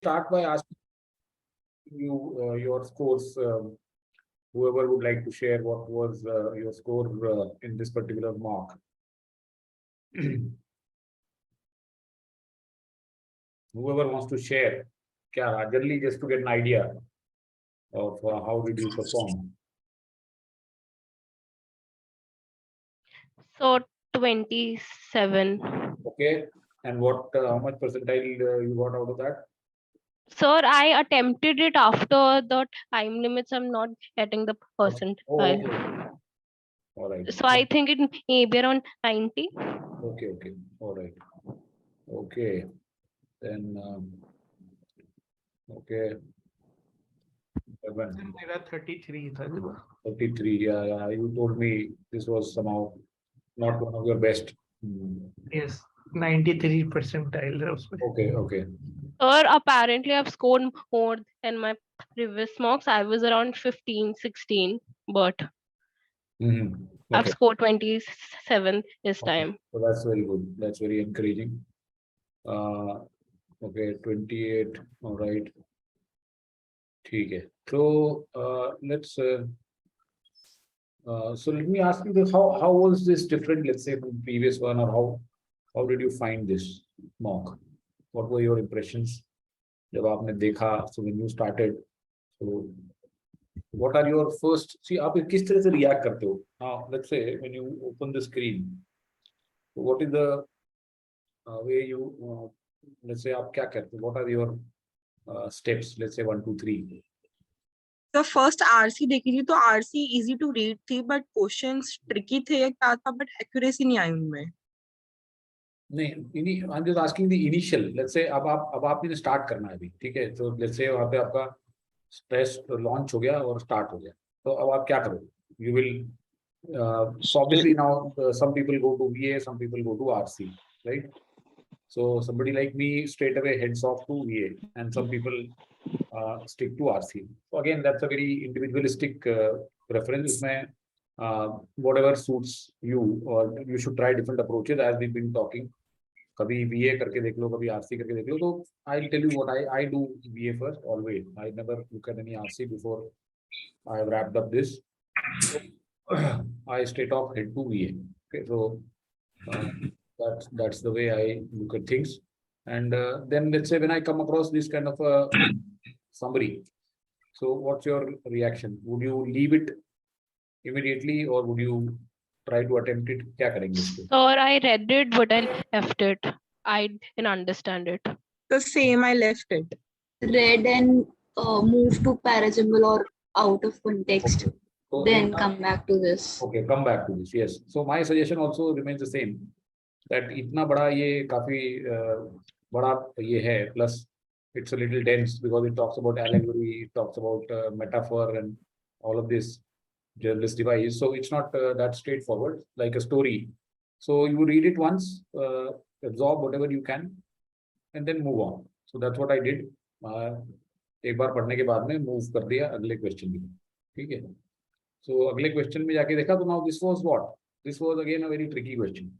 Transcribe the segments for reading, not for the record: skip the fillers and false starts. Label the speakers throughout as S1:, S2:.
S1: start by asking you your scores. Whoever would like to share what was your score in this particular mock. Whoever wants to share, generally just to get an idea of how did you perform.
S2: So 27.
S1: Okay, and what? How much percentile you got out of that?
S2: Sir, I attempted it after the time limits. I'm not getting the percentile.
S1: Oh, okay. All right.
S2: So I think it may be around 90.
S1: Okay, okay. All right. Okay. Then, okay.
S3: 33 था
S1: 33. Yeah, you told me this was somehow not one of your best.
S3: Yes, 93 percentile है उसमें.
S1: Okay, okay.
S2: Or apparently I've scored more than my previous mocks. I was around 15, 16, but I've
S1: Okay.
S2: scored 27 this
S1: Okay.
S2: time.
S1: So that's very good. That's very encouraging. Okay, 28. All right. Okay. So let's. So let me ask you this: how was this different? Let's say from the previous one, or how did you find this mock? What were your impressions? जब आपने देखा, so when you started, so what are your first? See, आप किस तरह से react करते हो? Now, let's say when you open the screen, so what is the way you? Let's say आप क्या करते हो? What are your steps? Let's say 1, 2, 3.
S4: तो फर्स्ट आरसी देखी थी तो आरसी इजी टू रीड थी बट क्वेश्चंस ट्रिकी थे या क्या था बट एक्यूरेसी नहीं आई उनमें.
S1: नहीं, I am just asking the initial. Let's say अब आपने स्टार्ट करना है अभी, ठीक है? तो लेट्स से वहाँ पे आपका स्ट्रेस लॉन्च हो गया और स्टार्ट हो गया, तो अब आप क्या करोगे? You will obviously now some people go to VA, some people go to RC, right? So somebody like me straight away heads off to VA, and some people stick to RC. So again, that's a very individualistic preference. Usme, whatever suits you, or you should try different approaches as we've been talking. कभी VA करके देख लो, कभी RC करके देख लो. तो I'll tell you what I do VA first always. I never look at any RC before I have wrapped up this. I straight off head to VA. Okay, so that's the way I look at things. And then let's say when I come across this kind of a summary, so what's your reaction? Would you leave it immediately, or would you try to attempt it? क्या करेंगे इसको?
S2: Or I read it, but I left it. I didn't understand it.
S4: The same, I left it.
S5: Read and move to parajumble or out of context.
S1: Okay. So
S5: Then come back to this.
S1: Okay, come back to this. Yes. So my suggestion also remains the same. That इतना बड़ा ये काफी बड़ा ये है. Plus it's a little dense because it talks about allegory, it talks about metaphor and all of this journalist device. So it's not that straightforward like a story. So you read it once, absorb whatever you can, and then move on. So that's what I did. एक बार पढ़ने के बाद में move कर दिया अगले question की. ठीक है? So अगले question में जाके देखा तो now this was what? This was again a very tricky question,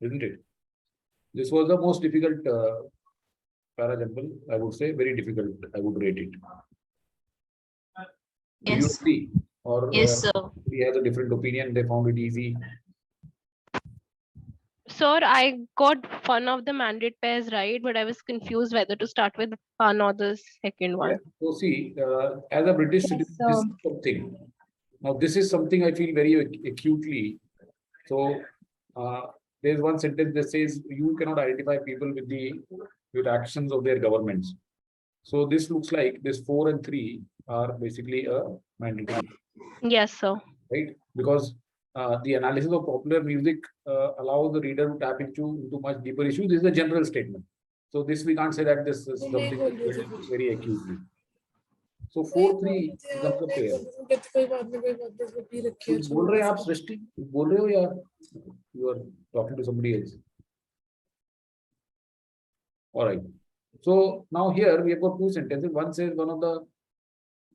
S1: isn't it? This was the most difficult parajumble, I would say, very difficult. I would rate it. Do you
S5: Yes.
S1: agree? Or
S5: Yes, sir.
S1: he has a different opinion? They found it easy.
S2: Sir, I got one of the mandate pairs right, but I was confused whether to start with one or the second one.
S1: Yeah. So see, as a British citizen, this is something. Now this is something I feel very acutely. So there's one sentence that says you cannot identify people with actions of their governments. So this looks like this 4 and 3 are basically a mandatory.
S2: Yes, sir.
S1: Right? Because the analysis of popular music allows the reader to tap into much deeper issues. This is a general statement. So this we can't say that this is something very acutely. So 4-3 becomes a pair. कुछ बोल रहे हैं आप सृष्टि? कुछ बोल रहे हो या you are talking to somebody else? All right. So now here we have got two sentences. One says one of the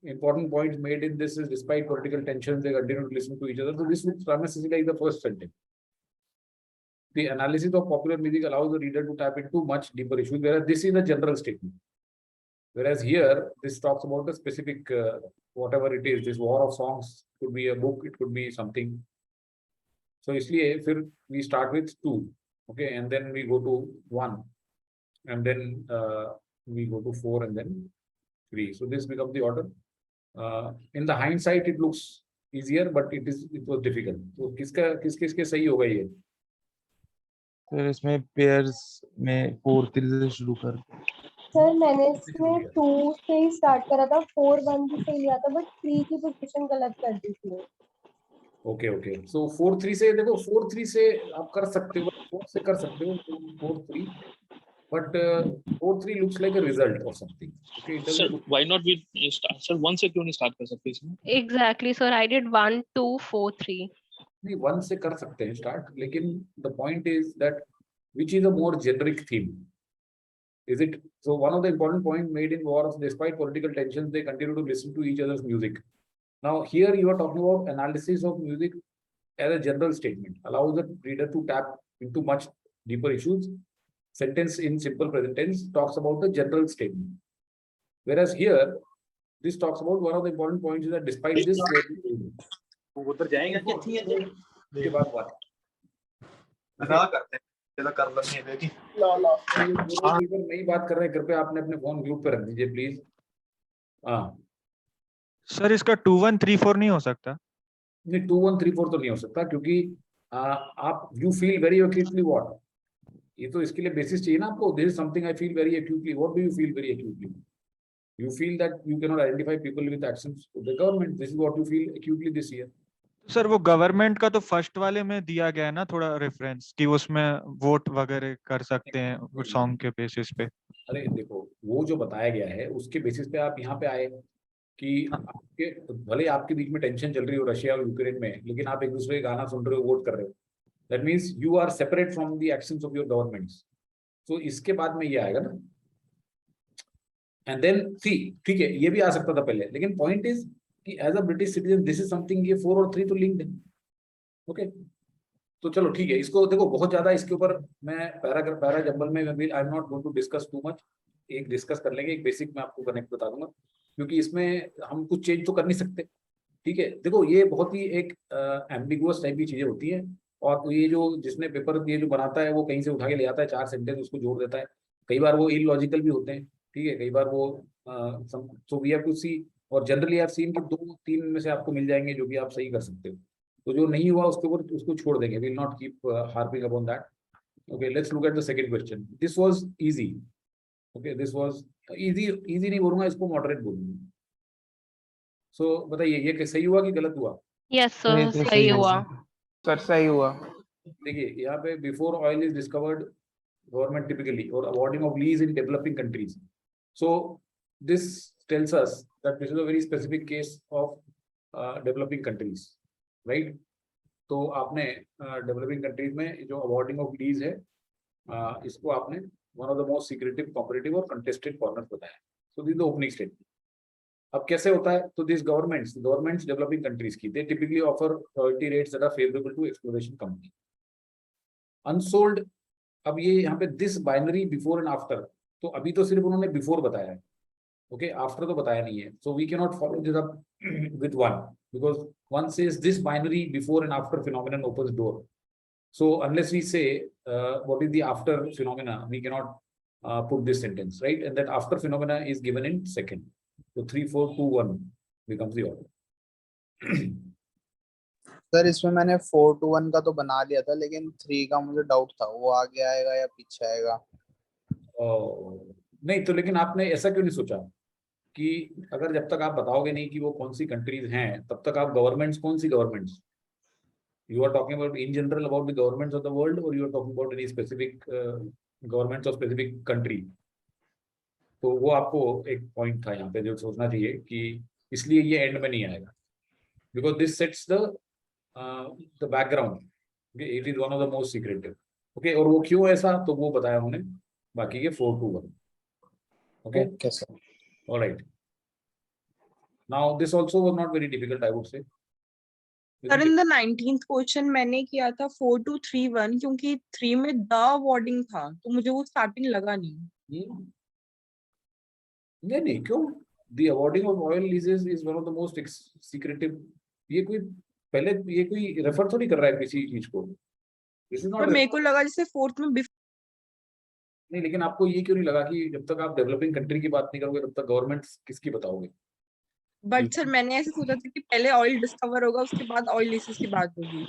S1: important points made in this is despite political tensions, they continue to listen to each other. So this looks unnecessarily like the first sentence. The analysis of popular music allows the reader to tap into much deeper issues, whereas this is a general statement. Whereas here, this talks about a specific, whatever it is, this war of songs could be a book, it could be something. So इसलिए फिर we start with 2, okay, and then we go to 1, and then we go to 4, and then 3. So this becomes the order. In the hindsight, it looks easier, but it was difficult. So किसके सही होगा ये?
S6: फिर इसमें pairs में 4-3 से शुरू कर।
S7: सर मैंने इसमें 2 से ही स्टार्ट करा था, 4-1 भी सही लिया था, बट 3 की पोजीशन गलत कर दी थी।
S1: ओके सो 4-3 से देखो, 4-3 से आप कर सकते हो, 4 से कर सकते हो 4-3, but 4-3 looks like a result or something. Okay, it
S8: Sir,
S1: doesn't.
S8: why not we start? Sir, 1 से क्यों नहीं start कर सकते इसमें?
S2: Exactly, sir. I did 1, 2, 4, 3.
S1: नहीं, 1 से कर सकते हैं start, लेकिन the point is that which is a more generic theme? Is it so? One of the important points made in wars, despite political tensions, they continue to listen to each other's music. Now here you are talking about analysis of music as a general statement, allows the reader to tap into much deeper issues. Sentence in simple present tense talks about the general statement, whereas here this talks about one of the important points is that despite this,
S9: उधर जाएंगे
S1: के बाद बात
S9: ना करते हैं चलो कर लेंगे ये देखिए
S1: नहीं बात कर रहे हैं, कृपया आपने अपने फोन म्यूट पे रख दीजिए प्लीज। हाँ
S6: सर इसका 2-1-3-4 नहीं हो सकता?
S1: नहीं, 2-1-3-4 तो नहीं हो सकता, क्योंकि आप you feel very actually what, ये तो इसके लिए बेसिस चाहिए ना आपको। This is something I feel very actually. What do you feel very actually? You feel that you cannot identify people with actions of the government. This is what you feel acutely this year.
S6: Sir वो government का तो first वाले में दिया गया है ना थोड़ा रेफरेंस कि उसमें वोट वगैरह कर सकते हैं सॉन्ग के बेसिस पे।
S1: अरे देखो, वो जो बताया गया है उसके बेसिस पे आप यहाँ पे आए कि आपके भले आपके बीच में टेंशन चल रही हो रशिया और यूक्रेन में, लेकिन आप एक दूसरे का गाना सुन रहे हो, वोट कर रहे हो। That means you are separate from the actions of your governments. तो इसके बाद में ये आएगा ना, एंड देन सी, ठीक है, ये भी आ सकता था पहले, लेकिन पॉइंट इज कि as a British citizen this is something, ये 4 और 3 तो लिंक्ड है। ओके, तो चलो ठीक है, इसको देखो बहुत ज्यादा इसके ऊपर मैं पैरा जंबल में I am not going to discuss too much. एक डिस्कस कर लेंगे, एक बेसिक मैं आपको कनेक्ट बता दूंगा, क्योंकि इसमें हम कुछ चेंज तो कर नहीं सकते। ठीक है, देखो ये बहुत ही एक एम्बिगुअस टाइप की चीजें होती है, और ये जो जिसने पेपर ये जो बनाता है वो कहीं से उठा के ले आता है, 4 सेंटेंस उसको जोड़ देता है। कई बार वो इलॉजिकल भी होते हैं, ठीक है, कई बार वो सो वी हैव टू सी, और जनरली आई हैव सीन कि 2-3 में से आपको मिल जाएंगे जो भी आप सही कर सकते हो। तो जो नहीं हुआ उसके ऊपर उसको छोड़ देंगे, will not keep harping upon that. Okay, let's look at the second question. This was easy. Okay, this was easy नहीं बोलूंगा, इसको मॉडरेट बोलूंगा। सो बताइए ये सही हुआ कि गलत हुआ?
S2: Yes, sir. सही हुआ।
S3: सर सही हुआ।
S1: देखिए यहाँ पे before oil is discovered government typically और awarding of lease in developing countries. So this tells us that this is a very specific case of developing countries, right? तो आपने डेवलपिंग कंट्रीज में जो अवॉर्डिंग ऑफ लीज है, इसको आपने one of the most secretive, competitive और contested corner बताया। So this the opening statement. अब कैसे होता है? तो दिस गवर्नमेंट्स डेवलपिंग कंट्रीज की, they typically offer royalty rates that are favourable to exploration company. Unsold, अब ये यहाँ पे this binary before and after, तो अभी तो सिर्फ उन्होंने बिफोर बताया है, ओके, आफ्टर तो बताया नहीं है। So we can not follow this up with 1 because 1 says this binary before and after phenomenon opens door. So unless we say what is the after phenomena, we cannot put this sentence, right? And that after phenomena is given in second. So 3, 4, 2, 1 becomes the order.
S10: Sir इसमें मैंने 4 to 1 का तो बना लिया था, लेकिन 3 का मुझे डाउट था, वो आगे आएगा या पीछे आएगा।
S1: नहीं तो लेकिन आपने ऐसा क्यों नहीं सोचा कि अगर जब तक आप बताओगे नहीं कि वो कौन सी कंट्रीज हैं, तब तक आप गवर्नमेंट्स, कौन सी governments, you are talking about in general about the governments of the world, और you are talking about any specific governments of specific country? तो वो आपको एक पॉइंट था यहाँ पे जो सोचना चाहिए कि इसलिए ये एंड में नहीं आएगा, because this sets the background, it is one of the most secretive. Okay, और वो क्यों ऐसा, तो वो बताया उन्होंने बाकी के 4 to 1। Okay.
S10: Okay, sir.
S1: All right. Now this also was not very difficult, I would say.
S4: Sir, in the 19th question मैंने किया था 4 to 3, 1, क्योंकि 3 में द वर्डिंग था तो मुझे वो स्टार्टिंग लगा नहीं।
S1: नहीं क्यों, the awarding of oil लीजेस is one of the most secretive, ये कोई पहले ये कोई रेफर थोड़ी कर रहा है किसी चीज को, दिस इज
S4: पर
S1: नॉट।
S4: मेरे को लगा जैसे फोर्थ में
S1: नहीं, लेकिन आपको ये क्यों नहीं लगा कि जब तक आप डेवलपिंग कंट्री की बात नहीं करोगे तब तक गवर्नमेंट किसकी बताओगे?
S4: बट सर मैंने ऐसे सोचा था कि पहले ऑयल डिस्कवर होगा उसके बाद ऑयल लीसेस की बात होगी।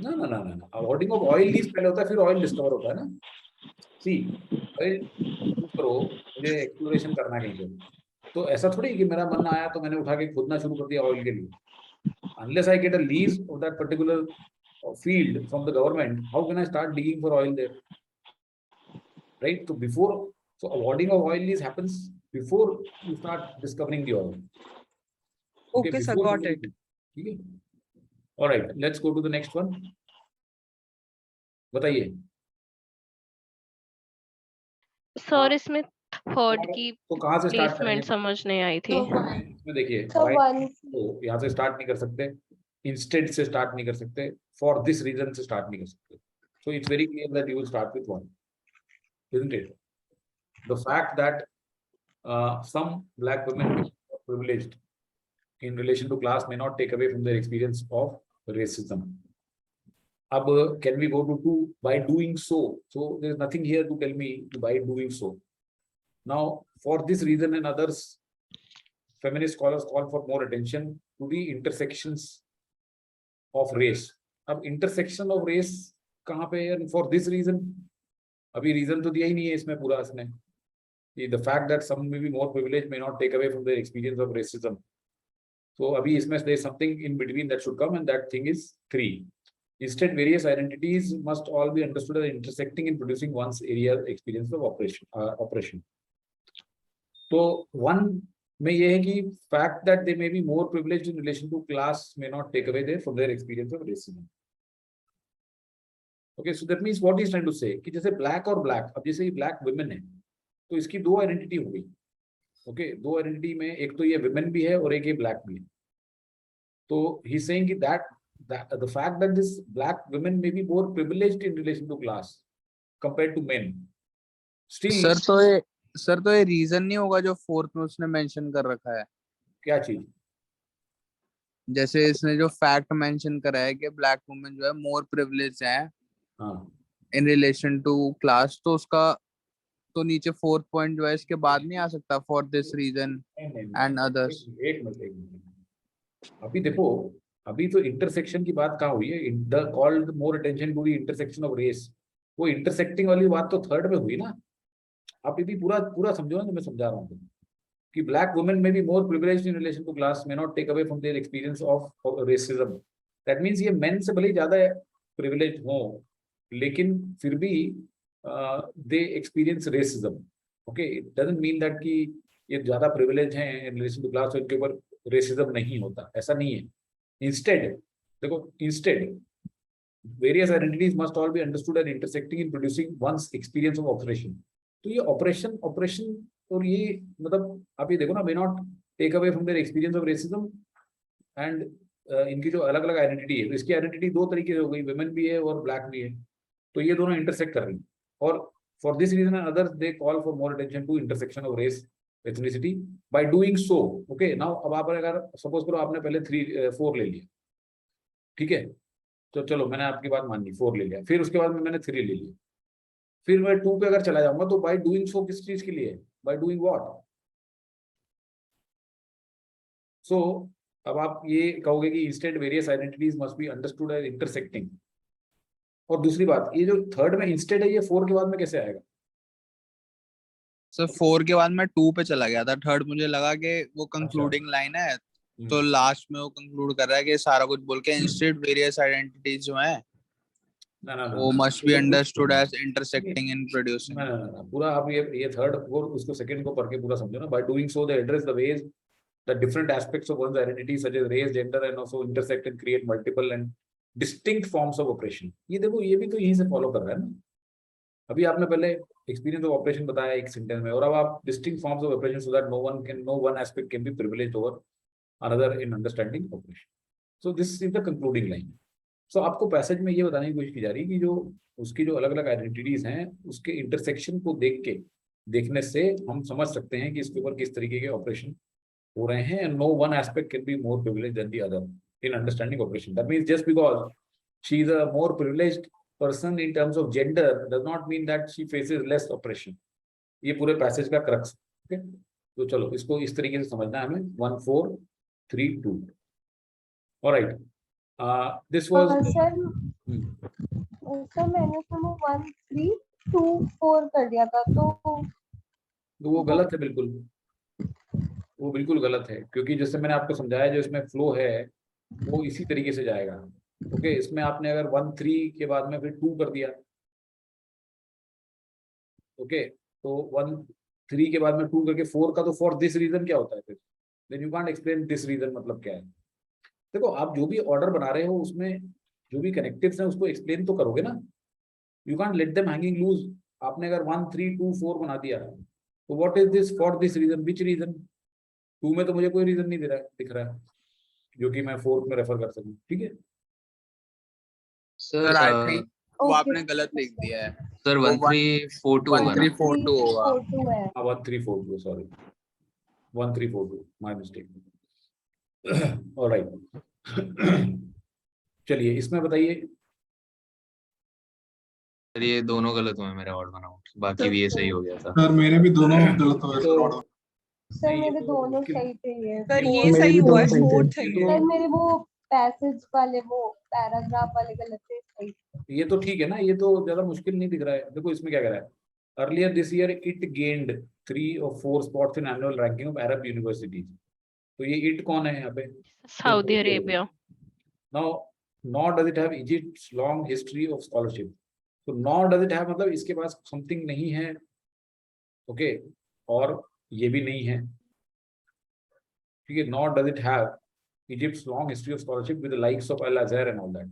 S1: ना ना ना ना, अवॉर्डिंग ऑफ ऑयल लीज पहले होता है, फिर ऑयल डिस्कवर होता है ना। सी, ऑयल करो, मुझे एक्सप्लोरेशन करना है कहीं पे, तो ऐसा थोड़ी कि मेरा मन आया तो मैंने उठा के खोदना शुरू कर दिया ऑयल के लिए। Unless I get a lease of that particular field from the government, how can I start digging for oil there? Right? So before, so awarding of oil lease happens before you start discovering the oil.
S4: Okay, sir, got it.
S1: Okay. All right, let's go to the next one. बताइए
S2: sir इसमें third की
S1: तो कहाँ से start
S2: placement समझ नहीं आई थी।
S1: इसमें देखिए,
S7: So
S1: right,
S7: one,
S1: तो यहाँ से स्टार्ट नहीं कर सकते, इंस्टेड से स्टार्ट नहीं कर सकते, फॉर दिस रीजन से स्टार्ट नहीं कर सकते। So it's very clear that you will start with one, isn't it? The fact that some black women are privileged in relation to class may not take away from their experience of racism. Ab, can we go to two by doing so? So there is nothing here to tell me by doing so. Now, for this reason and others, feminist scholars call for more attention to the intersections of race. अब intersection of race कहाँ पे है? For this reason, अभी reason तो दिया ही नहीं है इसमें पूरा इसने। The fact that some may be more privileged may not take away from their experience of racism. So अभी इसमें there is something in between that should come, and that thing is 3. Instead, various identities must all be understood as intersecting in producing one's area experience of oppression. So one में ये है कि fact that they may be more privileged in relation to class may not take away from their experience of racism. Okay, so that means what he is trying to say कि जैसे black और black, अब जैसे ये black women है, तो इसकी 2 identity हो गई। ओके, 2 आइडेंटिटी में एक तो ये women भी है और एक ये black भी है। तो he is saying कि that the fact that this black women may be more privileged in relation to class compared to men, still
S10: sir तो ये रीजन नहीं होगा जो 4th में उसने मेंशन कर रखा है?
S1: क्या चीज?
S10: जैसे इसने जो फैक्ट मेंशन करा है कि ब्लैक वुमेन जो है मोर प्रिविलेज है इन रिलेशन टू क्लास, तो उसका तो नीचे 4th पॉइंट जो है इसके बाद नहीं आ सकता, for this reason and others.
S1: अभी देखो, अभी तो इंटरसेक्शन की बात कहाँ हुई है? The called more attention to the intersection of race, वो इंटरसेक्टिंग वाली बात तो 3rd में हुई ना। आप ये पूरा पूरा समझो ना, जो मैं समझा रहा हूँ कि ब्लैक वुमेन में भी more privileged in relation to class may not take away from their experience of racism. That means ये मेन से भले ज्यादा प्रिविलेज हो, लेकिन फिर भी they experience racism. Okay, it doesn't mean that कि ये ज्यादा प्रिविलेज हैं इन रिलेशन टू क्लास तो इनके ऊपर रेसिज्म नहीं होता, ऐसा नहीं है। इंस्टेड देखो, instead various identities must all be understood and intersecting in producing one's experience of operation. तो ये ऑपरेशन और ये मतलब आप ये देखो ना, may not take away from their experience of racism and इनकी जो अलग अलग आइडेंटिटी है, तो इसकी आइडेंटिटी 2 तरीके से हो गई, वुमेन भी है और ब्लैक भी है, तो ये दोनों इंटरसेक्ट कर रही हैं। और for this reason and others they call for more attention to intersection of race ethnicity by doing so. Okay, now अब आप अगर सपोज करो आपने पहले 4 ले लिया, ठीक है, तो चलो मैंने आपकी बात मान ली, 4 ले लिया, फिर उसके बाद में मैंने 3 ले लिया, फिर मैं 2 पे अगर चला जाऊंगा तो बाय डूइंग सो किस चीज के लिए? By doing what? सो अब आप ये कहोगे कि instead various identities must be understood as intersecting. और दूसरी बात, ये जो 3rd में इंस्टेड है, ये 4 के बाद में कैसे आएगा?
S10: सर 4 के बाद में 2 पे चला गया था, 3rd मुझे लगा कि वो कंक्लूडिंग लाइन है, तो लास्ट में वो कंक्लूड कर रहा है कि सारा कुछ बोल के इंस्टेड वेरियस आइडेंटिटीज जो हैं वो must be understood as intersecting in producing.
S1: पूरा आप ये 3rd और उसको 2nd को पढ़ के पूरा समझो ना। By doing so they address the ways the different aspects of one's identity such as race, gender and also intersect and create multiple and distinct forms of operation. ये देखो, ये भी तो यहीं से फॉलो कर रहा है ना। अभी आपने पहले एक्सपीरियंस ऑफ ऑपरेशन बताया एक सेंटेंस में, और अब आप distinct forms of operation so that no one aspect can be privileged over another in understanding operation. So this is the concluding line. So आपको पैसेज में ये बताने की कोशिश की जा रही है कि जो उसकी जो अलग अलग आइडेंटिटीज हैं उसके इंटरसेक्शन को देख के देखने से हम समझ सकते हैं कि इसके ऊपर किस तरीके के ऑपरेशन हो रहे हैं. No one aspect can be more privilege than the other in understanding operation. That means just because she is a more privileged person in terms of gender does not mean that she faces less oppression. ये पूरे passage का crux. Okay, तो चलो इसको इस तरीके से समझना है हमें. 1432. ऑलराइट, दिस वाज
S7: सर मैंने उसमें 1 3 2 4 कर दिया था, तो
S1: वो गलत है बिल्कुल. वो बिल्कुल गलत है, क्योंकि जैसे मैंने आपको समझाया जो इसमें फ्लो है वो इसी तरीके से जाएगा. ओके, इसमें आपने अगर 1 3 के बाद में फिर 2 कर दिया. ओके, तो 1 3 के बाद में 2 करके 4 का तो फॉर दिस रीजन क्या होता है फिर? Then you can't explain this reason मतलब क्या है. देखो, आप जो भी ऑर्डर बना रहे हो उसमें जो भी कनेक्टिव्स हैं उसको एक्सप्लेन तो करोगे ना. You can't let them hanging loose. आपने अगर 1 3 2 4 बना दिया तो what is this for this reason, which reason? 2 में तो मुझे कोई रीजन नहीं दिख रहा है जो कि मैं 4 में रेफर कर सकूं. ठीक है
S10: सर आई थिंक वो आपने गलत लिख दिया है.
S11: सर 1342 होगा ना?
S10: 1342 होगा.
S7: 42 है.
S1: 1342, सॉरी 1342, माय मिस्टेक. ऑलराइट, चलिए इसमें बताइए.
S11: सर ये दोनों गलत हुए मेरे ऑड वन आउट, बाकी भी ये सही हो गया था.
S9: सर मेरे भी दोनों गलत हुए
S1: तो
S9: सर.
S7: सर
S1: नहीं, ये
S7: मेरे
S1: तो
S7: दोनों
S1: मुश्किल-
S7: सही थे. ये
S4: सर ये
S3: मेरे
S4: सही
S3: भी
S4: हुआ
S3: दोनों
S4: है,
S3: सही थे.
S4: फोर्थ है ये.
S7: सर मेरे वो पैसेज वाले, वो पैराग्राफ वाले गलत थे. सही.
S1: ये तो ठीक है ना, ये तो ज्यादा मुश्किल नहीं दिख रहा है. देखो इसमें क्या कह रहा है. Earlier this year it gained 3 or 4 spots in annual ranking of Arab universities. तो ये इट कौन है यहाँ पे?
S2: Saudi Arabia.
S1: Now not does it have Egypt's long history of scholarship. तो नॉट डज इट हैव मतलब इसके पास समथिंग नहीं है. ओके, और ये भी नहीं है. ठीक है, not does it have Egypt's long history of scholarship with the likes of Al Azhar and all that.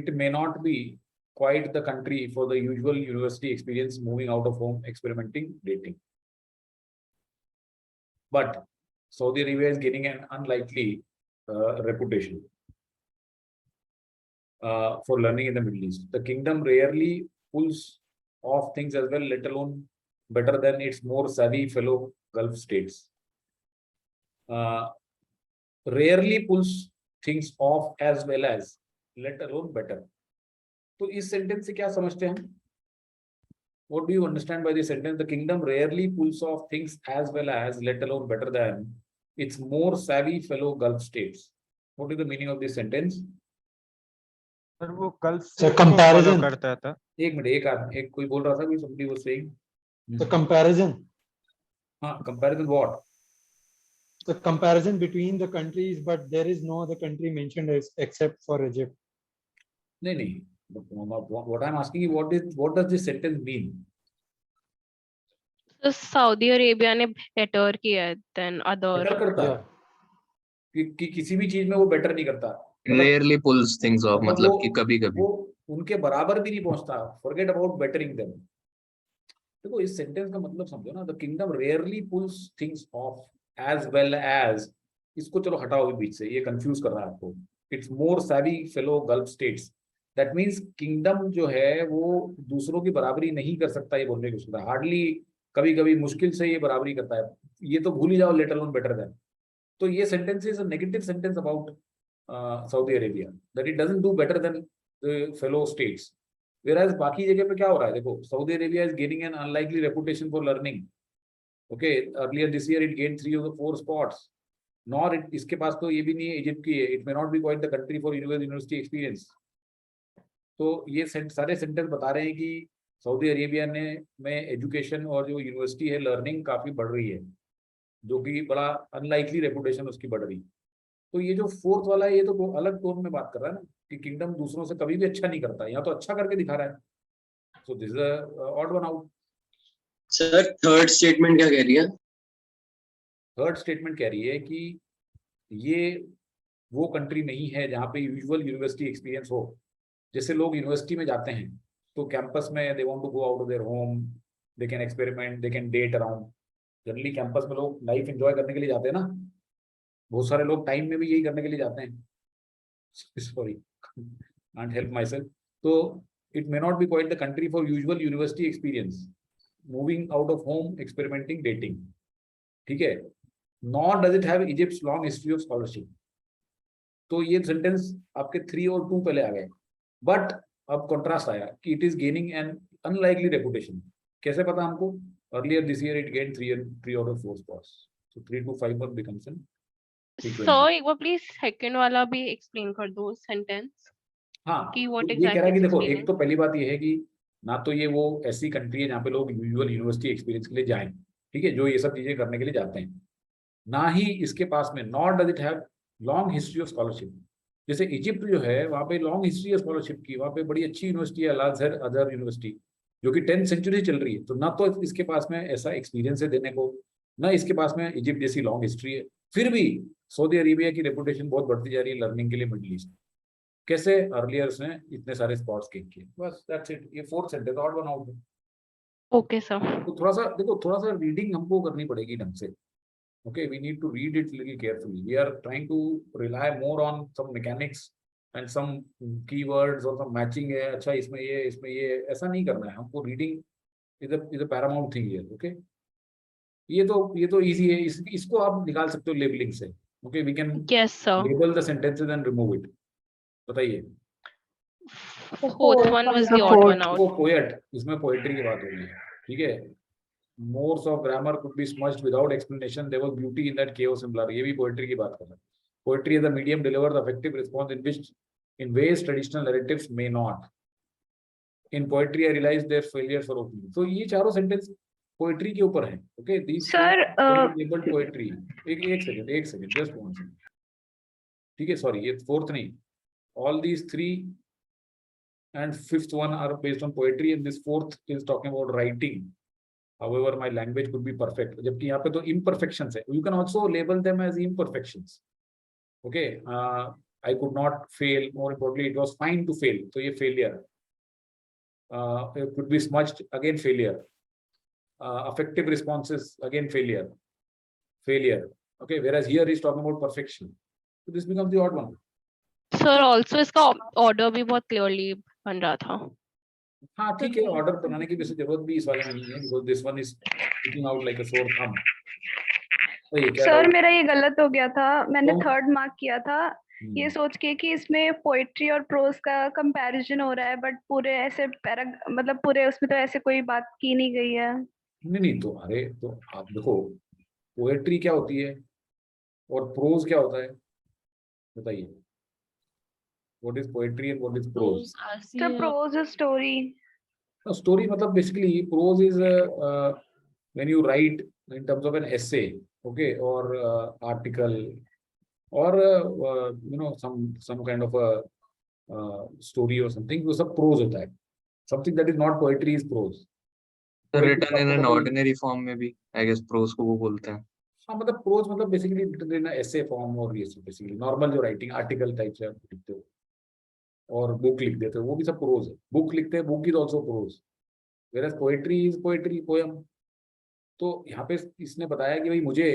S1: It may not be quite the country for the usual university experience, moving out of home, experimenting, dating. But Saudi Arabia is gaining an unlikely reputation for learning in the Middle East. The kingdom rarely pulls off things as well, let alone better than its more savvy fellow Gulf states. Rarely pulls things off as well as, let alone better. तो इस sentence से क्या समझते हैं हम? What do you understand by this sentence? The kingdom rarely pulls off things as well as, let alone better than, its more savvy fellow Gulf states. What is the meaning of this sentence?
S6: Sir वो कल
S12: comparison
S6: करता था.
S1: एक minute, एक कोई बोल रहा था, कोई somebody was saying.
S12: The comparison.
S1: हाँ, comparison what?
S12: The comparison between the countries, but there is no other country mentioned as except for Egypt.
S1: नहीं. What I'm asking you, what does this sentence mean?
S2: So Saudi Arabia ने better किया है than other.
S1: Better करता है कि किसी भी चीज में वो बेटर नहीं करता.
S11: Rarely pulls things off, मतलब कि कभी-कभी.
S1: वो उनके बराबर भी नहीं पहुंचता. Forget about bettering them. देखो इस सेंटेंस का मतलब समझो ना. The kingdom rarely pulls things off as well as, इसको चलो हटाओ बीच से, ये कंफ्यूज कर रहा है आपको. It's more savvy fellow Gulf states. That means kingdom जो है वो दूसरों की बराबरी नहीं कर सकता, ये बोलने की कोशिश कर रहा है. हार्डली, कभी कभी मुश्किल से ये बराबरी करता है. ये तो भूल ही जाओ, लेट अलोन बेटर देन. तो ये sentence is a negative sentence about Saudi Arabia, that it doesn't do better than the fellow states. Whereas बाकी जगह पे क्या हो रहा है? देखो, Saudi Arabia is gaining an unlikely reputation for learning. Okay, earlier this year it gain 3 of the 4 spots. Nor इसके पास तो ये भी नहीं है, इजिप्ट की है. It may not be quite the country for university experience. तो ये सारे सेंटेंस बता रहे हैं कि सऊदी अरेबिया में एजुकेशन और जो यूनिवर्सिटी है, लर्निंग काफी बढ़ रही है, जो कि बड़ा अनलाइकली रेपुटेशन उसकी बढ़ रही. तो ये जो फोर्थ वाला है, ये तो अलग टोन में बात कर रहा है ना, कि किंगडम दूसरों से कभी भी अच्छा नहीं करता. यहाँ तो अच्छा करके दिखा रहा है. सो this is a odd one out.
S13: Sir third statement क्या कह रही है?
S1: थर्ड स्टेटमेंट कह रही है कि ये वो कंट्री नहीं है जहाँ पे यूजुअल यूनिवर्सिटी एक्सपीरियंस हो. जैसे लोग यूनिवर्सिटी में जाते हैं तो कैंपस में they want to go out of their home, they can experiment, they can date around. Generally campus में लोग लाइफ एंजॉय करने के लिए जाते हैं ना. बहुत सारे लोग टाइम में भी यही करने के लिए जाते हैं. Sorry, can't help myself. तो it may not be quite the country for usual university experience. Moving out of home, experimenting, dating, ठीक है, not does it have Egypt's long history of scholarship. तो ये sentence आपके 3 और 2 पहले आ गए, but अब कॉन्ट्रास्ट आया कि it is gaining an unlikely reputation. कैसे पता हमको? Earlier this year it gain 3 out of 4 spots, so 3 to 5 month becomes an frequency.
S2: Sir एक बार प्लीज सेकंड वाला भी एक्सप्लेन कर दो सेंटेंस
S1: हाँ,
S2: कि
S1: तो
S2: व्हाट
S1: ये कह रहा है कि
S2: एग्जैक्टली
S1: देखो, एक तो पहली बात ये है कि ना तो ये वो ऐसी कंट्री है जहाँ पे लोग यूजुअल यूनिवर्सिटी एक्सपीरियंस के लिए जाएं, ठीक है, जो ये सब चीजें करने के लिए जाते हैं, ना ही इसके पास में not does it have long history of scholarship. जैसे इजिप्ट जो है वहाँ पे लॉन्ग हिस्ट्री ऑफ स्कॉलरशिप की, वहाँ पे बड़ी अच्छी यूनिवर्सिटी है, अल अजहर यूनिवर्सिटी, जो कि 10th सेंचुरी चल रही है। तो ना तो इसके पास में ऐसा एक्सपीरियंस है देने को, ना इसके पास में इजिप्ट जैसी लॉन्ग हिस्ट्री है। फिर भी सऊदी अरेबिया की रेपुटेशन बहुत बढ़ती जा रही है लर्निंग के लिए मिडिल ईस्ट। कैसे? अर्लियर्स ने इतने सारे स्पॉट्स गेन किए, बस दैट्स इट। ये 4th sentence, odd one out.
S2: Okay sir.
S1: तो थोड़ा सा देखो, थोड़ा सा रीडिंग हमको करनी पड़ेगी ढंग से। Okay, we need to read it little carefully. We are trying to rely more on some mechanics and some keywords or some matching है। अच्छा इसमें ये ऐसा नहीं करना है हमको। Reading is a Paramount thing here. Okay, ये तो इजी है, इसको आप निकाल सकते हो लेबलिंग से। Okay, we can
S2: yes sir.
S1: Label the sentences and remove it. बताइए।
S2: Fourth one was the odd one out.
S1: वो पोएट, इसमें पोएट्री की बात हो रही है, ठीक है। Modes of grammar could be smudged without explanation. There was beauty in that chaos and blur. ये भी poetry की बात कर रहा है। Poetry as a medium delivers effective response in ways traditional narratives may not. In poetry, I realized their failure for opening. So ये चारों sentence poetry के ऊपर है। Okay, these labeled poetry. एक सेकंड, just one second. ठीक है, sorry, ये 4th नहीं. All these 3 and 5th one are based on poetry, and this 4th is talking about writing. However, my language could be perfect. जबकि यहाँ पे तो imperfections है. You can also label them as imperfections. Okay, I could not fail. More importantly, it was fine to fail. तो ये failure. It could be smudged, again failure. Affective responses, again failure. Okay, whereas here he's talking about perfection. So this becomes the odd one.
S2: Sir also इसका order भी बहुत clearly बन रहा था।
S1: हाँ ठीक है, ऑर्डर बनाने की वैसे जरूरत भी इस वाले में नहीं है, because this one is sticking out like अ सोर थंब। तो ये क्या
S14: सर मेरा ये गलत हो गया था, मैंने
S1: तो?
S14: 3rd मार्क किया था ये सोच के कि इसमें पोएट्री और प्रोज का कंपैरिजन हो रहा है, बट पूरे ऐसे मतलब पूरे उसमें तो ऐसे कोई बात की नहीं गई है।
S1: नहीं तो अरे तो आप देखो, पोएट्री क्या होती है और प्रोज क्या होता है, बताइए। What is poetry and what is prose?
S14: So prose is story.
S1: No, story मतलब basically prose is when you write in terms of an essay, okay, or article, or you know, some kind of a story or something. वो सब prose होता है. Something that is not poetry is prose.
S11: Written in an ordinary form में भी I guess prose को वो बोलते हैं।
S1: हाँ मतलब prose मतलब basically written in a essay form और ये सब basically normal जो writing article type से आप लिखते हो और बुक लिख देते हो, वो भी सब प्रोज है। बुक लिखते हैं, book is also prose, whereas poetry is poetry, poem. तो यहाँ पे इसने बताया कि भाई मुझे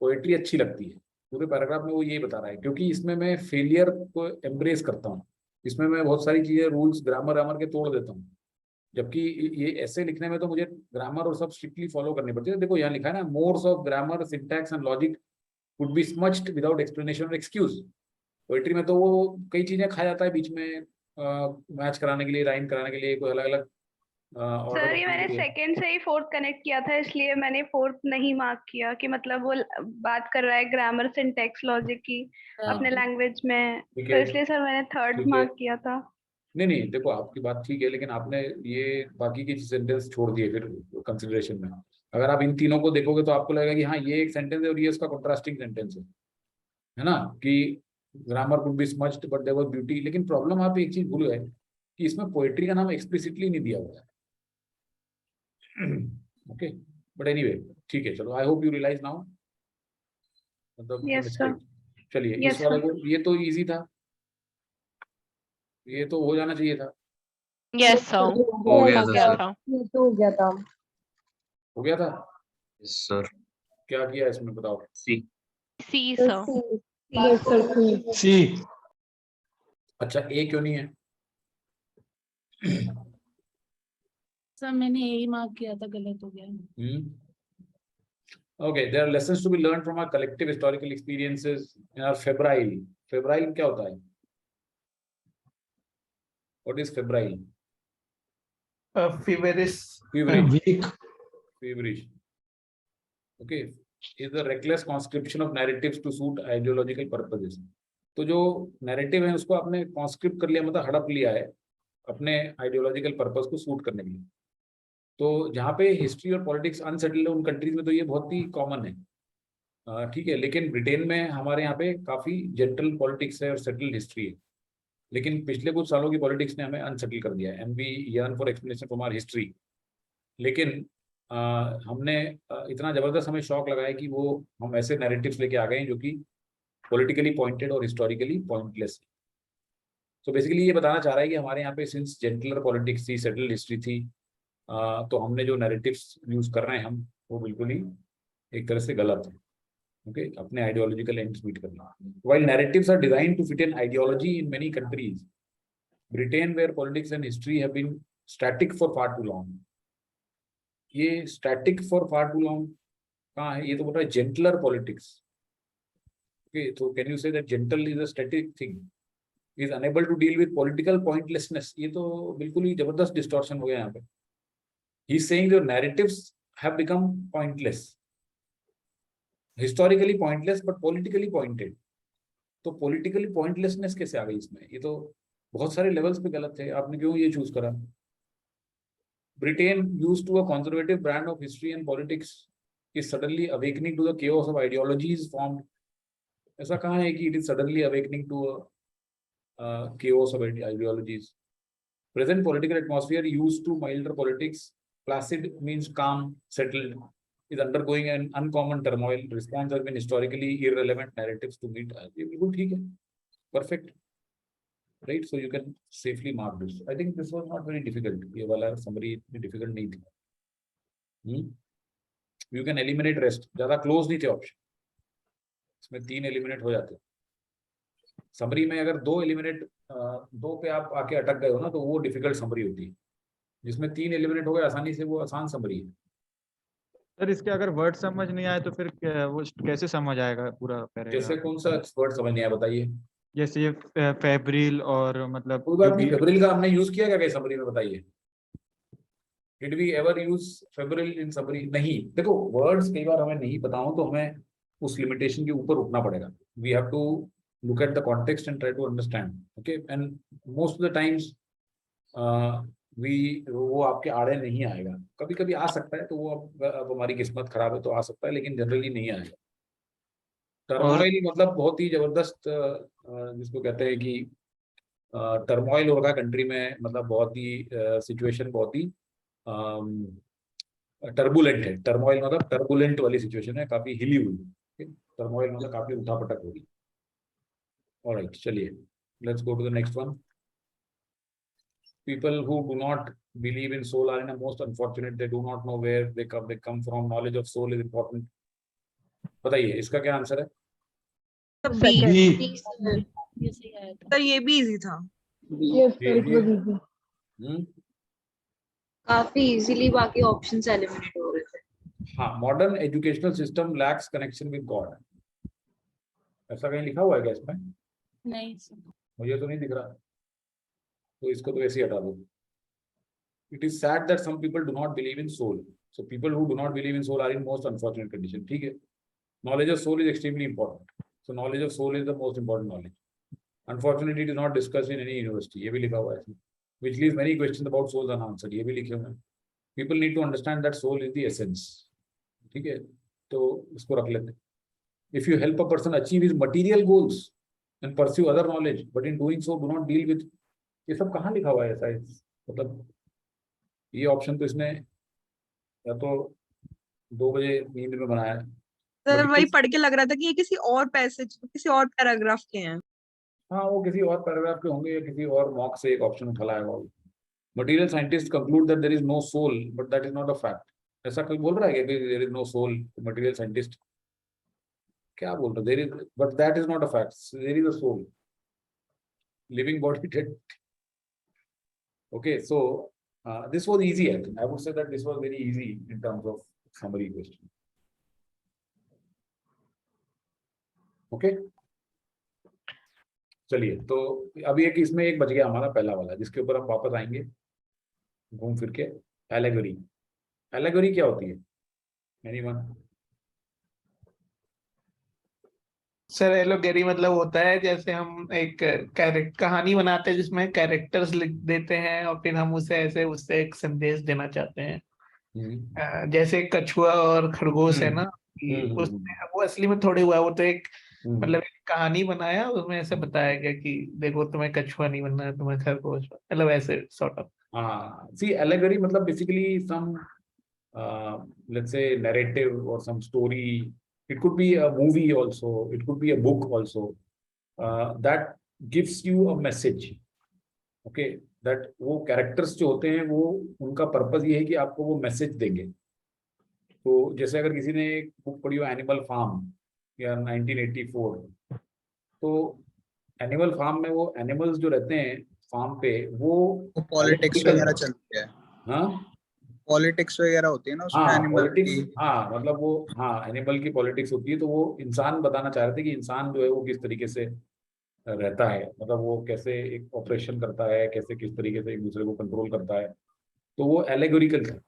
S1: पोएट्री अच्छी लगती है, पूरे पैराग्राफ में वो यही बता रहा है, क्योंकि इसमें मैं फेलियर को एम्ब्रेस करता हूँ, इसमें मैं बहुत सारी चीजें रूल्स ग्रामर के तोड़ देता हूँ। जबकि ये ऐसे लिखने में तो मुझे ग्रामर और सब स्ट्रिक्टली फॉलो करनी पड़ती है। देखो यहाँ लिखा है ना, mores of grammar, syntax and logic would be smudged without explanation और एक्सक्यूज। पोएट्री में तो वो कई चीजें खा जाता है बीच में, मैच कराने के लिए, राइम कराने के लिए, कोई अलग अलग
S14: सर ये मैंने सेकंड से ही 4th कनेक्ट किया था, इसलिए मैंने 4th नहीं मार्क किया कि मतलब वो बात कर रहा है ग्रामर, सिंटैक्स, लॉजिक की अपने लैंग्वेज में, तो इसलिए सर मैंने 3rd मार्क किया था।
S1: नहीं देखो आपकी बात ठीक है, लेकिन आपने ये बाकी की सेंटेंस छोड़ दिए फिर कंसिडरेशन में। अगर आप इन तीनों को देखोगे तो आपको लगेगा कि हाँ ये एक सेंटेंस है और ये उसका कॉन्ट्रास्टिंग सेंटेंस है ना, कि grammar could be smudged but there was beauty. लेकिन प्रॉब्लम आप एक चीज भूल गए कि इसमें पोएट्री का नाम एक्सप्लिसिटली नहीं दिया हुआ है। ओके, बट एनीवे ठीक है, चलो I hope you realise now. मतलब चलिए इस वाले को, ये तो इजी था, ये तो हो जाना चाहिए था।
S2: यस सर,
S11: हो गया था।
S7: ये तो हो गया था।
S1: हो गया था
S11: यस सर।
S1: क्या किया इसमें बताओ?
S2: सी सर।
S7: यस सर,
S12: सी।
S1: अच्छा ए क्यों नहीं है?
S15: सर मैंने यही मार्क किया था, गलत हो गया।
S1: Okay, there are lessons to be learned from our collective historical experiences in our febrile. Febrile क्या होता है? What is febrile?
S3: Feverish.
S12: Weak.
S1: Feverish. Okay, is the reckless conscription of narratives to suit ideological purposes. तो जो narrative है उसको आपने conscript कर लिया, मतलब हड़प लिया है अपने ideological purpose को सूट करने के लिए। तो जहाँ पे हिस्ट्री और पॉलिटिक्स अनसेटल्ड है उन कंट्रीज में तो ये बहुत ही कॉमन है, ठीक है। लेकिन ब्रिटेन में हमारे यहाँ पे काफी जेंटल पॉलिटिक्स है और सेटल्ड हिस्ट्री है, लेकिन पिछले कुछ सालों की पॉलिटिक्स ने हमें अनसेटल कर दिया है। And we yearn for explanation from our history. लेकिन हमने इतना जबरदस्त हमें शौक लगाया कि वो हम ऐसे नैरेटिव्स लेके आ गए हैं जो कि पॉलिटिकली पॉइंटेड और हिस्टोरिकली पॉइंटलेस। तो बेसिकली ये बताना चाह रहा है कि हमारे यहाँ पे सिंस जेंटलर पॉलिटिक्स थी, सेटल्ड हिस्ट्री थी, तो हमने जो नैरेटिव्स यूज कर रहे हैं हम, वो बिल्कुल ही एक तरह से गलत है। ओके, अपने आइडियोलॉजिकल एंड्स मीट करना। While narratives are designed to fit in ideology in many countries, Britain where politics and history have been static for far too long. ये static for far too long कहाँ है? ये तो बोल रहा है gentler politics. Okay, तो can you say that gentle is a static thing, is unable to deal with political pointlessness? ये तो बिल्कुल ही जबरदस्त डिस्टॉर्शन हो गया यहाँ पे। He's saying the narratives have become pointless, historically pointless, but politically pointed. तो politically pointlessness कैसे आ गई इसमें? ये तो बहुत सारे लेवल्स पे गलत है। आपने क्यों ये चूज करा? Britain, used to a conservative brand of history and politics, is suddenly awakening to the chaos of ideologies formed. ऐसा कहाँ है कि it is suddenly awakening to a chaos of ideologies? Present political atmosphere used to milder politics, placid means calm, settled, is undergoing an uncommon turmoil. Response has been historically irrelevant narratives to meet. ये बिल्कुल ठीक है, perfect, right? So you can safely mark this. I think this was not very difficult. ये वाला summary इतनी difficult नहीं थी। You can eliminate rest. ज़्यादा close नहीं थे option. इसमें 3 eliminate हो जाते। समरी में अगर 2 eliminate, 2 पे आप आके अटक गए हो ना, तो वो डिफिकल्ट समरी होती है। जिसमें 3 एलिमिनेट हो गए आसानी से, वो आसान समरी है।
S6: सर इसके अगर वर्ड समझ नहीं आए तो फिर वो कैसे समझ आएगा पूरा पैराग्राफ?
S1: जैसे कौन सा वर्ड समझ नहीं आया बताइए?
S6: जैसे ये फेब्रिल और मतलब
S1: कोई बात नहीं, फेब्रिल का हमने यूज किया क्या समरी में? बताइए, did we ever use febrile in summary? नहीं। देखो, वर्ड्स कई बार हमें नहीं पता हो तो हमें उस लिमिटेशन के ऊपर उठना पड़ेगा। We have to look at the context and try to understand. Okay, and most of the times वो आपके आड़े नहीं आएगा। कभी कभी आ सकता है, तो वो अब हमारी किस्मत खराब है तो आ सकता है, लेकिन जनरली नहीं आएगा। टर्मोइल मतलब बहुत ही जबरदस्त, जिसको कहते हैं कि टर्मोइल हो रहा कंट्री में, मतलब बहुत ही सिचुएशन बहुत ही टर्बुलेंट है। टर्मोइल मतलब टर्बुलेंट वाली सिचुएशन है, काफी हिली हुई। टर्मोइल मतलब काफी उठापटक होगी। ऑलराइट, चलिए, let's go to the next one. People who do not believe in soul are in a most unfortunate. They do not know where they come from. Knowledge of soul is important. बताइए, इसका क्या answer है?
S4: Sir ये भी easy था।
S5: काफी easily बाकी options eliminate हो रहे थे।
S1: हाँ, modern educational system lakhs connection with God. ऐसा कहीं लिखा हुआ है क्या इसमें?
S15: नहीं सर,
S1: मुझे तो नहीं दिख रहा, तो इसको तो ऐसे ही हटा दो। It is sad that some people do not believe in soul. So people who do not believe in soul are in most unfortunate condition. ठीक है, knowledge of soul is extremely important. So knowledge of soul is the most important knowledge. Unfortunately, it is not discussed in any university. ये भी लिखा हुआ है इसमें, which leaves many questions about souls unanswered. ये भी लिखे हुए हैं। People need to understand that soul is the essence. ठीक है, तो इसको रख लेते हैं। If you help a person achieve his material goals and pursue other knowledge, but in doing so do not deal with, ये सब कहाँ लिखा हुआ है ऐसा? मतलब ये ऑप्शन तो इसने या तो 2 बजे नींद में बनाया है।
S4: सर वही पढ़ के लग रहा था कि ये किसी और पैसेज, किसी और पैराग्राफ के हैं।
S1: हाँ, वो किसी और पैराग्राफ के होंगे या किसी और मॉक से एक ऑप्शन उठा लाया होगा। Material scientist conclude that there is no soul, but that is not a fact. ऐसा कोई बोल रहा है कि there is no soul? Material scientist क्या बोल रहे? There is, but that is not a fact. There is a soul, living body dead. Okay, so This was easy, I think. I would say that this was very easy in terms of summary question. Okay. चलिए, तो अभी एक इसमें एक बच गया हमारा पहला वाला, जिसके ऊपर हम वापस आएंगे घूम फिर के। एलेगरी। एलेगरी क्या होती है? एनीवन?
S3: सर एलोगेरी मतलब होता है जैसे हम एक कहानी बनाते हैं जिसमें कैरेक्टर्स लिख देते हैं और फिर हम उसे ऐसे उससे एक संदेश देना चाहते हैं। जैसे कछुआ और खरगोश है ना, कि उसमें वो असली में थोड़े हुआ, वो तो एक मतलब एक कहानी बनाया, उसमें ऐसे बताया गया कि देखो तुम्हें कछुआ नहीं बनना है, तुम्हें खरगोश, मतलब ऐसे सॉर्ट ऑफ।
S1: हाँ, see, allegory मतलब basically some let's say narrative or some story. It could be a movie also. It could be a book also that gives you a message. Okay, that वो characters जो होते हैं वो उनका purpose ये है कि आपको वो message देंगे। तो जैसे अगर किसी ने एक बुक पढ़ी हो एनिमल फार्म या 1984, तो एनिमल फार्म में वो एनिमल्स जो रहते हैं फार्म पे वो
S10: पॉलिटिक्स वगैरह चलती है।
S1: हाँ,
S10: पॉलिटिक्स वगैरह होती है ना उसमें एनिमल
S1: पॉलिटिक्स।
S10: की।
S1: हाँ, मतलब वो, हाँ, एनिमल की पॉलिटिक्स होती है। तो वो इंसान बताना चाह रहे थे कि इंसान जो है वो किस तरीके से रहता है, मतलब वो कैसे एक ऑपरेशन करता है, कैसे किस तरीके से एक दूसरे को कंट्रोल करता है। तो वो एलेगोरिकल था।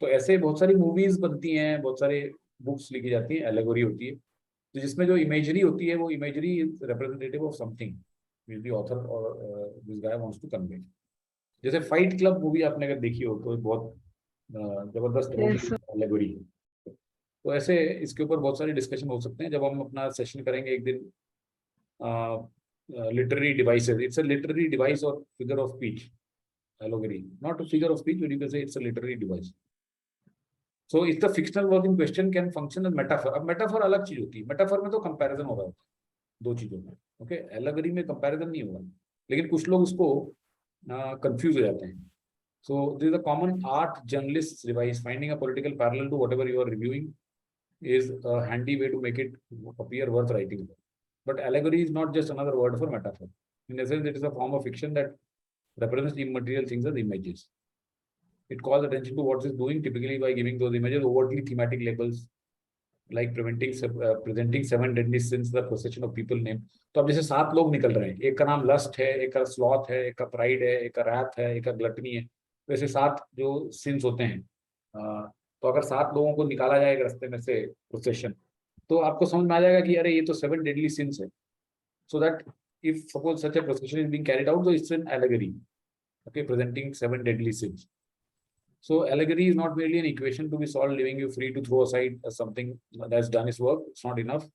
S1: तो ऐसे बहुत सारी मूवीज बनती हैं, बहुत सारे बुक्स लिखी जाती हैं, एलेगोरी होती है। तो जिसमें जो इमेजरी होती है वो imagery is representative of something which the author और this guy wants to convey. जैसे फाइट क्लब मूवी आपने अगर देखी हो तो बहुत जबरदस्त एलेगोरी है। तो ऐसे इसके ऊपर बहुत सारे डिस्कशन हो सकते हैं जब हम अपना सेशन करेंगे एक दिन। Literary devices, it's a literary device और figure of speech. Allegory not a figure of speech, but you can say it's a literary device. So if the fictional work in question can function as metaphor. अब metaphor अलग चीज होती है। metaphor में तो comparison हो रहा होता है दो चीजों में। ओके, एलेगोरी में comparison नहीं होगा, लेकिन कुछ लोग उसको कंफ्यूज हो जाते हैं। So this is a common art journalist device. Finding a political parallel to whatever you are reviewing is a handy way to make it appear worth writing about. But allegory is not just another word for metaphor. In essence, it is a form of fiction that represents immaterial things as images. It calls attention to what it's doing, typically by giving those images overtly thematic labels, like presenting 7 deadly sins, the possession of people name. तो अब जैसे 7 लोग निकल रहे हैं, एक का नाम लस्ट है, एक का स्लॉथ है, एक का प्राइड है, एक का रैथ है, एक का ग्लटनी है। वैसे 7 जो सिंस होते हैं, तो अगर 7 लोगों को निकाला जाए एक रास्ते में से प्रोसेशन, तो आपको समझ में आ जाएगा कि अरे ये तो 7 deadly sins है। So that if suppose such a procession is being carried out, so it's an allegory, okay, presenting 7 deadly sins. So allegory is not merely an equation to be solved, leaving you free to throw aside something that's done its work. It's not enough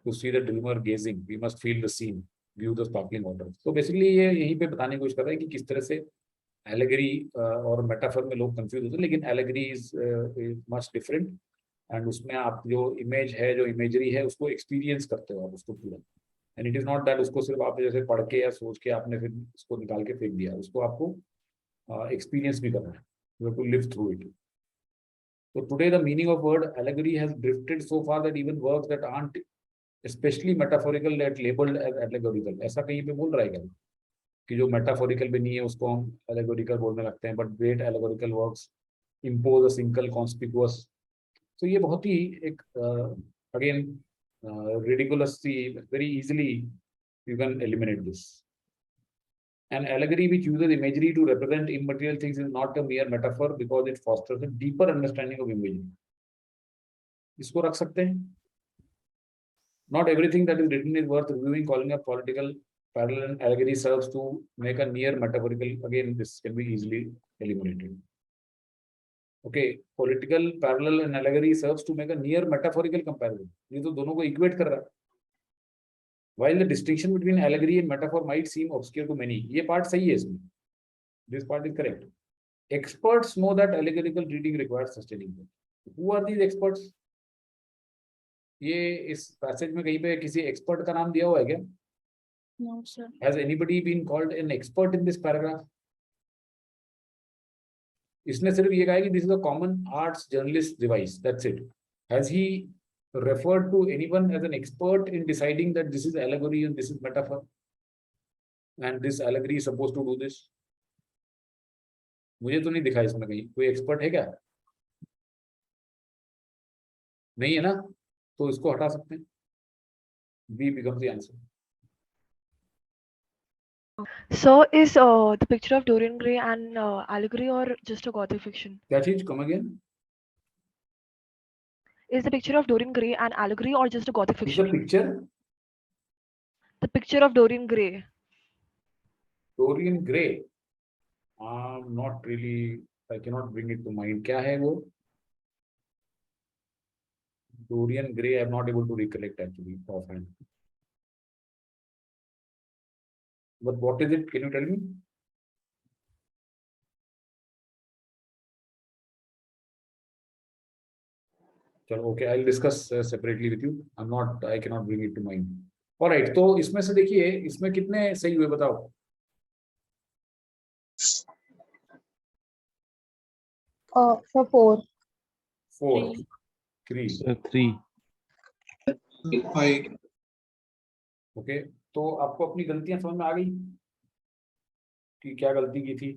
S1: to see the dreamer gazing. We must feel the scene, view the sparkling water. So basically ये यहीं पे बताने की कोशिश कर रहा है कि किस तरह से allegory और metaphor में लोग confuse होते हैं, लेकिन allegory is much different. And उसमें आप जो image है, जो imagery है, उसको experience करते हो आप उसको पूरा। And it is not that उसको सिर्फ आपने जैसे पढ़ के या सोच के आपने फिर उसको निकाल के फेंक दिया, उसको आपको experience भी करना है। You have to live through it. So today the meaning of word allegory has drifted so far that even works that aren't especially metaphorical get labeled as allegorical. ऐसा कहीं पे बोल रहा है क्या कि जो metaphorical भी नहीं है उसको हम allegorical बोलने लगते हैं, but great allegorical works impose a single conspicuous. So ये बहुत ही एक again ridiculous C, very easily you can eliminate this. An allegory which uses imagery to represent immaterial things is not a mere metaphor because it fosters a deeper understanding of imagery. इसको रख सकते हैं। Not everything that is written is worth reviewing. Calling a political parallel and allegory serves to make a near metaphorical. Again, this can be easily eliminated. Okay, political parallel and allegory serves to make a near metaphorical comparison. ये तो दोनों को equate कर रहा है। While the distinction between allegory and metaphor might seem obscure to many, ये part सही है इसमें. This part is correct. Experts know that allegorical reading requires sustaining. Who are these experts? ये इस passage में कहीं पे किसी expert का नाम दिया हुआ है क्या?
S15: No, sir.
S1: Has anybody been called an expert in this paragraph? इसने सिर्फ ये कहा है कि this is a common arts journalist device. That's it. Has he referred to anyone as an expert in deciding that this is allegory and this is metaphor, and this allegory is supposed to do this? मुझे तो नहीं दिखा इसमें कहीं। कोई expert है क्या? नहीं है ना, तो इसको हटा सकते हैं। B becomes the answer.
S15: So is the picture of Dorian Gray an allegory or just a gothic fiction?
S1: क्या चीज? Come again.
S15: Is the picture of Dorian Gray an allegory or just a gothic
S1: is the
S15: fiction?
S1: Picture
S15: The picture of Dorian Gray.
S1: Dorian Gray? Not really, I can not bring it to mind. क्या है वो Dorian Gray? I am not able to recollect actually off hand. But what is it? Can you tell me? चलो okay, I will discuss separately with you. I am not, I can not bring it to mind. Alright, तो इसमें से देखिए, इसमें कितने सही हुए बताओ?
S7: So 4.
S1: 4 3
S11: 3
S9: 5
S1: ओके। तो आपको अपनी गलतियां समझ में आ गई कि क्या गलती की थी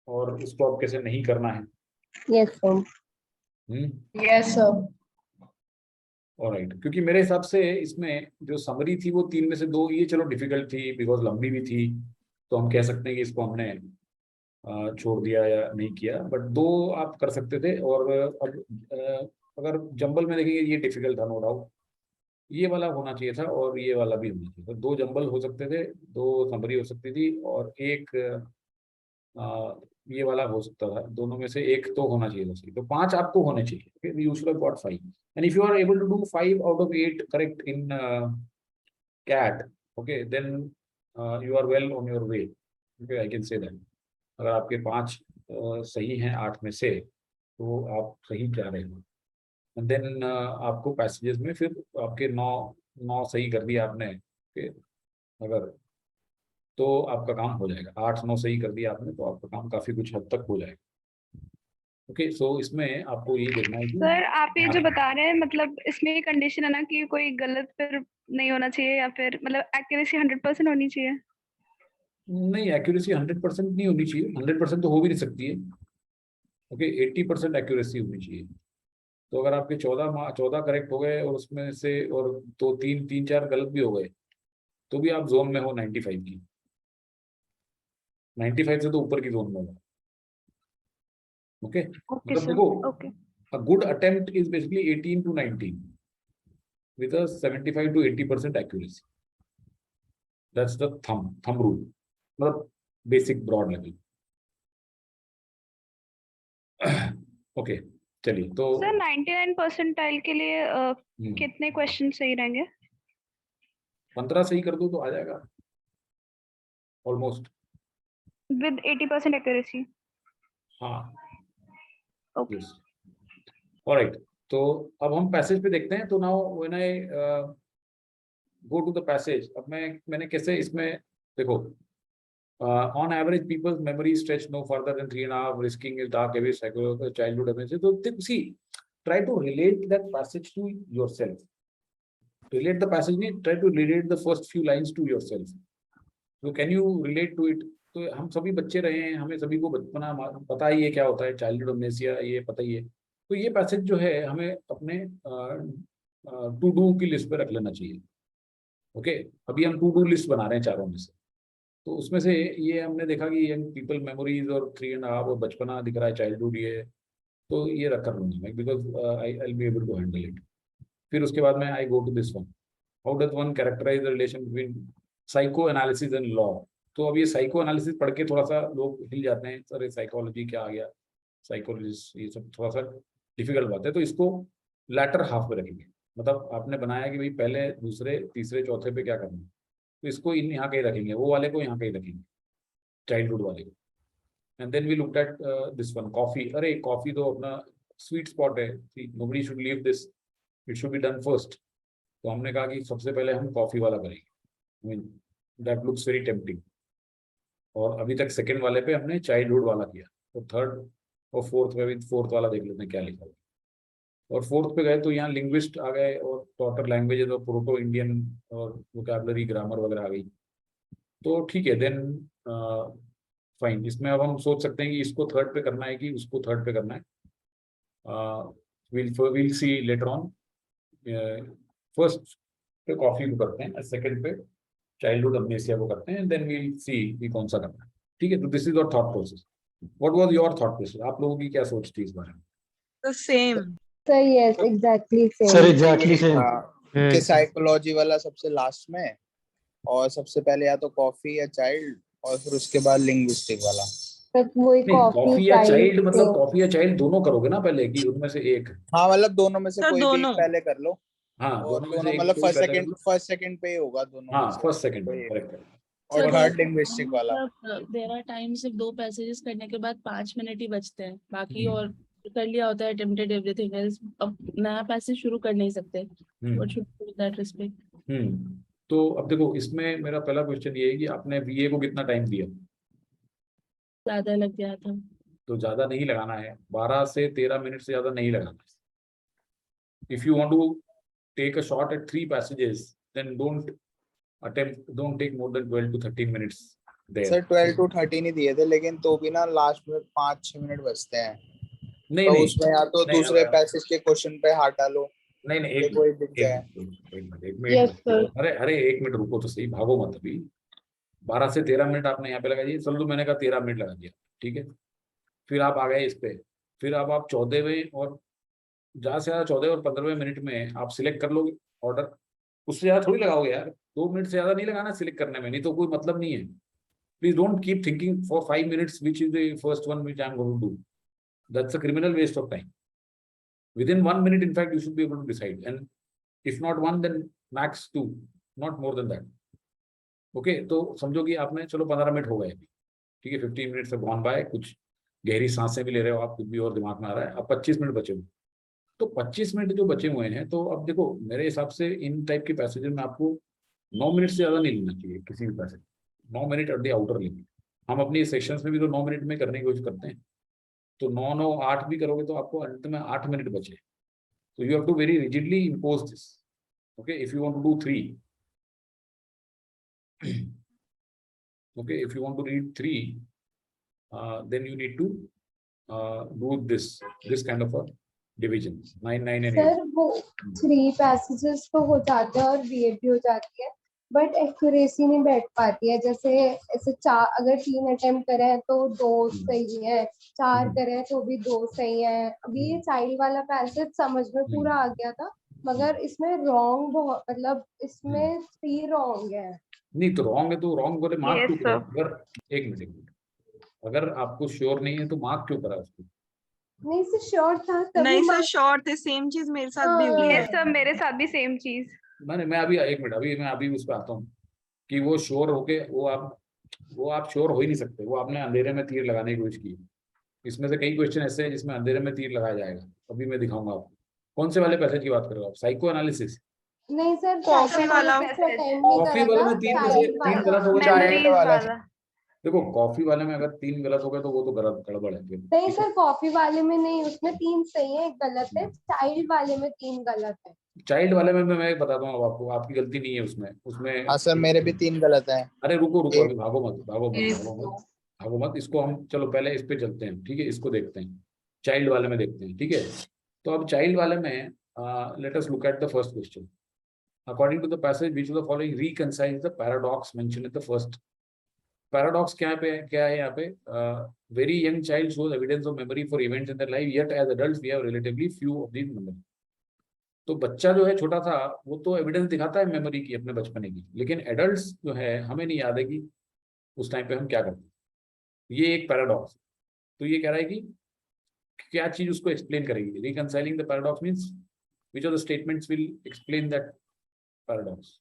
S1: और इसको अब कैसे नहीं करना है?
S7: Yes, sir. Yes, sir.
S1: Alright, क्योंकि मेरे हिसाब से इसमें जो समरी थी वो 3 में से 2, ये चलो डिफिकल्ट थी बिकॉज लंबी भी थी, तो हम कह सकते हैं कि इसको हमने छोड़ दिया या नहीं किया। बट 2 आप कर सकते थे। और अब अगर जंबल में देखेंगे, ये डिफिकल्ट था नो डाउट। ये वाला होना चाहिए था और ये वाला भी होना चाहिए था। 2 जंबल हो सकते थे, 2 समरी हो सकती थी और एक ये वाला हो सकता था। दोनों में से एक तो होना चाहिए था सही। तो 5 आपको होने चाहिए। You should have got 5 and if you are able to do 5 out of 8 correct in CAT, okay, then you are well on your way. Okay, I can say that. अगर आपके 5 सही हैं 8 में से, तो आप सही जा रहे हो। एंड देन आपको पैसेजेस में फिर आपके 9 सही कर दिया आपने, okay, अगर तो आपका काम हो जाएगा। 8-9 सही कर दिया आपने तो आपका काम काफी कुछ हद तक हो जाएगा। ओके, सो इसमें आपको ये देखना है कि
S14: सर आप ये जो बता रहे हैं, मतलब इसमें ये कंडीशन है ना कि कोई गलत फिर नहीं होना चाहिए, या फिर मतलब एक्यूरेसी 100% होनी चाहिए?
S1: नहीं, एक्यूरेसी 100% नहीं होनी चाहिए। 100% तो हो भी नहीं सकती है। ओके, 80% एक्यूरेसी होनी चाहिए। तो अगर आपके 14 करेक्ट हो गए और उसमें से और तो 3-4 गलत भी हो गए, तो भी आप जोन में हो 95 की। 95 से तो ऊपर की जोन में हो। ओके, मतलब देखो, a good attempt is basically 18 to 19 with a 75 to 80% accuracy. That's the thumb rule, मतलब basic broad level. ओके, चलिए। तो
S14: सर 99 परसेंटाइल के लिए कितने क्वेश्चन सही रहेंगे?
S1: 15 सही कर दो तो आ जाएगा ऑलमोस्ट
S14: विद 80% एक्यूरेसी।
S1: हाँ,
S14: ओके।
S1: ऑलराइट, तो अब हम पैसेज पे देखते हैं। तो now when I go to the passage, अब मैंने कैसे इसमें देखो, on average people's memory stretch no further than 3.5, risking is dark heavy psychological childhood dementia. So see, try to relate that passage to yourself. Relate the passage means try to relate the first few lines to yourself. So can you relate to it? तो हम सभी बच्चे रहे हैं, हमें सभी को बचपना पता ही है क्या होता है, चाइल्डहुड अमनेसिया, ये पता ही है। तो ये पैसेज जो है हमें अपने टू डू की लिस्ट पे रख लेना चाहिए। ओके, अभी हम टू डू लिस्ट बना रहे हैं चारों में से। तो उसमें से ये हमने देखा कि यंग पीपल मेमोरीज और 3.5 और बचपना दिख रहा है, चाइल्डहुड ये, तो ये रख कर लूंगा मैं because I will be able to handle it. फिर उसके बाद में I go to this one, how does one characterize the relation between psycho analysis and law. तो अब ये साइको एनालिसिस पढ़ के थोड़ा सा लोग हिल जाते हैं, सर ये साइकोलॉजी क्या आ गया, साइकोलॉजिस्ट, ये सब थोड़ा सा डिफिकल्ट बात है। तो इसको लैटर हाफ पे रखेंगे, मतलब आपने बनाया कि भाई पहले दूसरे तीसरे चौथे पे क्या करना है, तो इसको यहाँ कहीं रखेंगे, वो वाले को यहाँ कहीं रखेंगे, चाइल्डहुड वाले को। And then we looked at this one, coffee. अरे कॉफी तो अपना स्वीट स्पॉट है, nobody should leave this, it should be done first. तो हमने कहा कि सबसे पहले हम कॉफी वाला करेंगे, I mean that looks very tempting. और अभी तक सेकेंड वाले पे हमने चाइल्डहुड वाला किया, तो थर्ड और फोर्थ में भी फोर्थ वाला देख लेते हैं क्या लिखा हुआ। और फोर्थ पे गए तो यहाँ लिंग्विस्ट आ गए और टॉटर लैंग्वेजेस और प्रोटो इंडियन और वोकैबुलरी ग्रामर वगैरह आ गई। तो ठीक है, देन फाइन, इसमें अब हम सोच सकते हैं कि इसको थर्ड पे करना है कि उसको थर्ड पे करना है. we'll see later on. First पे कॉफी को करते हैं, सेकंड पे चाइल्डहुड अमनेसिया को करते हैं, देन we'll see कि कौन सा करना है. ठीक है, तो this is your thought process. What was your thought process? आप लोगों की क्या सोच थी इस बारे में?
S4: The same.
S7: Sir, yes, exactly
S12: Sir,
S7: same.
S12: exactly same.
S10: कि साइकोलॉजी वाला सबसे लास्ट में, और सबसे पहले या तो कॉफी या चाइल्ड, और फिर उसके बाद लिंग्विस्टिक वाला.
S7: तक वही
S1: नहीं,
S7: कॉफी
S1: कॉफी या चाइल्ड
S7: चाइल्ड
S1: मतलब कॉफी या चाइल्ड दोनों करोगे ना पहले, कि उनमें से एक?
S10: हाँ मतलब दोनों में से
S4: Sir,
S10: कोई भी
S4: दोनों.
S10: एक पहले कर लो.
S1: हाँ,
S10: और
S1: दोनों में
S10: दोनों
S1: से एक
S10: मतलब
S1: कोई पहले कर लो.
S10: फर्स्ट सेकंड पे ही होगा दोनों में
S1: हाँ,
S10: से.
S1: फर्स्ट सेकंड
S10: कोई एक.
S1: करेक्ट.
S10: और थर्ड लिंग्विस्टिक वाला.
S16: देयर आर टाइम सिर्फ 2 पैसेजेस करने के बाद 5 मिनट ही बचते हैं, बाकी
S1: हम्म.
S16: और कर लिया होता है, अटेम्प्टेड एवरीथिंग एल्स. अब नया पैसेज शुरू कर नहीं सकते. What should we do with that respect?
S1: तो अब देखो, इसमें मेरा पहला क्वेश्चन ये है कि आपने बीए को कितना टाइम दिया?
S16: ज्यादा लग गया था.
S1: तो ज्यादा नहीं लगाना है, 12 से 13 मिनट से ज्यादा नहीं लगाना है. If you want to take a shot at 3 passages, then don't take more than 12 to 13 minutes there.
S10: Sir 12 to 13 ही दिए थे, लेकिन तो भी ना लास्ट में 5-6 मिनट बचते हैं.
S1: नहीं
S10: तो
S1: नहीं,
S10: उसमें या तो
S1: नहीं,
S10: दूसरे पैसेज के क्वेश्चन पे हाथ डालो.
S1: नहीं नहीं, एक
S10: कोई
S1: मिनट,
S10: दिख जाए.
S1: एक
S7: Yes, sir.
S1: मिनट. अरे एक मिनट रुको तो सही, भागो मत अभी. 12 से 13 मिनट आपने यहाँ पे लगा दिए, चलो तो मैंने कहा 13 मिनट लगा दिया, ठीक है. फिर आप आ गए इस पे, फिर अब आप 14वें और ज्यादा से ज्यादा 14 और 15वें मिनट में आप सिलेक्ट कर लोगे ऑर्डर. उससे ज्यादा थोड़ी लगाओगे यार, 2 मिनट से ज्यादा नहीं लगाना सिलेक्ट करने में, नहीं तो कोई मतलब नहीं है. Please don't keep thinking for 5 minutes which is the first one which I am going to do. That's a criminal waste of time. Within 1 minute, in fact, you should be able to decide, and if not 1, then max 2, not more than that. Okay, तो समझो कि आपने, चलो 15 minute हो गए अभी, ठीक है, 15 मिनट से गॉन बाय, कुछ गहरी सांसें भी ले रहे हो आप, कुछ भी और दिमाग में आ रहा है. अब 25 मिनट बचे हुए, तो 25 मिनट जो बचे हुए हैं, तो अब देखो मेरे हिसाब से इन टाइप के पैसेज में आपको 9 मिनट से ज्यादा नहीं लेना चाहिए किसी भी passage. 9 minute at the outer limit. हम अपनी सेक्शंस में भी तो 9 मिनट में करने की कोशिश करते हैं, तो 9-9-8 भी करोगे तो आपको अंत में 8 मिनट बचे. तो you have to very rigidly impose this. Okay, if you want to do 3, okay, if you want to read 3, then you need to do this kind of a division, 9, 9 and 8.
S7: Sir वो 3 passages तो हो जाते हैं और BEd भी हो जाती है, बट एक्यूरेसी नहीं बैठ पाती है. जैसे ऐसे 4, अगर 3 अटेम्प्ट करें हैं तो 2 सही है, 4 करें तो भी 2 सही है. अभी ये चाइल्ड वाला पैसेज समझ में पूरा आ गया था, मगर इसमें रॉन्ग बहुत, मतलब इसमें 3 रॉन्ग है.
S1: नहीं तो रॉन्ग है तो रॉन्ग बोले मार्क
S14: Yes,
S1: क्यों करा?
S14: sir.
S1: अगर एक मिनट, अगर आपको श्योर नहीं है तो मार्क क्यों करा उसको?
S7: नहीं सर श्योर था तभी
S4: नहीं सर,
S7: mark-
S4: श्योर थे. सेम चीज मेरे साथ भी हुई है.
S14: यस सर, मेरे साथ भी सेम चीज.
S1: मैं अभी एक मिनट, मैं अभी उस पर आता हूँ कि वो श्योर होके वो आप श्योर हो ही नहीं सकते. वो आपने अंधेरे में तीर लगाने की कोशिश की. इसमें से कई क्वेश्चन ऐसे हैं जिसमें अंधेरे में तीर लगाया जाएगा. अभी मैं दिखाऊंगा आपको. कौन से वाले पैसेज की बात कर रहे हो आप? Psycho analysis?
S7: नहीं सर
S4: कॉफी वाला
S1: कॉफी वाले में 3 गलत हो गए.
S14: मेमोरीज वाला.
S1: देखो कॉफी वाले में अगर 3 गलत हो गए तो वो तो गड़बड़ है.
S7: नहीं सर कॉफी वाले में नहीं, उसमें 3 सही है, 1 गलत है. चाइल्ड वाले में 3 गलत है.
S1: चाइल्ड वाले में मैं बताता हूँ अब आपको, आपकी गलती नहीं है उसमें.
S10: हाँ सर, मेरे भी 3 गलत हैं.
S1: अरे रुको अभी भागो मत. इसको हम चलो पहले इस पे चलते हैं, ठीक है, इसको देखते हैं, चाइल्ड वाले में देखते हैं, ठीक है. तो अब चाइल्ड वाले में let us look at the first question. According to the passage which of the following reconcile the paradox mentioned in the first. Paradox क्या है यहाँ पे? Very young child shows evidence of memory for events in their life, yet as adults we have relatively few of these memory. तो बच्चा जो है छोटा था वो तो एविडेंस दिखाता है मेमोरी की अपने बचपने की, लेकिन एडल्ट्स जो है हमें नहीं याद है कि उस टाइम पे हम क्या करते. ये एक पैराडॉक्स. तो ये कह रहा है कि क्या चीज उसको एक्सप्लेन करेगी. Reconciling the paradox means which of the statements will explain that paradox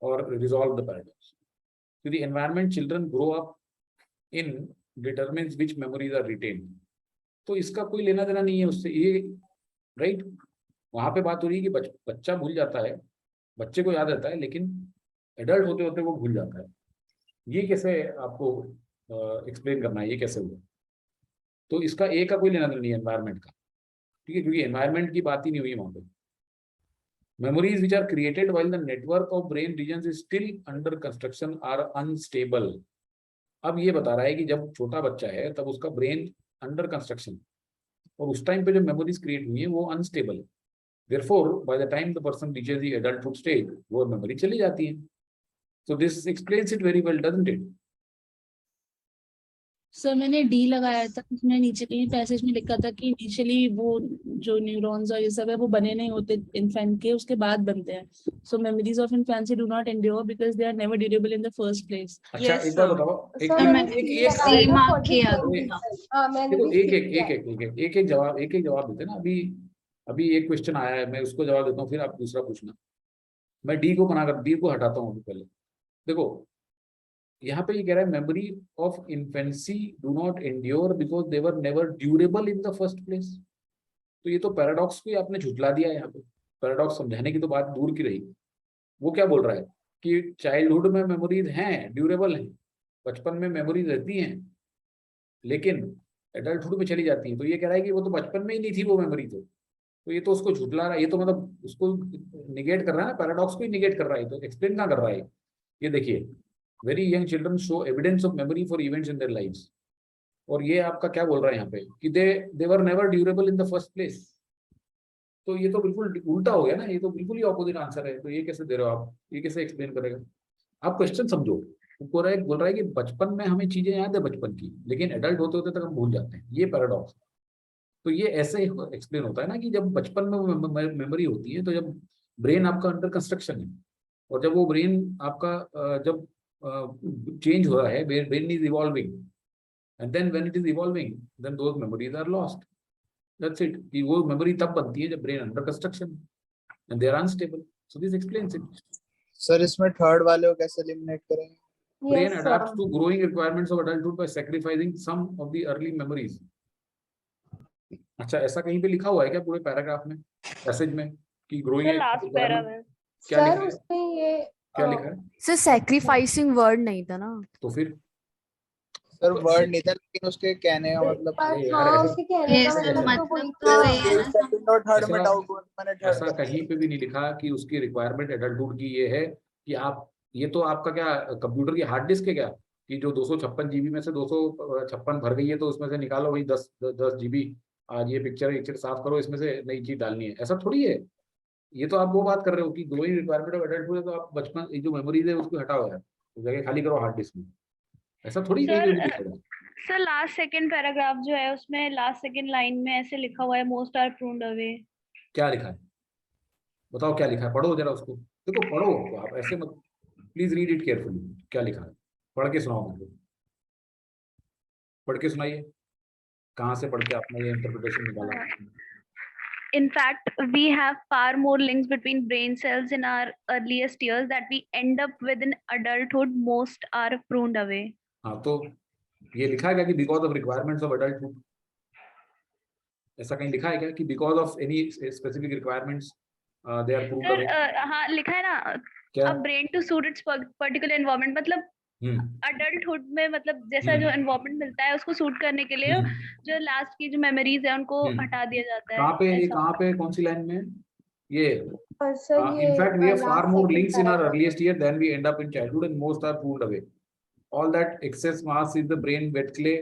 S1: और resolve the paradox. So the environment children grow up in determines which memories are retained. तो इसका कोई लेना देना नहीं है उससे, ये राइट. वहां पे बात हो रही है कि बच्चा भूल जाता है, बच्चे को याद रहता है, लेकिन एडल्ट होते होते वो भूल जाता है. ये कैसे आपको एक्सप्लेन करना है, ये कैसे हुआ? तो इसका ए का कोई लेना देना नहीं है एनवायरमेंट का, ठीक है, क्योंकि एनवायरमेंट की बात ही नहीं हुई वहां पे. Memories which are created while the network of brain regions is still under construction are unstable. अब ये बता रहा है कि जब छोटा बच्चा है तब उसका ब्रेन अंडर कंस्ट्रक्शन, और उस टाइम पे जो मेमोरीज क्रिएट हुई है वो अनस्टेबल है। Therefore, by the time the person reaches the adulthood stage, वो मेमोरी चली जाती है। So this explains it very well, doesn't it?
S16: Sir मैंने डी लगाया था, उसमें नीचे कहीं पैसेज में लिखा था कि इनिशियली वो जो न्यूरॉन्स और ये सब है वो बने नहीं होते इन्फेंट के, उसके बाद बनते हैं। So memories of infancy do not endure because they are never durable in the first place.
S1: अच्छा एक बार बताओ, एक जवाब देते ना। अभी एक क्वेश्चन आया है, मैं उसको जवाब देता हूँ, फिर आप दूसरा पूछना। मैं डी को डी को हटाता हूँ पहले। देखो यहाँ पे ये कह रहा है memory of infancy do not endure because they were never durable in the first place. तो ये तो पैराडॉक्स को आपने झुठला दिया है। यहाँ पे पैराडॉक्स समझाने की तो बात दूर की रही। वो क्या बोल रहा है कि चाइल्डहुड में मेमोरीज हैं, ड्यूरेबल हैं, बचपन में मेमोरीज रहती हैं, लेकिन एडल्टहुड में चली जाती हैं। तो ये कह रहा है कि वो तो बचपन में ही नहीं थी वो मेमोरी। तो ये तो उसको झुठला रहा है, ये तो मतलब उसको निगेट कर रहा है ना, पैराडॉक्स को ही निगेट कर रहा है। तो एक्सप्लेन क्या कर रहा है ये देखिए, very young children show evidence of memory for events in their lives. और ये आपका क्या बोल रहा है यहाँ पे कि they were never durable in the first place. तो ये तो बिल्कुल उल्टा हो गया ना, ये तो बिल्कुल ही ऑपोजिट आंसर है। तो ये कैसे दे रहे हो आप, ये कैसे एक्सप्लेन करेगा? आप क्वेश्चन समझो। बोल रहा है कि बचपन में हमें चीजें याद है बचपन की, लेकिन एडल्ट होते होते तक हम भूल जाते हैं। ये पैराडॉक्स। तो ये ऐसे एक्सप्लेन होता है ना कि जब बचपन में मेमोरी होती है, तो जब ब्रेन आपका अंडर कंस्ट्रक्शन है, और जब वो ब्रेन आपका जब चेंज हो रहा है, brain is evolving, and then when it is evolving then those memories are lost. That's it. कि वो मेमोरी तब बनती है जब brain under construction and they are unstable. So this explains it.
S10: Sir इसमें थर्ड वाले को कैसे एलिमिनेट करेंगे?
S1: Brain adapts to growing requirements of adulthood by sacrificing some of the early memories. अच्छा, ऐसा कहीं पे लिखा हुआ है क्या पूरे पैराग्राफ में, पैसेज में, कि ग्रोइंग
S14: लास्ट पैरा में
S1: क्या लिखा है?
S7: उसमें ये
S1: क्या लिखा है?
S17: सर सैक्रिफाइसिंग वर्ड नहीं था ना।
S1: तो फिर
S10: सर वर्ड नहीं था, लेकिन उसके कहने का मतलब
S1: ऐसा कहीं पे भी नहीं लिखा कि उसकी रिक्वायरमेंट एडल्टहुड की ये है कि आप, ये तो आपका क्या कंप्यूटर की हार्ड डिस्क है क्या कि जो 256 GB में से 256 भर गई है, तो उसमें से निकालो वही 10 GB, आज ये पिक्चर साफ करो, इसमें से नई चीज डालनी है। ऐसा थोड़ी है। ये तो आप वो बात कर रहे हो कि ग्रोइंग रिक्वायरमेंट ऑफ एडल्टहुड है, तो आप बचपन जो मेमोरीज है उसको हटाओ यार, जगह खाली करो हार्ड डिस्क में। ऐसा थोड़ी
S14: सर लास्ट सेकंड पैराग्राफ जो है उसमें लास्ट सेकंड लाइन में ऐसे लिखा हुआ है मोस्ट आर प्रून्ड अवे।
S1: क्या लिखा है बताओ, क्या लिखा है? पढ़ो जरा उसको। देखो पढ़ो तो आप ऐसे मत, प्लीज रीड इट केयरफुली। क्या लिखा है पढ़ के सुनाओ मुझे, पढ़ के सुनाइए। कहाँ से पढ़ के आपने ये इंटरप्रिटेशन निकाला?
S14: In fact, we have far more links between brain cells in our earliest years that we end up with in adulthood. Most are pruned away.
S1: हाँ, तो ये लिखा है क्या कि because of requirements of adulthood? ऐसा कहीं लिखा है क्या कि because of any specific requirements they are pruned away?
S14: हाँ लिखा है ना, a brain to suit its particular environment, मतलब अडल्टहुड में, मतलब जैसा जो एनवायरनमेंट मिलता है उसको सूट करने के लिए जो लास्ट की जो मेमोरीज है उनको हटा दिया जाता है।
S1: कहाँ पे कौन सी लाइन में? ये in fact we have far more links in our earliest year than we end up in childhood, and most are pruned away. All that excess mass is the brain wet clay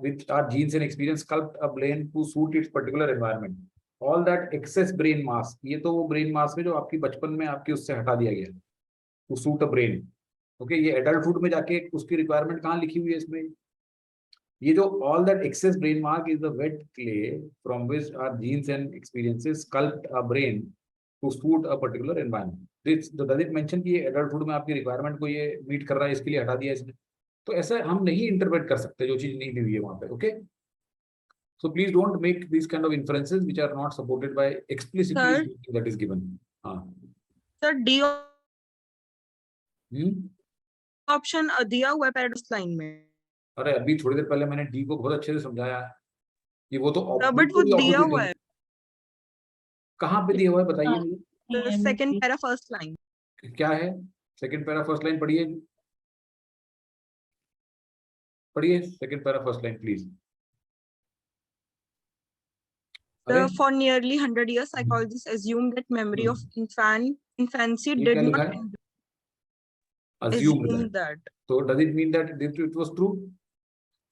S1: with our genes and experience sculpt a brain to suit its particular environment. All that excess brain mass, ये तो वो brain mass में जो आपकी बचपन में आपकी उससे हटा दिया गया to suit a brain. Okay, ये एडल्टहुड में जाके उसकी रिक्वायरमेंट कहाँ लिखी हुई है इसमें? ये जो all that excess brain mark is the wet clay from which our genes and experiences sculpt a brain to suit a particular environment. Does it mention कि ये एडल्टहुड में आपकी रिक्वायरमेंट को ये मीट कर रहा है, इसके लिए हटा दिया इसने? तो ऐसा हम नहीं इंटरप्रेट कर सकते जो चीज नहीं दी हुई है वहां पे। Okay, so please don't make this kind of inferences which are not supported by explicitly that is given. हां
S4: सर, डी ऑप्शन दिया हुआ है पैराडॉक्स लाइन में।
S1: अरे अभी थोड़ी देर पहले मैंने डी को बहुत अच्छे से समझाया कि वो तो
S4: बट वो दिया हुआ है।
S1: कहाँ पे दिया हुआ है बताइए मुझे।
S4: सेकंड पैरा फर्स्ट लाइन
S1: क्या है? सेकंड पैरा फर्स्ट लाइन पढ़िए, पढ़िए second para first line please.
S4: For nearly 100 years, psychologists assumed that memory of infancy did not
S1: assumed that. So does it mean that it was true?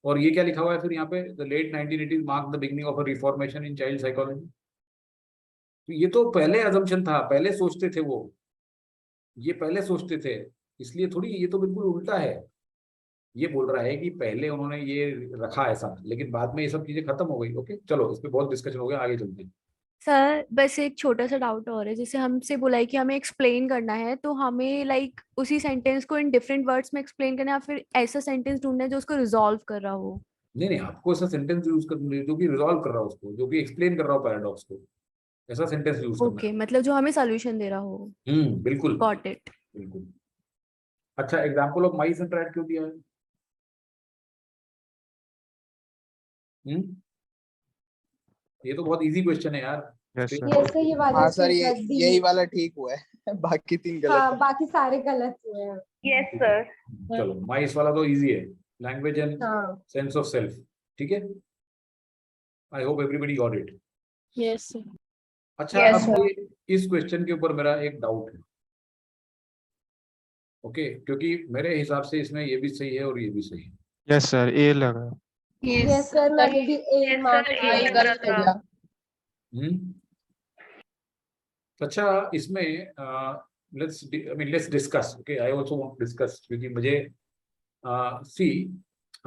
S1: और ये क्या लिखा हुआ है फिर यहाँ पे, the late 1980s marked the beginning of a reformation in child psychology. तो ये तो पहले assumption था, पहले सोचते थे वो, ये पहले सोचते थे, इसलिए थोड़ी, ये तो बिल्कुल उल्टा है. ये बोल रहा है कि पहले उन्होंने ये रखा ऐसा, लेकिन बाद में ये सब चीजें खत्म हो गई. ओके चलो, इस पे बहुत डिस्कशन हो गया, आगे चलते हैं.
S17: सर बस एक छोटा सा डाउट और है, जैसे हमसे बोला है कि हमें एक्सप्लेन करना है, तो हमें लाइक उसी सेंटेंस को इन डिफरेंट वर्ड्स में एक्सप्लेन करना है, या फिर ऐसा सेंटेंस ढूंढना है जो उसको रिजॉल्व कर रहा हो?
S1: नहीं, आपको ऐसा सेंटेंस यूज करना है जो कि रिजॉल्व कर रहा हो उसको, जो कि एक्सप्लेन कर रहा हो पैराडॉक्स को, ऐसा सेंटेंस यूज करना
S17: ओके, मतलब जो हमें सॉल्यूशन दे रहा हो.
S1: बिल्कुल,
S17: गॉट इट.
S1: बिल्कुल. अच्छा, example of mice and rat क्यों दिया है? ये तो बहुत इजी क्वेश्चन है यार.
S7: यस सर, ये वाला
S10: हाँ सर, यही वाला ठीक हुआ है, बाकी 3 गलत.
S7: हाँ, बाकी सारे गलत हुए हैं.
S14: Yes sir.
S1: चलो, माइस वाला तो इजी है, language and sense of self. ठीक है, I hope everybody got it.
S16: Yes sir.
S1: अच्छा, अब इस क्वेश्चन के ऊपर मेरा एक डाउट है. ओके, क्योंकि मेरे हिसाब से इसमें ये भी सही है और ये भी सही है.
S6: यस सर, ए लगा.
S7: यस सर, मैंने भी ए मार्क किया.
S1: अच्छा, इसमें let's discuss. Okay, I also want to discuss, क्योंकि मुझे सी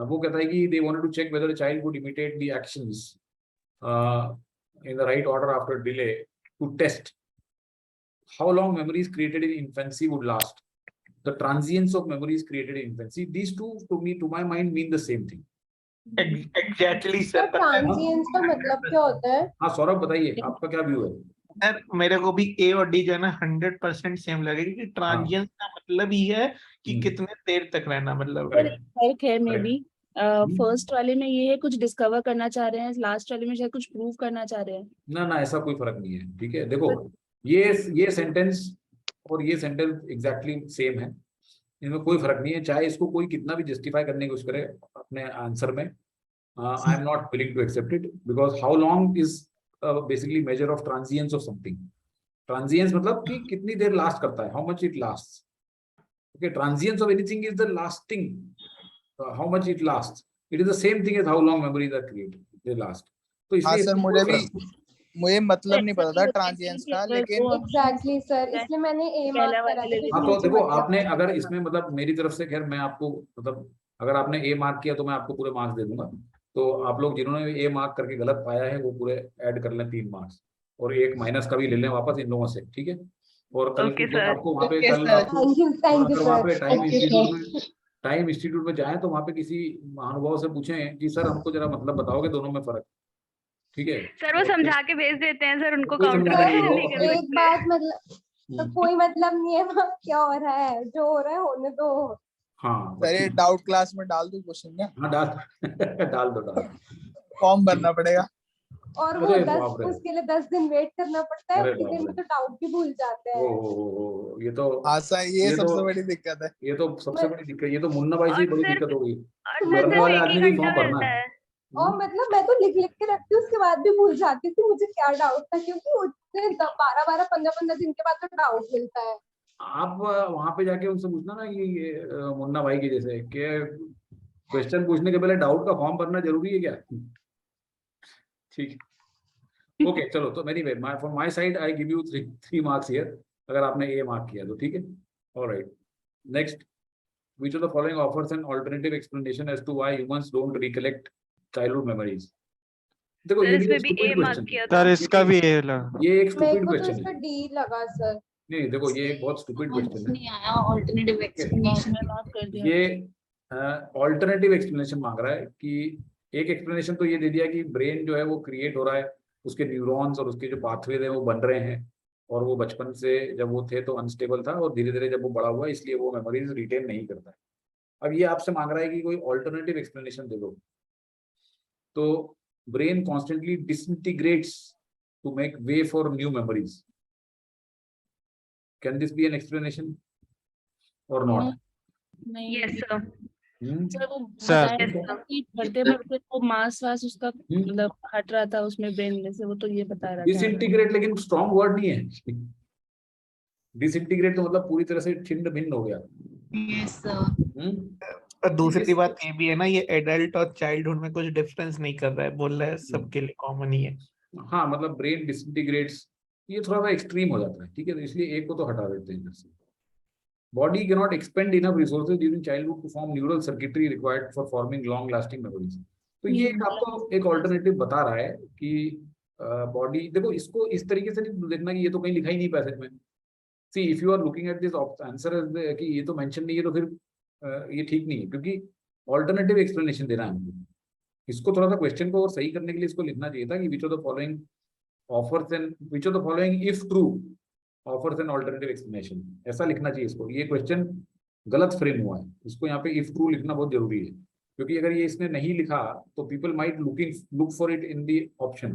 S1: वो कहता है कि they wanted to check whether a child would imitate the actions in the right order after delay to test how long memories created in infancy would last. The transience of memories created in infancy. These two, to my mind, mean the same thing.
S3: Exactly sir.
S7: Transience का मतलब क्या होता है?
S1: हाँ सौरभ, बताइए आपका क्या view है?
S3: सर मेरे को भी ए और डी जो है ना 100% सेम लगे, क्योंकि ट्रांजिएंस का मतलब ही है कि कितने देर तक रहना, मतलब
S16: फर्क है मे बी. फर्स्ट वाले में ये है कुछ डिस्कवर करना चाह रहे हैं, लास्ट वाले में शायद कुछ प्रूव करना चाह रहे हैं.
S1: ना, ऐसा कोई फर्क नहीं है. ठीक है, देखो ये सेंटेंस और ये सेंटेंस एग्जैक्टली सेम है, इनमें कोई फर्क नहीं है. चाहे इसको कोई कितना भी जस्टिफाई करने की कोशिश करे अपने आंसर में, I am not willing to accept it, because how long is basically measure of transience of something. Transience मतलब कि कितनी देर लास्ट करता है, how much it last. Okay, transience of anything is the lasting, how much it last. It is the same thing as how long memories are created, they last. तो इसलिए
S10: sir मुझे मतलब नहीं पता था ट्रांजिएंस का, लेकिन
S7: एग्जैक्टली सर, इसलिए मैंने ए मार्क करा था.
S1: हाँ, तो देखो आपने अगर इसमें मतलब मेरी तरफ से, खैर मैं आपको मतलब अगर आपने ए मार्क किया तो मैं आपको पूरे मार्क्स दे दूंगा. तो आप लोग जिन्होंने ए मार्क करके गलत पाया है वो पूरे ऐड कर लें 3 मार्क्स, और एक माइनस का भी ले लें वापस इन लोगों से. ठीक है, और कल आपको वहाँ पे टाइम इंस्टीट्यूट में जाएं तो वहाँ पे किसी महानुभाव से पूछें कि सर हमको जरा मतलब बताओगे दोनों में फर्क. ठीक है
S14: सर, वो समझा के भेज देते हैं सर, उनको
S7: एक
S14: काउंटर.
S7: बात मतलब तो कोई मतलब नहीं है वहाँ क्या हो रहा है, जो हो रहा है होने दो.
S1: हाँ
S10: सर, डाउट क्लास में डाल दूं क्वेश्चन क्या?
S1: हाँ डाल दो.
S10: फॉर्म भरना पड़ेगा
S7: और वो 10 उसके लिए 10 दिन वेट करना पड़ता है. उसी दिन में तो डाउट भी भूल जाते हैं.
S1: ये तो
S10: ये सबसे बड़ी दिक्कत है.
S1: ये तो सबसे बड़ी दिक्कत, ये तो मुन्ना भाई से बड़ी दिक्कत हो गई. भरने वाले आदमी भी फॉर्म भरना है.
S7: और मतलब मैं तो लिख के रखती हूँ, उसके बाद भी भूल जाती हूँ मुझे क्या डाउट था, क्योंकि उतने 12 15 दिन के बाद तो डाउट मिलता है.
S1: आप वहां पे जाके उनसे पूछना ना कि मुन्ना भाई के जैसे कि क्वेश्चन पूछने के पहले डाउट का फॉर्म भरना जरूरी है क्या? ठीक, ओके चलो. तो anyway, from my side I give you 3 marks here, अगर आपने ए मार्क किया तो. ठीक है, alright. Next, which of the following offers an alternative explanation as to why humans don't recollect childhood memories? देखो ये भी स्टूपिड क्वेश्चन है
S6: सर, इसका भी ए लगा.
S1: ये एक स्टूपिड क्वेश्चन है.
S7: इसका डी लगा सर.
S1: नहीं देखो, ये एक बहुत स्टूपिड क्वेश्चन है.
S5: नहीं आया ऑल्टरनेटिव एक्सप्लेनेशन.
S1: ये ऑल्टरनेटिव एक्सप्लेनेशन मांग रहा है कि एक एक्सप्लेनेशन तो ये दे दिया कि ब्रेन जो है वो क्रिएट हो रहा है, उसके न्यूरॉन्स और उसके जो पाथवेज हैं वो बन रहे हैं, और वो बचपन से जब वो थे तो अनस्टेबल था, और धीरे धीरे जब वो बड़ा हुआ इसलिए वो मेमोरीज रिटेन नहीं करता है. अब ये आपसे मांग रहा है कि कोई ऑल्टरनेटिव एक्सप्लेनेशन दे दो. तो brain constantly disintegrates to make way for new memories. Can this be an explanation or not?
S16: नहीं.
S14: Yes sir.
S16: सर वो बढ़ते बढ़ते वो मास वास उसका मतलब हट रहा था उसमें ब्रेन में से, वो तो ये बता रहा था.
S1: डिसइंटीग्रेट लेकिन स्ट्रॉन्ग वर्ड नहीं है. डिसइंटीग्रेट तो मतलब पूरी तरह से छिन्न भिन्न हो गया.
S16: Yes, sir.
S3: और दूसरी बात ये भी है ना, ये एडल्ट और चाइल्डहुड में कुछ डिफरेंस नहीं कर रहा है, बोल रहा है सबके लिए कॉमन ही है।
S1: हाँ मतलब ब्रेन डिसइंटीग्रेट्स, ये थोड़ा सा एक्सट्रीम हो जाता है, ठीक है, तो इसलिए एक को तो हटा देते हैं इधर से। Body cannot expend enough resources during childhood to form neural circuitry required for forming long lasting memories. तो ये आपको एक ऑल्टरनेटिव बता रहा है कि बॉडी, देखो इसको इस तरीके से नहीं देखना कि ये तो कहीं लिखा ही नहीं पैसेज में। See if you are looking at this answer कि ये तो मेंशन नहीं है, तो फिर ये ठीक नहीं है, क्योंकि ऑल्टरनेटिव एक्सप्लेनेशन देना है हमको। इसको थोड़ा सा क्वेश्चन को और सही करने के लिए इसको लिखना चाहिए था कि which of the following offers and which of the following if true offers an alternative explanation, ऐसा लिखना चाहिए इसको। ये क्वेश्चन गलत फ्रेम हुआ है, इसको यहाँ पे इफ ट्रू लिखना बहुत जरूरी है, क्योंकि अगर ये इसने नहीं लिखा तो people might look for it in the option,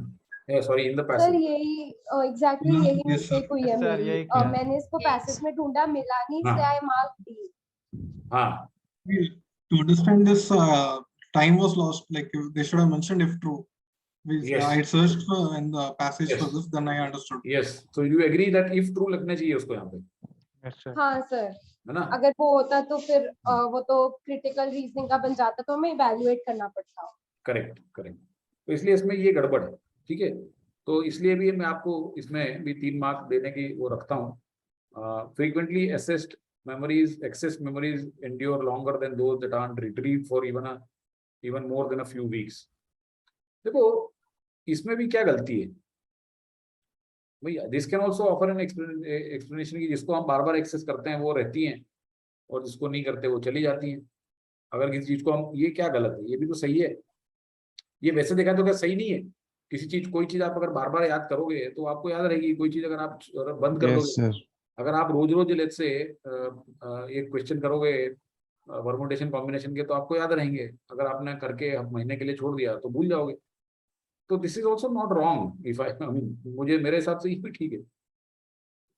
S1: sorry in the passage.
S7: Sir यही एग्जैक्टली यही मिस्टेक हुई है मेरी। मैंने इसको पैसेज में ढूंढा, मिला नहीं,
S1: हाँ।
S7: से आई मार्क डी।
S1: हाँ,
S9: To understand this, time was lost. Like they should have mentioned if true.
S1: Yes.
S9: I searched in the passage
S1: Yes.
S9: for this, then I understood.
S1: yes, so you agree that if true लगना चाहिए उसको यहाँ पे,
S7: हाँ sir,
S1: है ना?
S7: अगर वो होता तो फिर वो तो क्रिटिकल रीजनिंग का बन जाता, तो हमें इवैल्यूएट करना पड़ता।
S1: करेक्ट करेक्ट, तो इसलिए इसमें ये गड़बड़ है, ठीक है। तो इसलिए भी मैं आपको इसमें भी 3 मार्क देने की वो रखता हूँ। Frequently assessed memories, excess memories endure longer than those that aren't retrieved for even more than a few weeks. देखो इसमें भी क्या गलती है भैया, this can also offer an explanation की जिसको हम बार बार एक्सेस करते हैं वो रहती हैं, और जिसको नहीं करते वो चली जाती हैं। अगर किसी चीज को हम, ये क्या गलत है, ये भी तो सही है। ये वैसे देखा तो क्या सही नहीं है? किसी चीज, कोई चीज आप अगर बार बार याद करोगे तो आपको याद रहेगी। कोई चीज अगर आप बंद कर दोगे, अगर आप रोज रोज लेट से एक क्वेश्चन करोगे परमुटेशन कॉम्बिनेशन के, तो आपको याद रहेंगे। अगर आपने करके महीने के लिए छोड़ दिया तो भूल जाओगे। तो this is also not wrong, if I mean मुझे मेरे हिसाब से ये भी ठीक है।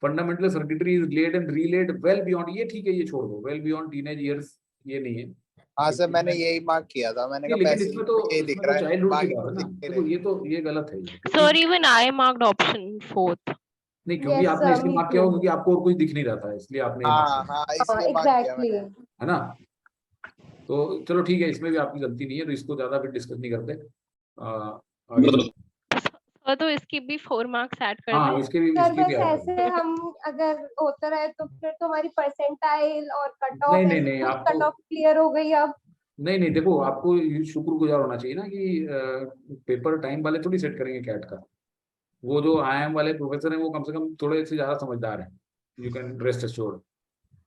S1: Fundamental circuitry is laid and relaid well beyond, ये ठीक है, ये छोड़ दो, वेल बियॉन्ड टीनेज ईयर्स ये नहीं है।
S10: हाँ सर, मैंने यही मार्क किया था, मैंने कहा
S1: लेकिन इसमें तो
S10: ये दिख रहा है,
S1: चाइल्डहुड की
S10: बाकी
S1: बात है ना,
S10: दिख
S1: तो ये तो ये गलत है।
S2: Sir, even I marked option 4th.
S1: नहीं, क्योंकि आपने इसलिए मार्क किया होगा क्योंकि आपको और कुछ दिख नहीं रहा था, इसलिए आपने
S10: इसलिए मार्क किया मैंने,
S1: है ना। तो चलो ठीक है, इसमें भी आपकी गलती नहीं है, तो इसको ज्यादा फिर डिस्कस नहीं करते।
S2: तो इसकी भी 4 मार्क्स ऐड कर
S1: हाँ,
S2: दो।
S1: इसके भी
S7: सर बस ऐसे हम अगर होता रहे तो फिर तो हमारी परसेंटाइल और कट ऑफ
S1: नहीं,
S7: कट ऑफ क्लियर हो गई अब।
S1: नहीं, देखो आपको शुक्रगुजार होना चाहिए ना कि पेपर टाइम वाले थोड़ी सेट करेंगे कैट का। वो जो IIM वाले प्रोफेसर हैं वो कम से कम थोड़े से ज्यादा समझदार हैं, यू कैन रेस्ट एश्योर्ड,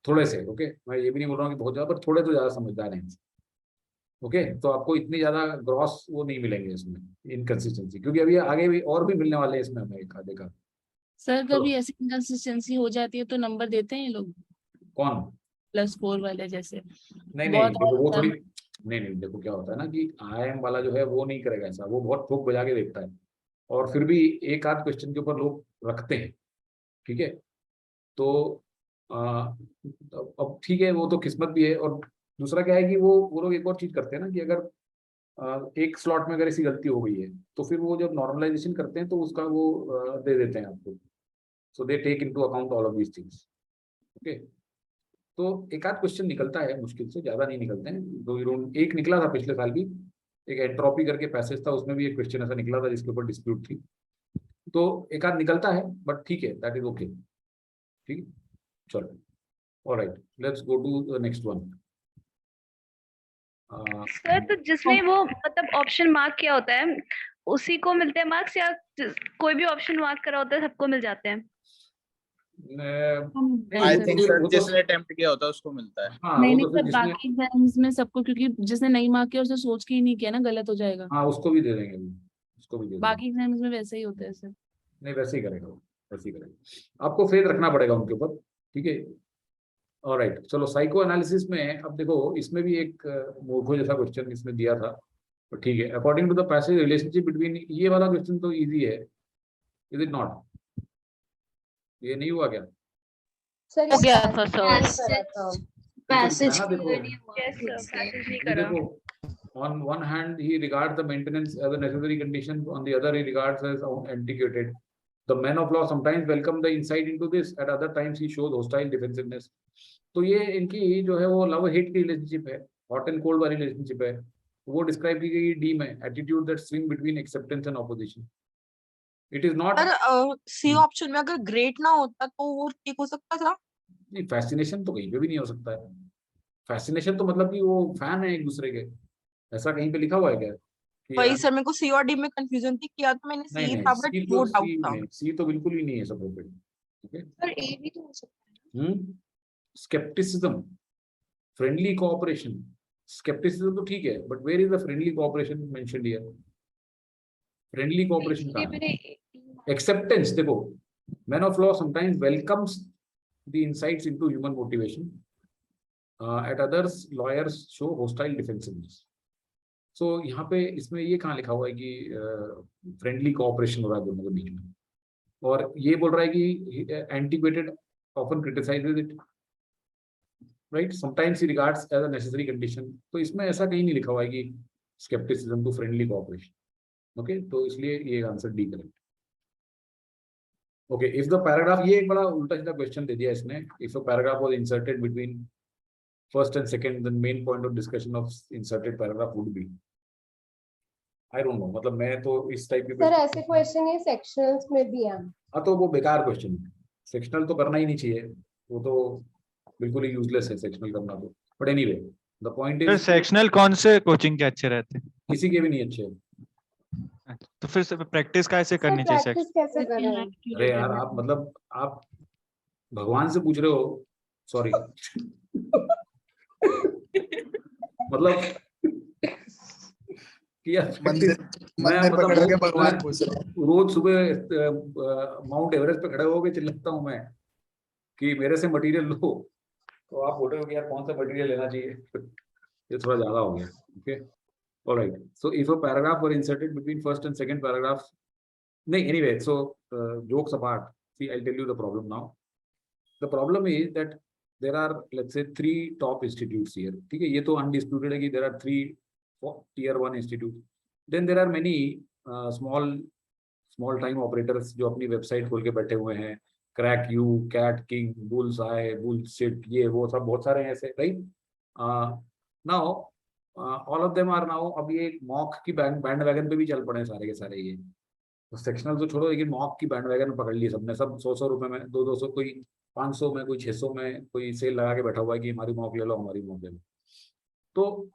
S1: थोड़े से। ओके, मैं ये भी नहीं बोल रहा हूँ कि बहुत ज्यादा, पर थोड़े तो ज्यादा समझदार हैं। ओके, तो आपको इतनी ज्यादा ग्रॉस वो नहीं मिलेंगे इसमें इनकंसिस्टेंसी, क्योंकि अभी आगे भी और भी मिलने वाले हैं इसमें हमें देखा।
S16: सर कभी ऐसी इनकंसिस्टेंसी हो जाती है तो नंबर देते हैं ये लोग?
S1: कौन?
S16: +4 वाले जैसे?
S1: नहीं, देखो वो थोड़ी, नहीं, देखो क्या होता है ना कि IIM वाला जो है वो नहीं करेगा ऐसा, वो बहुत ठोक बजा के देखता है, और फिर भी एक आध क्वेश्चन के ऊपर लोग रखते हैं, ठीक है। तो अब ठीक है, वो तो किस्मत भी है। और दूसरा क्या है कि वो लोग एक और चीज करते हैं ना कि अगर एक स्लॉट में अगर ऐसी गलती हो गई है तो फिर वो जब नॉर्मलाइजेशन करते हैं तो उसका वो दे देते हैं आपको। So they take into account all of these things. Okay, तो एक आध क्वेश्चन निकलता है मुश्किल से, ज्यादा नहीं निकलते हैं। एक निकला था पिछले साल भी, एक एंट्रोपी करके पैसेज था, उसमें भी एक क्वेश्चन ऐसा निकला था जिसके ऊपर डिस्प्यूट थी। तो एक आध निकलता है, बट ठीक है, दैट इज ओके। ठीक, चलो, alright, let's go to the next one.
S14: Sir तो जिसने वो मतलब ऑप्शन मार्क किया होता है उसी को मिलते हैं मार्क्स, या कोई भी ऑप्शन मार्क करा होता है सबको मिल जाते हैं?
S10: आई थिंक सर जिसने अटेम्प्ट किया होता है उसको मिलता है।
S16: नहीं सर, बाकी एग्जाम्स में सबको, क्योंकि जिसने नहीं मार्क किया उसे सोच के ही नहीं किया ना, गलत हो जाएगा।
S1: हाँ, उसको भी दे देंगे, उसको भी दे देंगे।
S16: बाकी एग्जाम्स में वैसे ही होता है सर।
S1: नहीं, वैसे ही करेगा वो, वैसे ही करेगा। आपको फेथ रखना पड़ेगा उनके ऊपर, ठीक है। ऑलराइट, चलो साइको एनालिसिस में अब देखो, इसमें भी एक मूर्खों जैसा क्वेश्चन इसने दिया था, तो ठीक है। According to the passage relationship between, ये वाला क्वेश्चन तो इजी है, इज इट नॉट? ये नहीं हुआ क्या?
S7: सर
S2: हो गया था सर,
S5: पैसेज
S1: देखो, on one hand he regards the maintenance as a necessary condition, on the other he regards as antiquated. The man of law sometimes welcome the insight into this, at other times he shows hostile defensiveness. तो ये इनकी जो है वो love hate की relationship है, hot and cold वाली relationship है, वो डिस्क्राइब की गई डी में, attitude that swing between acceptance and opposition. It is not.
S4: पर सी ऑप्शन में अगर ग्रेट ना होता तो वो ठीक हो सकता था.
S1: नहीं, फैसिनेशन तो कहीं पे भी नहीं हो सकता है. फैसिनेशन तो मतलब कि वो फैन है एक दूसरे के, ऐसा कहीं पे लिखा हुआ है क्या?
S4: वही सर, मेरे को सी और डी में कंफ्यूजन थी, किया तो मैंने
S1: नहीं
S4: सी
S1: नहीं,
S4: था बट
S1: सी
S4: वो
S1: तो
S4: डाउट
S1: सी
S4: था.
S1: नहीं, सी तो बिल्कुल ही नहीं है सपोर्टेड. ओके,
S5: पर ए भी तो हो सकता है.
S1: Scepticism, friendly cooperation. स्केप्टिसिज्म तो ठीक है, but where is the friendly cooperation mentioned here? Friendly cooperation
S5: इसलिए
S1: कहाँ है?
S5: मैंने
S1: Acceptance, देखो, man of law sometimes welcomes the insights into human motivation. At others, lawyers show hostile defensiveness. So यहाँ पे इसमें ये कहाँ लिखा हुआ है कि फ्रेंडली कोऑपरेशन हो रहा है दोनों के बीच में, और ये बोल रहा है कि antiquated often criticizes it, right? Sometimes he regards as a necessary condition. तो इसमें ऐसा कहीं नहीं लिखा हुआ है कि skepticism to friendly cooperation. Okay, तो इसलिए ये answer D correct. Okay, if the paragraph, ये एक बड़ा उल्टा सीधा क्वेश्चन दे दिया इसने. If a paragraph was inserted between first and second, the main point of discussion of inserted paragraph would be, I don't know, मतलब मैं तो इस टाइप की
S7: सर ऐसे क्वेश्चन ये सेक्शनल्स में भी हैं.
S1: हाँ, तो वो बेकार क्वेश्चन है. सेक्शनल तो करना ही नहीं चाहिए, वो तो बिल्कुल ही यूजलेस है सेक्शनल करना तो. But anyway, the point is
S6: sectional कौन से कोचिंग के अच्छे रहते हैं?
S1: किसी के भी नहीं अच्छे.
S6: तो फिर से प्रैक्टिस कैसे करनी चाहिए?
S7: प्रैक्टिस कैसे करें?
S1: अरे यार, आप मतलब आप भगवान से पूछ रहे हो. सॉरी. मतलब कि यार मैं मतलब रोज सुबह माउंट एवरेस्ट पे खड़े होके चिल्लाता हूँ मैं कि मेरे से मटेरियल लो, तो आप बोल रहे हो कि यार कौन सा मटेरियल लेना चाहिए. ये थोड़ा ज्यादा हो गया. Okay, alright. So if a paragraph were inserted between first and second paragraphs, no, anyway, so jokes apart, see, I'll tell you the problem now. The problem is that there are, let's say, 3 top institutes here. ठीक है, ये तो undisputed है कि there are 3 tier 1 institutes. Then there are many small time operators जो अपनी website खोल के बैठे हुए हैं. Crack.U, Cat King, Bullseye, Bullshit, ये वो सब बहुत सारे हैं ऐसे, right? Now all of them are now, अब ये मॉक की बैंड वैगन पे भी चल पड़े सारे के सारे. ये तो सेक्शनल तो छोड़ो, लेकिन मॉक की बैंड वैगन पकड़ ली सबने. सब 100 रुपए में, 200, कोई 500 में, कोई 600 में, कोई सेल लगा के बैठा हुआ है कि हमारी मॉक ले लो, हमारी मॉक ले लो. तो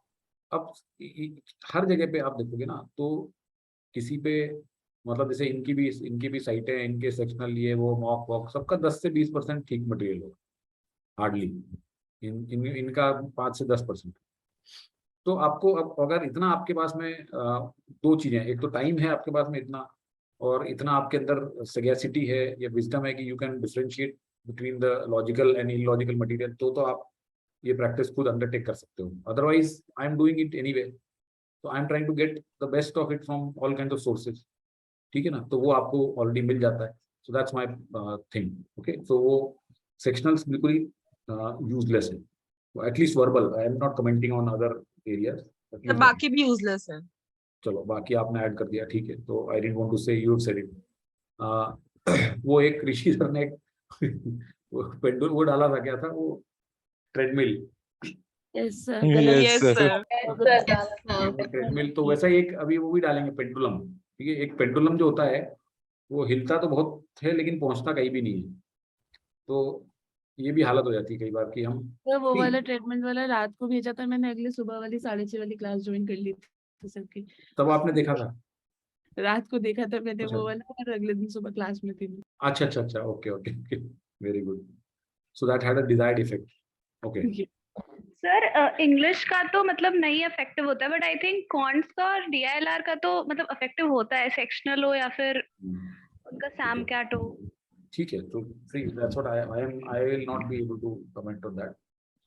S1: अब हर जगह पे आप देखोगे ना, तो किसी पे मतलब जैसे इनकी भी साइटें हैं, इनके सेक्शनल ये वो मॉक वॉक सबका 10 से 20% ठीक मटेरियल होगा, हार्डली. इनका 5 से 10%. तो आपको अब अगर इतना आपके पास में 2 चीजें, एक तो टाइम है आपके पास में इतना, और इतना आपके अंदर सगैसिटी है या विजडम है कि you can differentiate between the logical and illogical material, तो आप ये प्रैक्टिस खुद अंडरटेक कर सकते हो. Otherwise I am doing it anyway, तो I am trying to get the best of it from all kind of sources. ठीक है ना, तो वो आपको ऑलरेडी मिल जाता है. So that's my thing. Okay, so वो सेक्शनल्स बिल्कुल ही यूजलेस है, at least verbal. I am not commenting on other areas.
S4: बाकी भी यूजलेस है.
S1: चलो, बाकी आपने ऐड कर दिया, ठीक है. तो आई डिडंट वांट टू से, यू हैव सेड इट. वो एक ऋषि सर ने वो पेंडुल वो डाला था, क्या था वो, ट्रेडमिल.
S16: Yes
S1: sir. ट्रेडमिल, तो वैसा ही एक अभी वो भी डालेंगे, पेंडुलम. ठीक है, एक पेंडुलम जो होता है वो हिलता तो बहुत है लेकिन पहुंचता कहीं भी नहीं है. तो ये भी हालत हो जाती है कई बार कि हम
S16: तो वो वाला ट्रीटमेंट वाला रात को भेजा था मैंने, अगले सुबह वाली 6:30 वाली क्लास ज्वाइन कर ली थी सर की.
S1: तब आपने देखा था?
S16: रात को देखा था मैंने
S1: अच्छा.
S16: वो वाला, और अगले दिन सुबह क्लास में थी.
S1: अच्छा अच्छा अच्छा, okay okay okay, very good. So that had a desired effect. Okay
S14: sir, English का तो मतलब नहीं इफेक्टिव होता है, बट आई थिंक कॉन्ट्स का और डीआईएलआर का तो मतलब इफेक्टिव होता है, सेक्शनल हो या फिर उनका सैम कैट हो.
S1: ठीक है, तो free, that's what I will not be able to comment on that.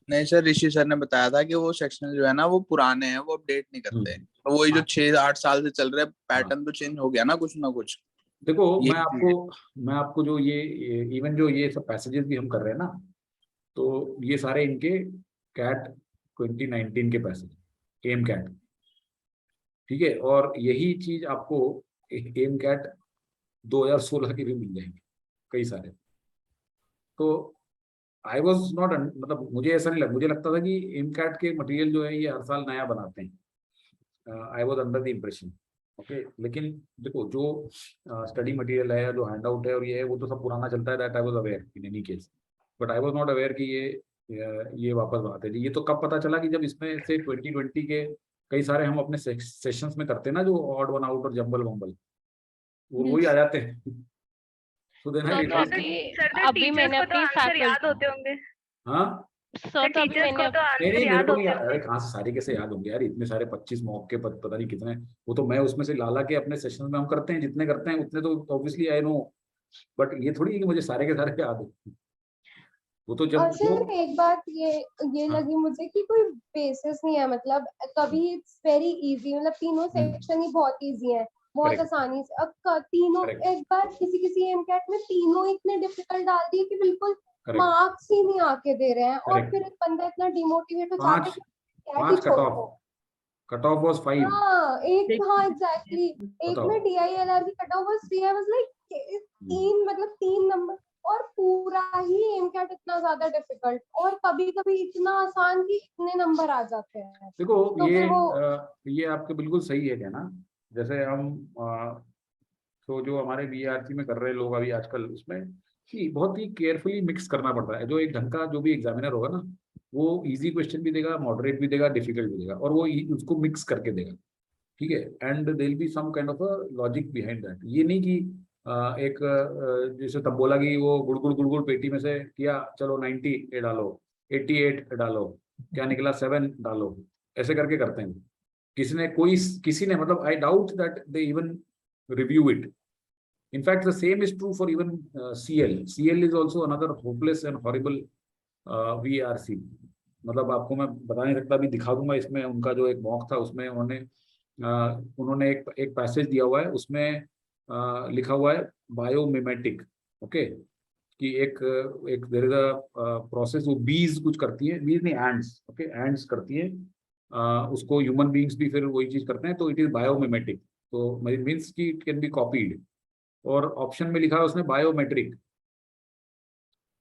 S10: नहीं सर, ऋषि सर ने बताया था कि वो सेक्शनल जो है ना वो पुराने हैं, वो अपडेट नहीं करते. तो वही जो 6-8 साल से चल रहे, पैटर्न तो चेंज हो गया ना कुछ ना कुछ.
S1: देखो, मैं आपको जो ये इवन जो ये सब पैसेजेस भी हम कर रहे हैं ना, तो ये सारे इनके कैट 2019 के पैसेज, एम कैट. ठीक है, और यही चीज आपको एम कैट 2016 के भी मिल जाएंगे कई सारे। तो आई वॉज नॉट, मतलब मुझे ऐसा नहीं लगा, मुझे लगता था कि एमकैट के मटेरियल जो है ये हर साल नया बनाते हैं। I was under the impression, okay. लेकिन देखो जो स्टडी मटेरियल है, जो हैंड आउट है और ये है, वो तो सब पुराना चलता है, that I was aware in any case, but I was not aware कि ये वापस बनाते हैं। ये तो कब पता चला कि जब इसमें से 2020 के कई सारे हम अपने सेशंस में करते हैं ना, जो ऑड वन आउट और जंबल वंबल, वो ही आ जाते हैं। तो देन आई
S2: अभी मैंने अपनी
S14: आंसर याद होते होंगे।
S1: हाँ
S2: सर, तो अभी मैंने
S1: नहीं, मेरे को नहीं याद। अरे कहाँ से सारे कैसे याद होंगे यार, इतने सारे 25 मॉक के पता नहीं कितने, वो तो मैं उसमें से ला के अपने सेशन में हम करते हैं, जितने करते हैं उतने तो ऑब्वियसली आई नो, बट ये थोड़ी है कि मुझे सारे के सारे याद हो। वो तो जब
S7: सर एक बात ये लगी मुझे कि कोई बेसिस नहीं है, मतलब कभी इट्स वेरी इजी, मतलब तीनों सेक्शन ही बहुत इजी है, बहुत आसानी से। अब तीनों एक बार किसी एमकैट में तीनों इतने डिफिकल्ट डाल दिए कि बिल्कुल मार्क्स ही नहीं आके दे रहे हैं, और फिर एक बंदा इतना डिमोटिवेट हो जाता है कि
S1: 5 कट ऑफ वाज 5।
S7: हाँ एग्जैक्टली, एक में DILR की cut off was 3। I was like 3 number, और पूरा ही एमकैट इतना ज्यादा डिफिकल्ट, और कभी कभी इतना आसान कि इतने नंबर आ जाते हैं।
S1: देखो
S7: तो
S1: ये आपके बिल्कुल सही है कहना। जैसे हम तो जो हमारे BRC में कर रहे लोग अभी आजकल, उसमें कि बहुत ही केयरफुली मिक्स करना पड़ता है। जो एक ढंग का जो भी एग्जामिनर होगा ना, वो इजी क्वेश्चन भी देगा, मॉडरेट भी देगा, डिफिकल्ट भी देगा, और वो उसको मिक्स करके देगा, ठीक है। And there will be some kind of a logic behind that. ये नहीं कि एक जैसे तब बोला कि वो गुड़गुड़ पेटी में से किया, चलो 90 ये डालो, 88 डालो, क्या निकला 7 डालो, ऐसे करके करते हैं। किसी ने मतलब I doubt that they even review it. In fact, the same is true for even CL. CL is also another hopeless and horrible VRC. मतलब आपको मैं बता नहीं सकता, अभी दिखा दूंगा। इसमें उनका जो एक मॉक था, उसमें उन्होंने एक पैसेज दिया हुआ है, उसमें लिखा हुआ है बायोमिमेटिक, ओके, कि एक देयर इज अ प्रोसेस, वो बीज कुछ करती है, बीज नहीं एंड्स, ओके, एंड्स करती है, उसको ह्यूमन बींग्स भी फिर वही चीज करते हैं, तो इट इज बायोमिमेटिक। तो मीन्स कि इट कैन बी कॉपीड। और ऑप्शन में लिखा है उसने बायोमेट्रिक,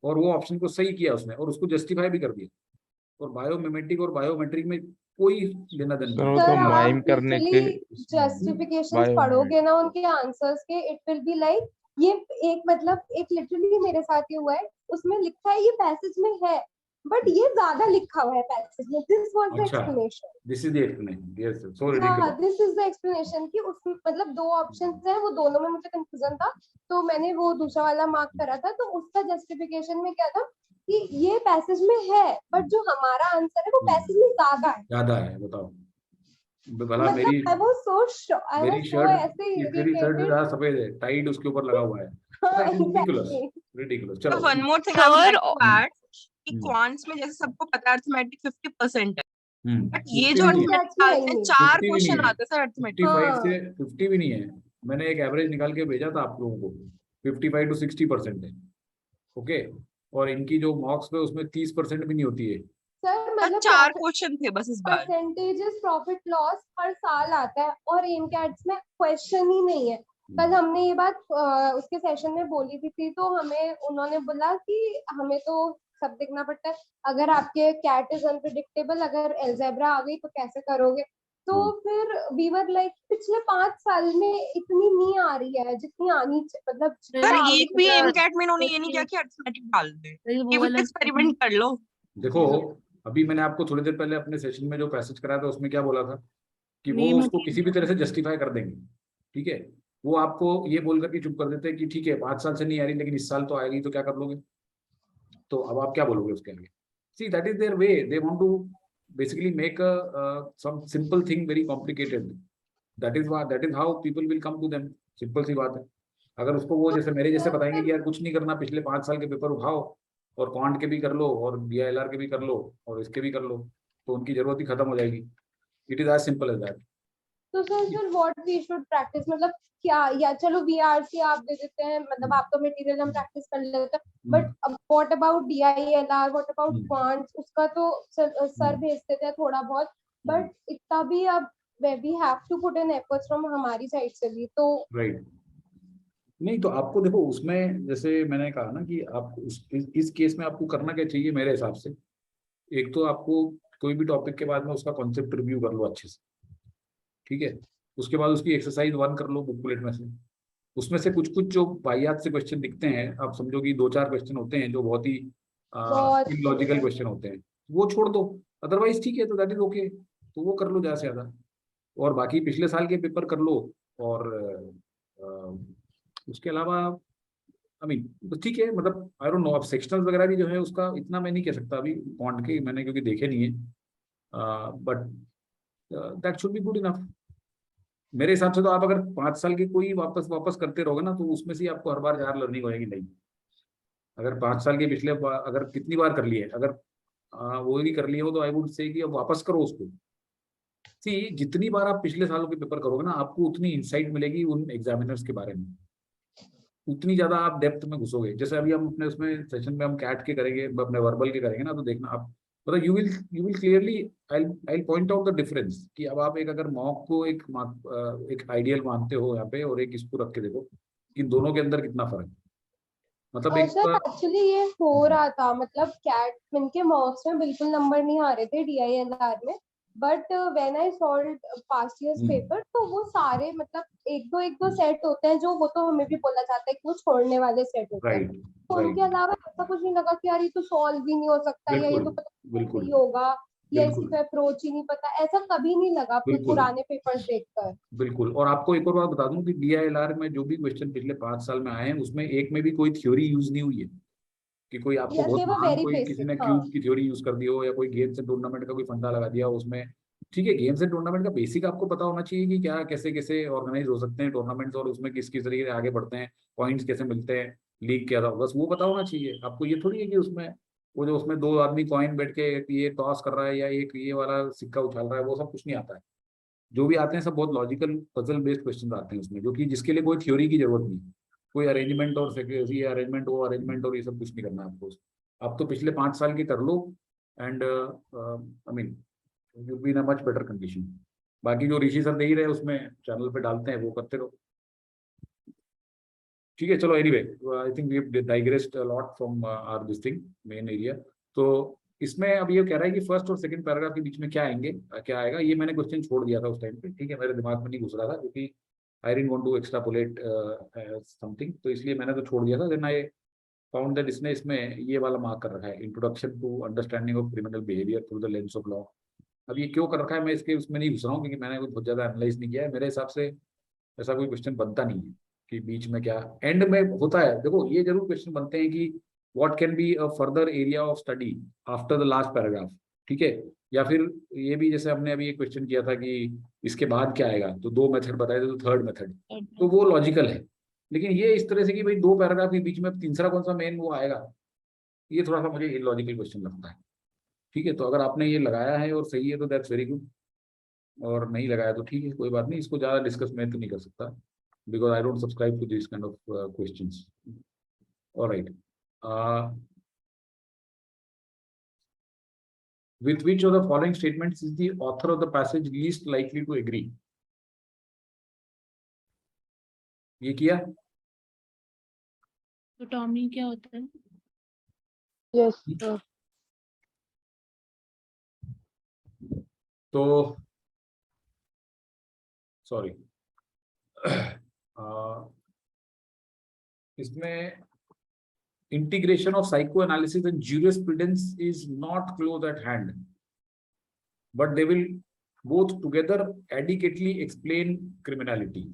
S1: और वो ऑप्शन को सही किया उसने, और उसको जस्टिफाई भी कर दिया। और बायोमिमेटिक और बायोमेट्रिक में कोई लेना देना नहीं।
S7: सर माइम करने के जस्टिफिकेशंस पढ़ोगे ना उनके आंसर्स के, इट विल बी लाइक ये एक मतलब एक लिटरली मेरे साथ ये हुआ है, उसमें लिखा है ये पैसेज में है, बट ये ज्यादा लिखा हुआ है पैसेज में। This was the explanation,
S1: this is the explanation, yes so ridiculous,
S7: this is the explanation कि उसमें मतलब 2 ऑप्शंस हैं, वो दोनों में मुझे कंफ्यूजन था, तो मैंने वो दूसरा वाला मार्क करा था। तो उसका जस्टिफिकेशन में क्या था कि ये पैसेज में है, बट जो हमारा आंसर है वो पैसेज में ज्यादा है।
S1: बताओ भला मेरी शर्ट सफेद है, टाइड उसके ऊपर लगा हुआ है, रिडिकुलस। चलो
S4: one more thing I would like to add कि क्वांट्स में जैसे सबको पता है अरिथमेटिक 50% है, बट ये जो अरिथमेटिक 4 क्वेश्चन आते हैं सर अरिथमेटिक
S1: 55 से 50 भी नहीं है। मैंने एक एवरेज निकाल के भेजा था आप लोगों को, 55 to 60% है, ओके। और इनकी जो मॉक्स पे उसमें 30% भी नहीं होती है।
S7: सर मतलब
S4: 4 क्वेश्चन थे बस इस बार।
S7: परसेंटेजेस प्रॉफिट लॉस हर साल आता है, और एमकैट्स में क्वेश्चन ही नहीं है। कल हमने ये बात उसके सेशन में बोली थी, तो हमें उन्होंने बोला कि हमें तो सब देखना पड़ता है, अगर आपके कैट इज अनप्रेडिक्टेबल, अगर अलजेब्रा आ गई तो कैसे करोगे। तो फिर वी वर लाइक पिछले 5 साल में इतनी नहीं आ रही है जितनी आनी मतलब
S4: सर एक भी एमकैट में इन्होंने ये नहीं किया कि अरिथमेटिक डाल दे, ये भी एक्सपेरिमेंट कर लो।
S1: देखो अभी मैंने आपको थोड़ी देर पहले अपने सेशन में जो पैसेज कराया था, उसमें क्या बोला था कि वो उसको किसी भी तरह से जस्टिफाई कर देंगे, ठीक है। वो आपको ये बोल करके चुप कर देते हैं कि ठीक है 5 साल से नहीं आ रही, लेकिन इस साल तो आएगी, तो क्या कर लोगे। तो अब आप क्या बोलोगे उसके आगे। See that is there way, they want to basically make some simple thing very complicated. That is how people will come to them. Simple सी बात है। अगर उसको वो जैसे मेरे जैसे बताएंगे कि यार कुछ नहीं करना, पिछले 5 साल के पेपर उठाओ और क्वांट के भी कर लो और DILR के भी कर लो और इसके भी कर लो, तो उनकी जरूरत ही खत्म हो जाएगी। It is as simple as that.
S7: तो sir what we should practice, मतलब क्या, या चलो VRC आप दे देते हैं, मतलब आपका मटेरियल हम प्रैक्टिस कर लेते हैं, but what about DILR, what about quants, उसका तो सर भेजते थे थोड़ा बहुत, बट इतना भी अब we have to put in efforts from हमारी साइड से भी। तो
S1: राइट, नहीं तो आपको देखो उसमें जैसे मैंने कहा ना कि आप इस केस में आपको करना क्या चाहिए मेरे हिसाब से, एक तो आपको कोई भी टॉपिक के बाद में उसका कॉन्सेप्ट रिव्यू कर लो अच्छे से, ठीक है। उसके बाद उसकी एक्सरसाइज 1 कर लो बुकलेट में से। उसमें से कुछ कुछ जो वाहियात से क्वेश्चन दिखते हैं, आप समझो कि 2-4 क्वेश्चन होते हैं जो बहुत ही इलॉजिकल क्वेश्चन होते हैं, वो छोड़ दो। अदरवाइज ठीक है, तो दैट इज ओके, तो वो कर लो ज्यादा से ज्यादा। और बाकी पिछले साल के पेपर कर लो। और उसके अलावा आई मीन ठीक है, मतलब आई डोंट नो, अब सेक्शनल वगैरह भी जो है उसका इतना मैं नहीं कह सकता अभी क्वांट के, मैंने क्योंकि देखे नहीं है, but that should be good enough मेरे हिसाब से। तो आप अगर 5 साल के कोई वापस वापस करते रहोगे ना, तो उसमें से आपको हर बार 4 लर्निंग होएगी। नहीं, अगर 5 साल के पिछले अगर कितनी बार कर लिए, अगर वो भी कर लिए हो, तो आई वुड से कि अब वापस करो उसको। सी, जितनी बार आप पिछले सालों के पेपर करोगे ना, आपको उतनी इंसाइट मिलेगी उन एग्जामिनर्स के बारे में, उतनी ज्यादा आप डेप्थ में घुसोगे। जैसे अभी हम अपने उसमें सेशन में हम कैट के करेंगे, अपने वर्बल के करेंगे ना, तो देखना आप, मतलब you will clearly, I point out the difference कि अब आप एक अगर मॉक को एक आइडियल मानते हो यहाँ पे, और एक इसको रख के देखो कि दोनों के अंदर कितना फर्क है। मतलब एक
S7: सर एक्चुअली ये हो रहा था, मतलब कैट इनके मॉक्स में बिल्कुल नंबर नहीं आ रहे थे DILR में, but when I solve past years paper, तो वो सारे मतलब एक दो सेट होते हैं जो, वो तो हमें भी बोला जाता है कि वो छोड़ने वाले सेट होते हैं, तो उनके अलावा ऐसा कुछ नहीं लगा कि यार ये तो सॉल्व भी नहीं हो सकता, या ये तो पता नहीं होगा, या इसी पे अप्रोच ही नहीं पता, ऐसा कभी नहीं लगा पुराने पेपर्स देखकर।
S1: बिल्कुल। और आपको एक और बात बता दूं कि DILR में जो भी क्वेश्चन पिछले 5 साल में आए हैं, उसमें एक में भी कोई थ्योरी यूज नहीं हुई है कि कोई आपको बहुत महान कोई किसी ने क्यूब की थ्योरी यूज कर दी हो, या कोई गेम्स एंड टूर्नामेंट का कोई फंडा लगा दिया हो उसमें। ठीक है, गेम्स एंड टूर्नामेंट का बेसिक आपको पता होना चाहिए कि क्या कैसे कैसे ऑर्गेनाइज हो सकते हैं टूर्नामेंट्स, और उसमें किस किस तरीके से आगे बढ़ते हैं, पॉइंट्स कैसे मिलते हैं, लीग क्या था, बस वो पता होना चाहिए आपको। ये थोड़ी है कि उसमें वो जो उसमें 2 आदमी कॉइन बैठ के ये टॉस कर रहा है या एक ये वाला सिक्का उछाल रहा है, वो सब कुछ नहीं आता है। जो भी आते हैं सब बहुत लॉजिकल पजल बेस्ड क्वेश्चन आते हैं उसमें, जो कि जिसके लिए कोई थ्योरी की जरूरत नहीं, कोई अरेंजमेंट और ये अरेंजमेंट वो अरेंजमेंट और ये सब कुछ नहीं करना आपको। आप तो पिछले 5 साल के कर लो, and I mean you be in a much better condition. बाकी जो ऋषि सर दे ही रहे उसमें चैनल पे डालते हैं, वो करते रहो। ठीक है, चलो anyway, I think we have digressed a lot from our this thing main area. तो इसमें अब ये कह रहा है कि फर्स्ट और सेकंड पैराग्राफ के बीच में क्या आएंगे, क्या आएगा, ये मैंने क्वेश्चन छोड़ दिया था उस टाइम पे, ठीक है, मेरे दिमाग में नहीं घुस रहा था, क्योंकि I didn't want to extrapolate something, तो इसलिए मैंने तो छोड़ दिया था। देन आई फाउंड दैट इसने इसमें ये वाला मार्क कर रखा है, introduction to understanding of criminal behaviour through the lens of law. अब ये क्यों कर रखा है मैं इसके उसमें नहीं घुस रहा हूँ, क्योंकि मैंने कुछ बहुत ज्यादा एनालाइज नहीं किया है। मेरे हिसाब से ऐसा कोई क्वेश्चन बनता नहीं है कि बीच में क्या एंड में होता है। देखो ये जरूर क्वेश्चन बनते हैं कि what can be a further area of study after the last paragraph, ठीक है। या फिर ये भी, जैसे हमने अभी एक क्वेश्चन किया था कि इसके बाद क्या आएगा, तो 2 मेथड बताए थे, तो थर्ड मेथड, तो वो लॉजिकल है। लेकिन ये इस तरह से कि भाई 2 पैराग्राफ के बीच में तीसरा कौन सा मेन वो आएगा, ये थोड़ा सा मुझे इलॉजिकल क्वेश्चन लगता है। ठीक है, तो अगर आपने ये लगाया है और सही है तो दैट्स वेरी गुड, और नहीं लगाया तो ठीक है, कोई बात नहीं, इसको ज्यादा डिस्कस मैं तो नहीं कर सकता, because I don't subscribe to these kind of questions. All right. With which of the following statements is the author of the passage least likely to agree? ये किया?
S16: तो टॉमी क्या होता है?
S15: Yes.
S1: तो सॉरी, इसमें integration of psychoanalysis and jurisprudence is not close at hand, but they will both together adequately explain criminality.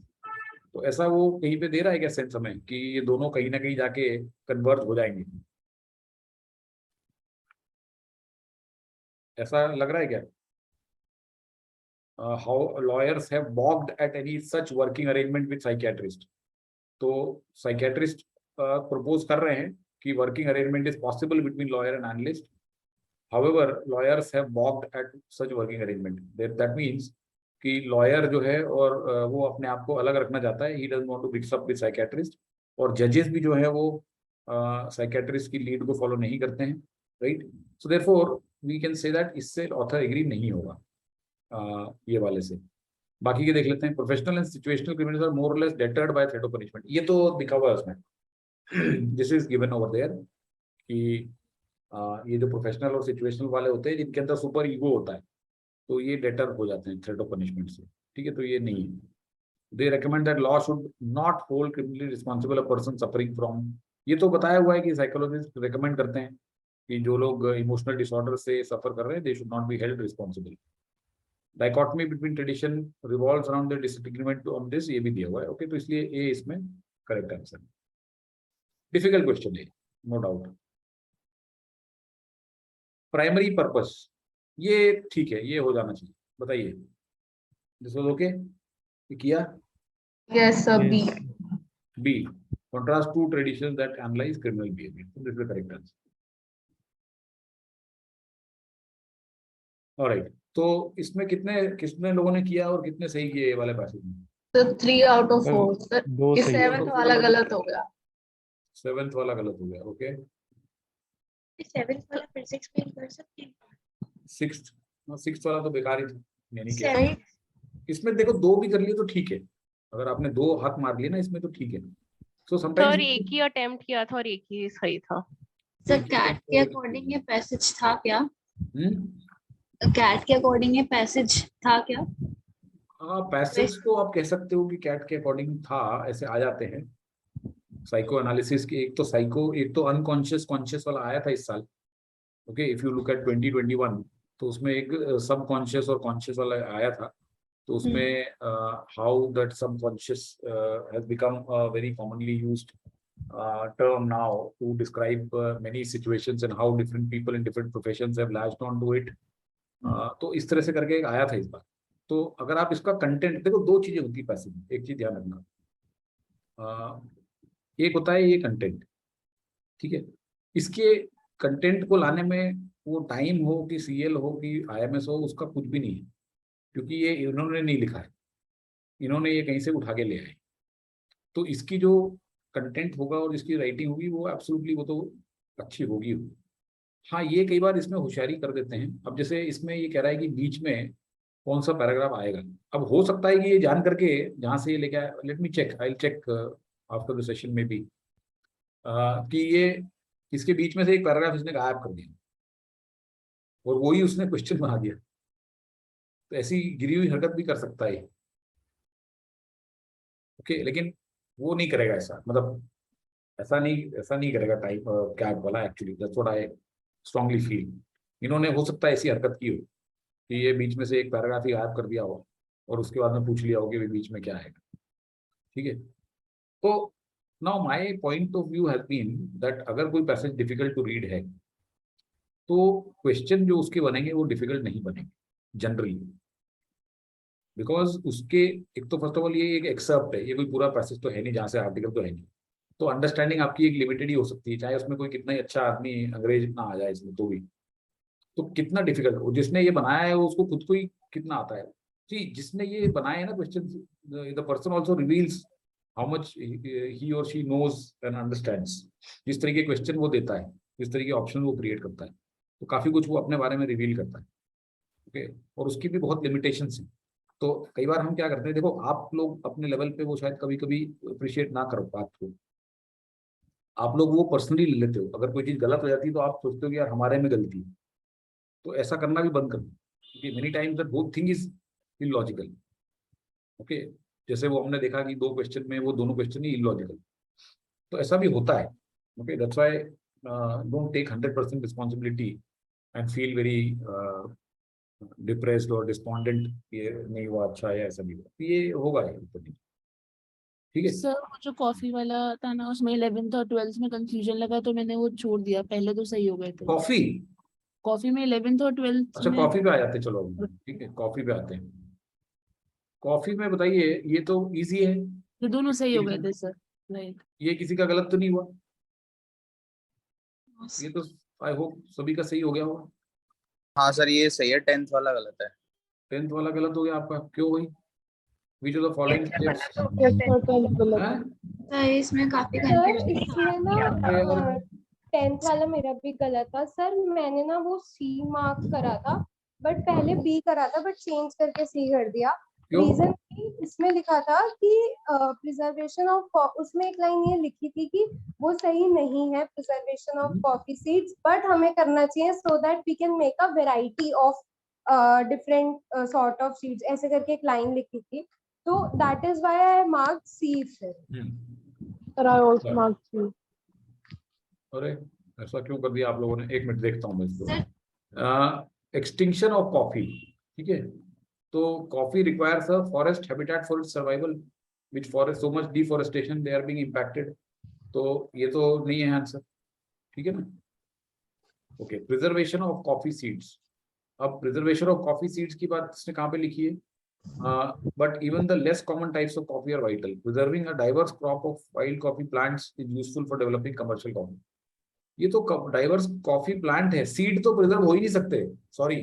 S1: तो ऐसा वो कहीं पे दे रहा है क्या सेंस हमें कि ये दोनों कहीं ना कहीं जाके कन्वर्ट हो जाएंगे, ऐसा लग रहा है क्या? How lawyers have balked at any such working arrangement with psychiatrist. तो साइकियाट्रिस्ट प्रपोज कर रहे हैं कि working arrangement is possible between lawyer and analyst, however lawyers have balked at such working arrangement. That means कि lawyer जो है और वो अपने आप को अलग रखना चाहता है, he doesn't want to mix up with psychiatrist, और जजेस भी जो है वो साइकियाट्रिस्ट की लीड को फॉलो नहीं करते हैं, right. So therefore we can say that इससे ऑथर एग्री नहीं होगा ये वाले से। बाकी के देख लेते हैं। Professional and situational criminals are more और less deterred by threat of punishment, ये तो दिखा हुआ है उसमें। This is given over there कि ये जो प्रोफेशनल और सिचुएशनल वाले होते हैं जिनके अंदर सुपर ईगो होता है, तो ये डेटर हो जाते हैं थ्रेट ऑफ पनिशमेंट से, ठीक है। तो ये नहीं है। They recommend that law should not hold criminally responsible a person suffering from, ये तो बताया हुआ है कि साइकोलॉजिस्ट रेकमेंड करते हैं कि जो लोग इमोशनल डिसऑर्डर से सफर कर रहे हैं, they should not be held responsible. Dichotomy between tradition revolves around the disagreement on this, ये भी दिया हुआ है। ओके, तो इसलिए ये इसमें करेक्ट आंसर। डिफिकल्ट क्वेश्चन है, नो डाउट। प्राइमरी पर्पस, ये ठीक है, ये हो जाना चाहिए। बताइए, दिस वाज ओके, किया?
S5: Yes, sir. B.
S1: B. Contrast two traditions that analyze criminal behavior. So this is the correct answer. All right. तो इसमें कितने लोगों ने किया और कितने सही किए ये वाले पैसेज में?
S5: So 3 out of 4. Sir,
S12: दो
S5: इस
S12: सही।
S5: 7th वाला गलत हो गया।
S1: 7th वाला गलत हो गया। ओके,
S18: 7th वाला फिर से एक्सप्लेन कर सकते हैं?
S1: 6th वाला तो बेकार ही था, यानी कि
S18: 7th
S1: इसमें देखो 2 भी कर लिए तो ठीक है, अगर आपने 2 हाथ मार लिए ना इसमें तो ठीक है। सो
S2: सर
S1: समटाइम्स
S2: एक ही अटेम्प्ट किया था और एक ही सही था।
S5: सर कैट के अकॉर्डिंग ये पैसेज था क्या? कैट के अकॉर्डिंग ये पैसेज था क्या?
S1: हाँ, पैसेज को आप कह सकते हो कि कैट के अकॉर्डिंग था, ऐसे आ जाते हैं साइको एनालिसिस के। एक तो अनकॉन्शियस कॉन्शियस वाला आया था इस साल। Okay, if you look at 2021 तो उसमें एक सब कॉन्शियस और कॉन्शियस वाला आया था। तो उसमें हाउ दैट सब conscious has become a very commonly used term now to describe many situations and how different people in different professions have latched on to it. तो इस तरह से करके एक आया था इस बार। तो अगर आप इसका कंटेंट देखो, 2 चीजें होती है पैसेज में, एक चीज ध्यान रखना, एक होता है ये कंटेंट, ठीक है। इसके कंटेंट को लाने में वो टाइम हो कि सीएल हो कि आईएमएस हो, उसका कुछ भी नहीं है, क्योंकि ये इन्होंने नहीं लिखा है, इन्होंने ये कहीं से उठा के ले आए। तो इसकी जो कंटेंट होगा और इसकी राइटिंग होगी वो एब्सोल्युटली वो तो अच्छी होगी। हाँ, ये कई बार इसमें होशियारी कर देते हैं। अब जैसे इसमें ये कह रहा है कि बीच में कौन सा पैराग्राफ आएगा, अब हो सकता है कि ये जान करके जहाँ से ये लेके आया, let me check, I will check after the session में भी, कि ये इसके बीच में से एक पैराग्राफ इसने गायब कर दिया और वही उसने क्वेश्चन बना दिया। तो ऐसी गिरी हुई हरकत भी कर सकता है। ओके, लेकिन वो नहीं करेगा ऐसा, मतलब ऐसा नहीं करेगा टाइप कैट वाला। Actually that's what I strongly feel. इन्होंने हो सकता है ऐसी हरकत की हो कि ये बीच में से एक पैराग्राफ ही गायब कर दिया हो और उसके बाद में पूछ लिया हो कि बीच में क्या है, ठीक है। तो now my point of view has been that अगर कोई पैसेज डिफिकल्ट टू रीड है तो क्वेश्चन जो उसके बनेंगे वो डिफिकल्ट नहीं बनेंगे जनरली, बिकॉज उसके एक तो फर्स्ट ऑफ ऑल ये एक एक्सर्प्ट है, ये कोई पूरा पैसेज तो है नहीं जहाँ से आर्टिकल तो है नहीं। तो अंडरस्टैंडिंग आपकी एक लिमिटेड ही हो सकती है, चाहे उसमें कोई कितना ही अच्छा आदमी अंग्रेज ना आ जाए इसमें तो भी। तो कितना डिफिकल्ट हो, जिसने ये बनाया है उसको खुद को ही कितना आता है जी, जिसने ये बनाया है ना question, the person also reveals how much ही और शी नोज एंड अंडरस्टैंड्स। जिस तरीके क्वेश्चन वो देता है, जिस तरीके ऑप्शन वो क्रिएट करता है, तो काफी कुछ वो अपने बारे में रिवील करता है। ओके, और उसकी भी बहुत लिमिटेशंस हैं। तो कई बार हम क्या करते हैं, देखो आप लोग अपने लेवल पे वो शायद कभी कभी अप्रिशिएट ना करो बात को, आप लोग वो पर्सनली ले लेते हो। अगर कोई चीज गलत हो जाती है तो आप सोचते हो कि यार हमारे में गलती है, तो ऐसा करना भी बंद कर दो, क्योंकि many times that both thing is illogical. Okay, जैसे वो हमने देखा कि 2 क्वेश्चन में वो दोनों क्वेश्चन ही इलॉजिकल, तो ऐसा भी होता है। Okay, that's why don't take 100% responsibility and feel very depressed और डिस्पॉन्डेंट, ये नहीं हुआ अच्छा है, ऐसा भी हुआ, ये होगा ठीक है।
S16: सर वो जो कॉफी वाला था ना, उसमें 11th और 12th में कंफ्यूजन लगा तो मैंने वो छोड़ दिया, पहले तो सही हो गए थे।
S1: कॉफी
S16: में 11th और 12th
S1: अच्छा,
S16: में।
S1: कॉफी पे आ जाते, चलो ठीक है, कॉफी पे आते हैं। कॉफी में बताइए, ये तो इजी है,
S16: ये दोनों सही हो गए थे सर, राइट।
S1: ये किसी का गलत तो नहीं हुआ, ये तो आई होप सभी का सही हो गया होगा।
S10: हाँ सर, ये सही है, 10th वाला गलत है।
S1: 10th वाला गलत हो गया आपका, क्यों भाई? Which of the following steps?
S5: इसमें काफी
S7: इसमें ना 10th वाला मेरा भी गलत था सर। मैंने ना वो C मार्क करा था, बट पहले B करा था, बट चेंज करके C कर दिया।
S1: क्यों?
S7: रीजन इसमें लिखा था कि प्रिजर्वेशन ऑफ, उसमें एक लाइन ये लिखी थी कि वो सही नहीं है preservation of coffee seeds, but हमें करना चाहिए so that we can make a variety of different sort of seeds, ऐसे करके एक लाइन लिखी थी, तो that is why I mark see फिर।
S15: Sir, I also marked C.
S1: अरे ऐसा क्यों कर दिया आप लोगों ने? एक मिनट देखता हूँ मैं इसको। एक्सटिंक्शन ऑफ कॉफी, ठीक है, तो coffee requires a forest habitat for its survival, which forest so much deforestation they are being impacted, तो ये तो नहीं है आंसर, ठीक है ना? Okay, preservation of coffee seeds. अब प्रिजर्वेशन ऑफ कॉफी सीड्स की बात इसने कहाँ पे लिखी है? But even the less common types of coffee are vital. Preserving a diverse crop of wild coffee plants is useful for developing commercial coffee. ये तो डाइवर्स कॉफी प्लांट है, सीड तो प्रिजर्व हो ही नहीं सकते, सॉरी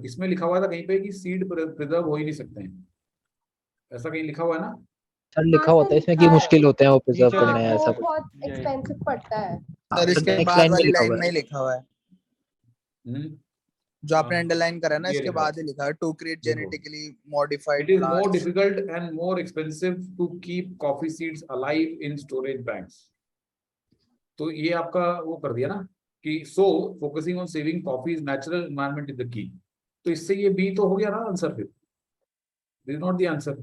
S1: इसमें लिखा हुआ था कहीं पे कि सीड प्रिजर्व हो ही नहीं सकते हैं, ऐसा कहीं लिखा हुआ है ना?
S19: सर लिखा होता है इसमें कि मुश्किल होते हैं वो प्रिजर्व करना है, ऐसा कुछ।
S7: बहुत एक्सपेंसिव पड़ता है
S10: सर इसके
S19: next
S10: बाद
S19: line में
S10: वाली
S19: लिखा
S10: लाइन
S19: हुआ
S10: में
S19: है।
S10: ही लिखा हुआ है जो आपने अंडरलाइन करा ना,
S1: ये
S10: इसके
S1: लिखा
S10: बाद ही लिखा है to create genetically modified
S1: It is more
S10: plants.
S1: difficult and more expensive to keep coffee seeds alive in storage banks. तो ये आपका वो कर दिया ना कि so focusing on saving coffee is natural environment is the key. तो इससे ये बी तो हो गया ना आंसर फिर? This is not the answer,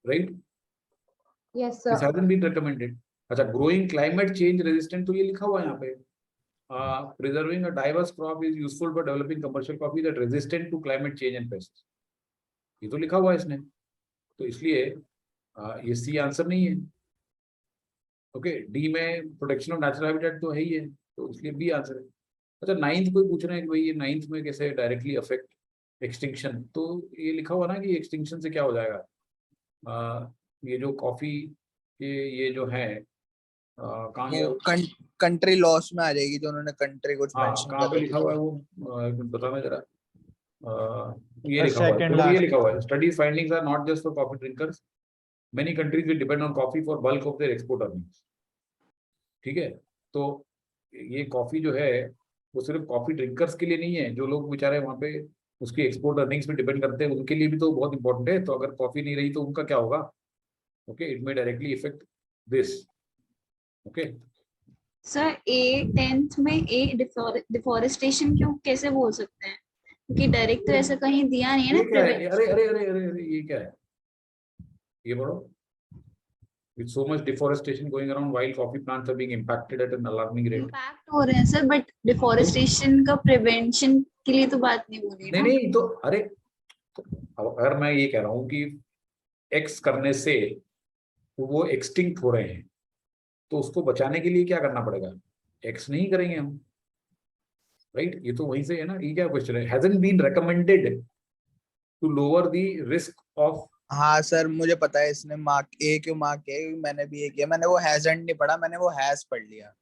S1: right?
S7: Yes sir.
S1: This hasn't been recommended. अच्छा, growing climate change resistant, तो ये लिखा हुआ है यहाँ पे। Preserving a diverse crop is useful for developing commercial coffee that resistant to climate change and pests. ये तो लिखा हुआ है इसने, तो इसलिए ये सी आंसर नहीं है। ओके, डी में प्रोटेक्शन ऑफ नेचुरल हैबिटेट तो है ही है, तो इसलिए बी आंसर है। अच्छा, नाइन्थ कोई पूछ रहे हैं कि भाई ये नाइन्थ में कैसे डायरेक्टली अफेक्ट एक्सटिंक्शन, तो ये लिखा हुआ ना कि एक्सटिंक्शन से क्या हो जाएगा, ये जो कॉफी के ये जो है कहाँ गया?
S10: कंट्री लॉस में आ जाएगी जो उन्होंने कंट्री कुछ मेंशन
S1: कहाँ पे लिखा हुआ है वो, बताना जरा। ये लिखा हुआ है, ये लिखा हुआ है, studies findings are not just for coffee drinkers, many countries will depend on coffee for bulk of their export earnings, ठीक है? तो ये कॉफी जो है वो सिर्फ कॉफी ड्रिंकर्स के लिए नहीं है, जो लोग बेचारे वहाँ पे उसकी एक्सपोर्ट अर्निंग्स पे डिपेंड करते हैं उनके लिए भी तो बहुत इंपॉर्टेंट है। तो अगर कॉफी नहीं रही तो उनका क्या होगा? Okay, it may directly effect this. Okay
S5: sir, A 10th में ए डिफॉरेस्टेशन क्यों कैसे बोल सकते हैं, क्योंकि डायरेक्ट तो ऐसा कहीं दिया नहीं है ना।
S1: अरे अरे अरे अरे अरे ये क्या है, ये पढ़ो। With so much deforestation going around, wild coffee plants are being impacted at an alarming rate.
S5: Impact हो रहे हैं सर, बट डिफॉरेस्टेशन का प्रिवेंशन के लिए तो बात नहीं बोली ना।
S1: नहीं तो अरे तो अगर मैं ये कह रहा हूँ कि एक्स करने से वो एक्सटिंक्ट हो रहे हैं, तो उसको बचाने के लिए क्या करना पड़ेगा? एक्स नहीं करेंगे हम, राइट? ये तो वहीं से है ना। ये क्या क्वेश्चन है? Hasn't been recommended to lower the risk of.
S10: हाँ सर मुझे पता है इसने मार्क ए क्यों मार्क किया, मैंने भी ये किया, मैंने वो हैजंट नहीं पढ़ा, मैंने वो हैज पढ़ लिया।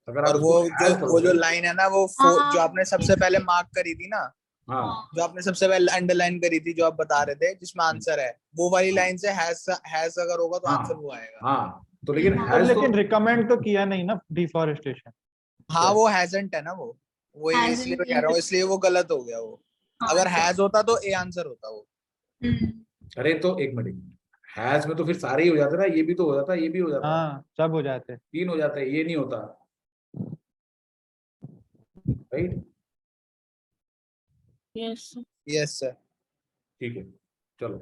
S1: अगर
S10: और वो जो लाइन है ना वो जो आपने सबसे पहले मार्क करी थी ना, जो आपने सबसे पहले अंडरलाइन करी थी जो आप बता रहे थे जिसमें आंसर है, वो वाली लाइन से हैज अगर होगा तो आंसर वो आएगा।
S1: हाँ तो लेकिन
S6: रिकमेंड तो किया नहीं ना डिफॉरेस्टेशन।
S10: हाँ वो हैजंट है ना, वो इसलिए मैं कह रहा हूँ, इसलिए वो गलत हो गया। वो अगर हैज होता तो ए आंसर होता वो।
S1: अरे तो एक मिनट, हैज में तो फिर सारे ही हो जाते ना, ये भी तो हो जाता, ये भी हो जाता।
S6: हाँ सब हो जाते,
S1: 3 हो जाते हैं, ये नहीं होता, राइट?
S10: Yes sir.
S1: ठीक है, चलो।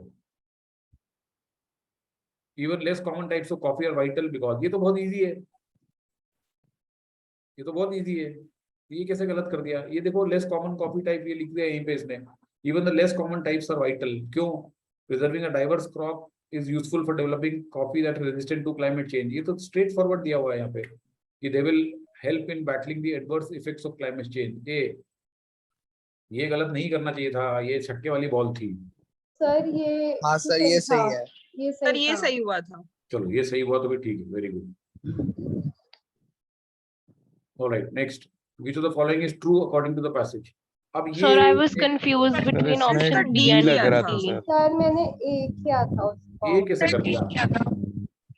S1: Even less common types of coffee are vital because, ये तो बहुत इजी है, ये तो बहुत इजी है। ये कैसे गलत कर दिया? ये देखो लेस कॉमन कॉफी टाइप ये लिख दिया यहीं पे इसने। Even the less common types are vital, क्यों? Preserving a diverse crop is useful for developing coffee that is resistant to climate change. ये तो straight forward दिया हुआ है यहाँ पे कि they will help in battling the adverse effects of climate change. ये गलत नहीं करना चाहिए था, ये छक्के वाली बॉल थी।
S7: सर ये
S10: हाँ सर ये सही है,
S4: ये सही हुआ था।
S1: चलो ये सही हुआ तो भी ठीक है, very good. Alright, next, which of the following is true according to the passage? अब ये
S2: Sir, I was confused between option D and C.
S7: Sir मैंने ए किया था उसको।
S1: ए कैसे कर दिया?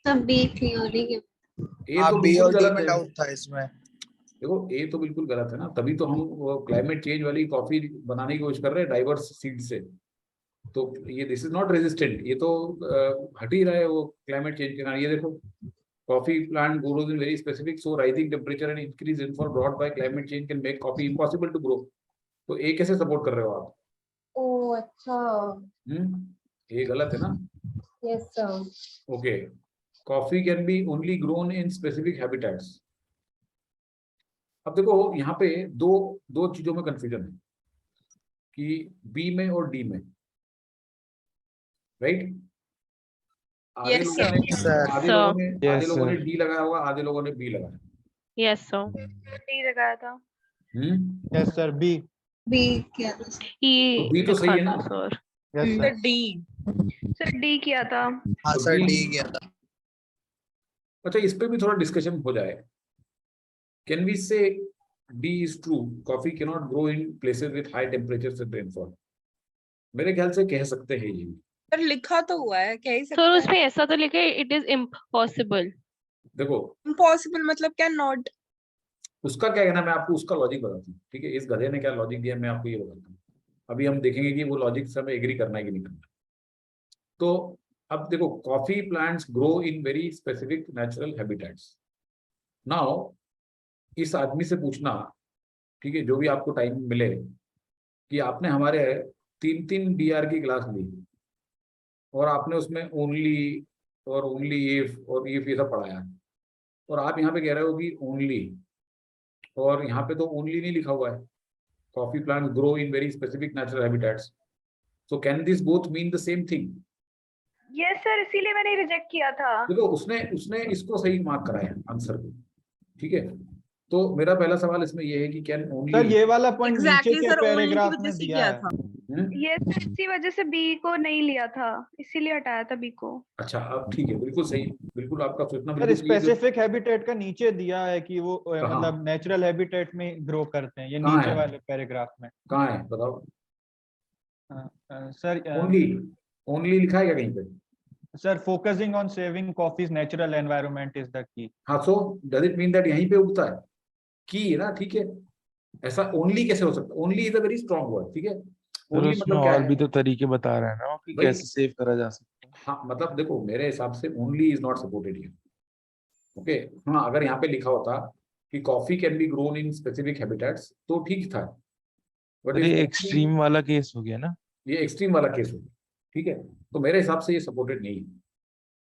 S5: सब बी थ्योरी के।
S1: ए तो बिल्कुल गलत है।
S10: डाउट था इसमें।
S1: देखो ए तो बिल्कुल गलत है ना, तभी तो हम वो क्लाइमेट चेंज वाली कॉफी बनाने की कोशिश कर रहे हैं डाइवर्स सीड से। तो ये दिस इज नॉट रेजिस्टेंट, ये तो हट ही रहा है वो क्लाइमेट चेंज के कारण। ये देखो, coffee plant grows in very specific, so rising temperature and increase rainfall brought by climate change can make coffee impossible to grow. तो ए कैसे सपोर्ट कर रहे हो आप?
S7: ओ अच्छा,
S1: ये गलत है ना?
S7: Yes sir.
S1: Okay, coffee can be only grown in specific habitats. अब देखो यहाँ पे दो चीजों में कंफ्यूजन है कि बी में और डी में, राइट? आधे
S4: Yes,
S1: लोगों ने
S10: sir.
S1: आधे लोगों ने आधे लोगों ने डी लगाया होगा, आधे लोगों ने बी लगाया।
S2: Yes, sir.
S14: डी लगाया था।
S12: Yes sir, B.
S5: बी क्या था?
S2: E
S1: बी तो सही है ना?
S2: sir.
S12: Yes
S4: The
S12: sir.
S4: D.
S14: Sir D किया था।
S10: हाँ
S1: तो
S10: सर,
S1: D-
S10: डी किया था।
S1: अच्छा, इस पे भी थोड़ा डिस्कशन हो जाए। कैन वी से D is true, coffee can not grow in places with high temperature and rainfall? मेरे ख्याल से कह सकते हैं ये।
S4: पर लिखा तो हुआ है, कह ही सकता
S2: सर
S4: है।
S2: उसमें ऐसा तो लिखे it is impossible.
S1: देखो
S4: Impossible मतलब क्या? Not.
S1: उसका क्या कहना है, मैं आपको उसका लॉजिक बताता हूँ, ठीक है? इस गधे ने क्या लॉजिक दिया मैं आपको ये बताता हूँ। अभी हम देखेंगे कि वो लॉजिक से हमें एग्री करना है कि नहीं करना। तो अब देखो, coffee plants grow in very specific natural habitats. Now इस आदमी से पूछना, ठीक है, जो भी आपको टाइम मिले, कि आपने हमारे 3 बीआर की क्लास ली और आपने उसमें ओनली और ओनली इफ और इफ ये सब पढ़ाया, और आप यहाँ पे कह रहे हो कि ओनली, और यहाँ पे तो ओनली नहीं लिखा हुआ है। Coffee plants grow in very specific natural habitats, so can this both mean the same thing?
S14: Yes sir, इसीलिए मैंने रिजेक्ट किया था।
S1: देखो उसने इसको सही मार्क कराया आंसर को, ठीक है? तो मेरा पहला सवाल इसमें ये है कि कैन
S12: सर
S1: ओनली,
S12: ये वाला पॉइंट नीचे
S4: Exactly,
S12: के
S4: sir. Only की
S12: पैराग्राफ
S4: वजह
S12: में
S4: से
S12: दिया
S4: किया
S12: है।
S4: था।
S14: ये सर इसी वजह से बी को नहीं लिया था, इसीलिए हटाया था बी को।
S1: अच्छा अब ठीक है, बिल्कुल सही, बिल्कुल आपका सोचना
S12: सर
S1: बिल्कुल सही है।
S12: स्पेसिफिक हैबिटेट का नीचे दिया है कि वो
S1: कहाँ?
S12: मतलब नेचुरल हैबिटेट में ग्रो करते हैं, ये
S1: कहाँ
S12: नीचे
S1: है?
S12: वाले पैराग्राफ में।
S1: कहाँ है बताओ?
S12: सर
S1: ओनली लिखा है क्या कहीं पे?
S12: Sir focusing on saving coffee's natural environment is the key.
S1: हाँ, so does it mean that यहीं पे उगता है? की है ना, ठीक है? ऐसा ओनली कैसे हो सकता है? Only is a very strong word, ठीक है? ओनली
S20: उसमें
S1: मतलब क्या
S20: और
S1: है
S20: भी तो तरीके बता रहे हैं ना कि
S1: भाई?
S20: कैसे सेव करा जा सकता है।
S1: हाँ मतलब देखो, मेरे हिसाब से only is not supported here, okay? हाँ, अगर यहाँ पे लिखा होता कि coffee can be grown in specific habitats तो ठीक था, बट
S20: अरे एक्सट्रीम वाला केस हो गया ना।
S1: ये एक्सट्रीम वाला केस हो गया, ठीक है? तो मेरे हिसाब से ये सपोर्टेड नहीं है।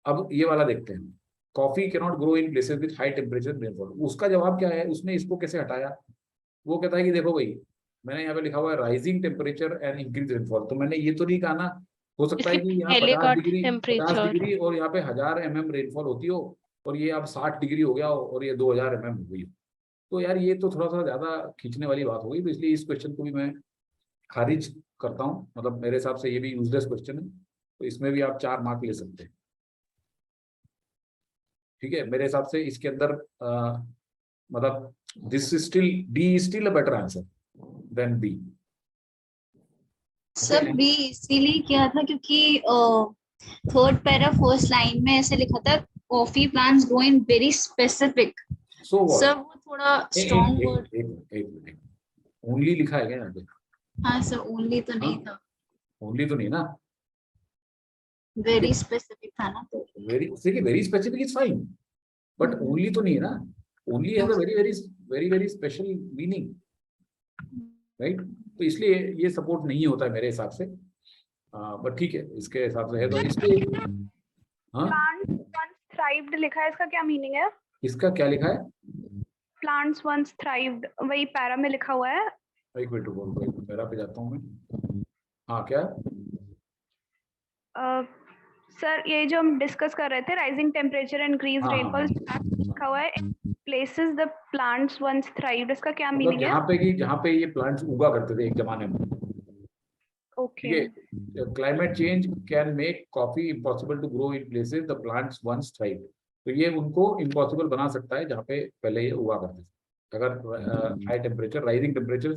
S1: अब ये वाला देखते हैं, coffee can not grow in places with high temperature rainfall. उसका जवाब क्या है? उसने इसको कैसे हटाया? वो कहता है कि देखो भाई, मैंने यहाँ पे लिखा हुआ है rising temperature and increase rainfall, तो मैंने ये तो नहीं कहा ना, हो सकता है कि यहाँ
S2: पहले
S1: 50
S2: का
S1: डिग्री
S2: temperature.
S1: और यहाँ पे 1000 mm रेनफॉल होती हो, और ये अब 60 डिग्री हो गया हो और ये 2000 mm हो गई हो। तो यार ये तो थोड़ा सा ज्यादा खींचने वाली बात हो गई, तो इसलिए इस क्वेश्चन को भी मैं खारिज करता हूँ। मतलब मेरे हिसाब से ये भी यूजलेस क्वेश्चन है, तो इसमें भी आप 4 मार्क ले सकते हैं, ठीक है? मेरे हिसाब से इसके अंदर मतलब this is still, D is still a better answer than B.
S5: Sir B इसीलिए किया था क्योंकि थर्ड पैरा फर्स्ट लाइन में ऐसे लिखा था coffee plants grow in very specific.
S1: So
S5: sir वो थोड़ा स्ट्रॉन्ग वर्ड।
S1: ओनली लिखा है क्या यहाँ पे?
S5: हाँ सर, ओनली तो नहीं था,
S1: ओनली तो नहीं ना,
S5: वेरी स्पेसिफिक था ना। तो
S1: very specific is fine, but only तो नहीं है ना। Only has a very very very very special meaning, right? तो इसलिए ये सपोर्ट नहीं होता है मेरे हिसाब से, बट ठीक है, इसके हिसाब से है तो इसके। हाँ,
S14: प्लांट्स वंस थ्राइव्ड लिखा है, इसका क्या मीनिंग है?
S1: इसका क्या लिखा है?
S14: प्लांट्स वंस थ्राइव्ड, वही पैरा में लिखा हुआ है।
S1: एक मिनट बोल, पैरा पे जाता हूँ मैं। हाँ क्या?
S14: सर ये जो हम डिस्कस कर रहे थे, राइजिंग टेम्परेचर एंड इंक्रीज
S1: हाँ,
S14: रेनफॉल लिखा हुआ है, places the plants once thrived, इसका क्या
S1: मतलब
S14: मीनिंग है?
S1: जहाँ पे ये प्लांट्स उगा करते थे एक जमाने में,
S14: ओके।
S1: ठीक है? Climate change can make coffee impossible to grow in places the plants once thrived. तो ये उनको इम्पॉसिबल बना सकता है जहाँ पे पहले ये उगा करते थे। अगर high temperature, rising temperature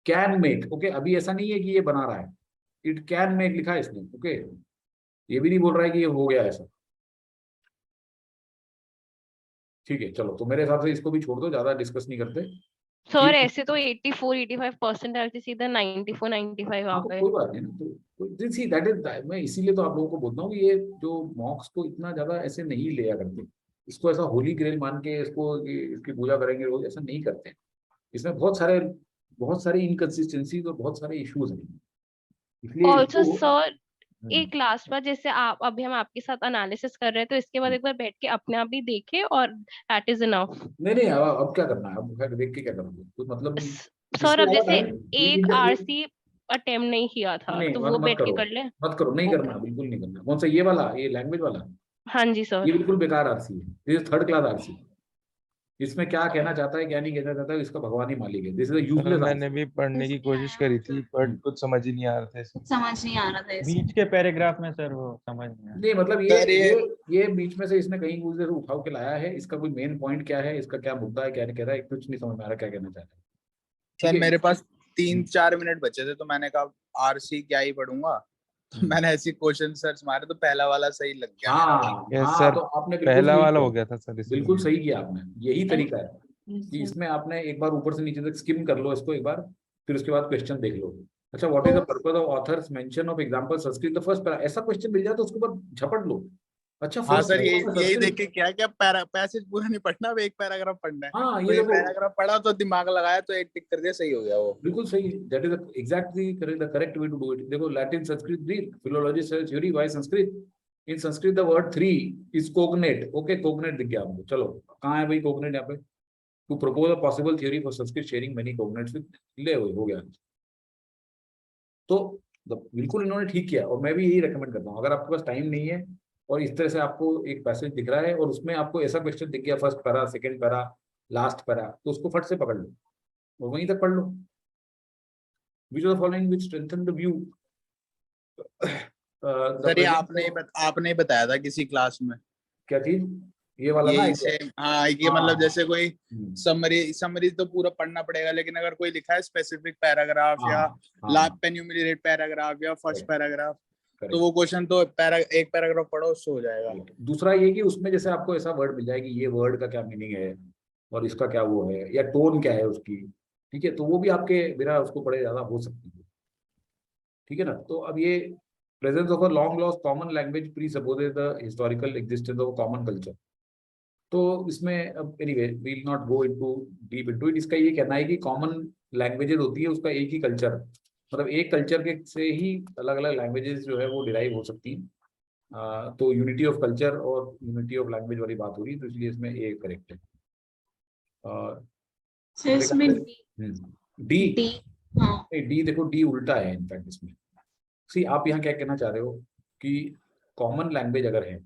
S1: can make, okay? अभी ऐसा नहीं है कि ये बना रहा है, इट कैन मेक लिखा है इसने, ओके? ये भी नहीं बोल रहा है कि ये हो गया ऐसा, ठीक है? चलो, तो मेरे हिसाब से इसको भी छोड़ दो, ज्यादा डिस्कस नहीं करते।
S2: सर ऐसे तो 84-85% आती सीधा 94-95 आ गए।
S1: कोई बात नहीं ना, तो सी दैट इज, मैं इसीलिए तो आप लोगों को बोलता हूँ कि ये जो मॉक्स को इतना ज्यादा ऐसे नहीं लिया करते, इसको ऐसा होली ग्रेल मान के इसको इसकी पूजा करेंगे रोज, ऐसा नहीं करते। इसमें बहुत सारी इनकंसिस्टेंसीज और बहुत सारे इश्यूज हैं, इसलिए
S2: ऑल्सो
S1: इसको
S2: सर एक लास्ट बार, जैसे आप अभी हम आपके साथ एनालिसिस कर रहे हैं, तो इसके बाद एक बार बैठ के अपने आप भी देखे और दैट इज इनफ।
S1: नहीं अब क्या करना है, अब देख के क्या करोगे, कुछ मतलब नहीं।
S2: सर अब
S1: इसके
S2: जैसे
S1: अलावा
S2: एक आरसी अटेम्प्ट नहीं किया था,
S1: नहीं
S2: तो
S1: मत
S2: वो
S1: मत
S2: बैठ के
S1: करो,
S2: कर ले।
S1: मत करो, नहीं
S2: ओके।
S1: करना, बिल्कुल नहीं करना। कौन सा, ये वाला, ये लैंग्वेज वाला,
S2: हाँ जी
S1: ये
S2: सर।
S1: बिल्कुल बेकार आरसी है, ये थर्ड क्लास आरसी। इसमें क्या कहना चाहता है क्या नहीं कहना चाहता है, इसका भगवान ही मालिक है। This is a
S20: sir
S1: useless
S20: मैंने
S1: आरसी।
S20: भी पढ़ने की कोशिश करी थी बट कुछ समझ ही नहीं आ रहा था इसमें।
S5: समझ नहीं आ रहा था इसमें।
S6: बीच के पैराग्राफ में सर वो समझ नहीं आया।
S1: नहीं मतलब
S10: सर
S1: ये बीच में से इसने कहीं कुछ देर उठाव के लाया है, इसका कोई मेन पॉइंट क्या है, इसका क्या मुद्दा है, क्या नहीं कह रहा है, कुछ नहीं समझ में आ रहा क्या कहना चाह रहा है।
S10: सर
S1: ठीक है?
S10: मेरे पास 3-4 मिनट बचे थे, तो मैंने कहा आरसी क्या ही पढ़ूंगा, तो मैंने ऐसी क्वेश्चन सर्च मारे तो पहला वाला सही लग गया मेरा।
S20: यस सर,
S1: तो आपने बिल्कुल
S20: पहला
S1: सही
S20: वाला
S1: किया,
S20: हो गया था सर इसलिए।
S1: बिल्कुल सही किया आपने, यही तरीका है कि इसमें आपने एक बार ऊपर से नीचे तक स्किम कर लो इसको एक बार, फिर उसके बाद क्वेश्चन देख लो। अच्छा, what is the purpose of authors mention of example Sanskrit the first para, ऐसा क्वेश्चन मिल जाए तो उसके ऊपर झपट लो। अच्छा
S10: हाँ
S1: फर्स्ट
S10: सर, यही देख के क्या क्या पैसेज पूरा नहीं पढ़ना, अब एक पैराग्राफ पढ़ना है।
S1: हाँ
S10: तो
S1: ये
S10: ये
S1: देखो,
S10: पैराग्राफ पढ़ा तो दिमाग लगाया तो एक टिक कर दिया, सही हो गया वो।
S1: बिल्कुल सही, that is exactly correct way to do it. देखो, Latin, Sanskrit, Greek, philology, theory, why Sanskrit, in Sanskrit the word three is cognate. Okay, cognate दिख गया आपको, चलो कहाँ है भाई कोग्नेट यहाँ पे, to propose a possible theory for Sanskrit sharing many cognates with, ले हो गया। तो बिल्कुल इन्होंने ठीक किया, और मैं भी यही रेकमेंड करता हूँ, अगर आपके पास टाइम नहीं है और इस तरह से आपको एक पैसेज दिख रहा है और उसमें आपको ऐसा क्वेश्चन दिख गया, first para, second para, last para, तो उसको फट से पकड़ लो और वहीं तक पढ़ लो। Which of the following which strengthen the view?
S10: Sir ये आपने ही बताया था किसी क्लास में।
S1: क्या चीज? ये वाला ना,
S10: हाँ, ये मतलब जैसे कोई समरी तो पूरा पढ़ना पड़ेगा, लेकिन अगर कोई लिखा है स्पेसिफिक पैराग्राफ या पेन्यूमरेट पैराग्राफ या फर्स्ट पैराग्राफ, तो वो क्वेश्चन तो एक पैराग्राफ पढ़ो उससे हो जाएगा।
S1: दूसरा ये कि उसमें जैसे आपको ऐसा वर्ड मिल जाए कि ये वर्ड का क्या मीनिंग है और इसका क्या वो है, या टोन क्या है उसकी, ठीक है, तो वो भी आपके बिना उसको पढ़े ज्यादा हो सकती है, ठीक है ना। तो अब ये presence of a long lost common language presupposes the historical existence of common culture. तो इसमें अब anyway we will not go into deep into it. इसका ये कहना है कि कॉमन लैंग्वेजेस होती है, उसका एक ही कल्चर, मतलब एक कल्चर के से ही अलग अलग लैंग्वेजेस जो है वो डिराइव हो सकती हैं। तो यूनिटी ऑफ कल्चर और यूनिटी ऑफ लैंग्वेज वाली बात हो रही है, तो इसलिए इसमें ए करेक्ट है। डी डी देखो, डी उल्टा है इनफैक्ट इसमें। सी आप यहाँ क्या कहना चाह रहे हो कि कॉमन लैंग्वेज अगर है,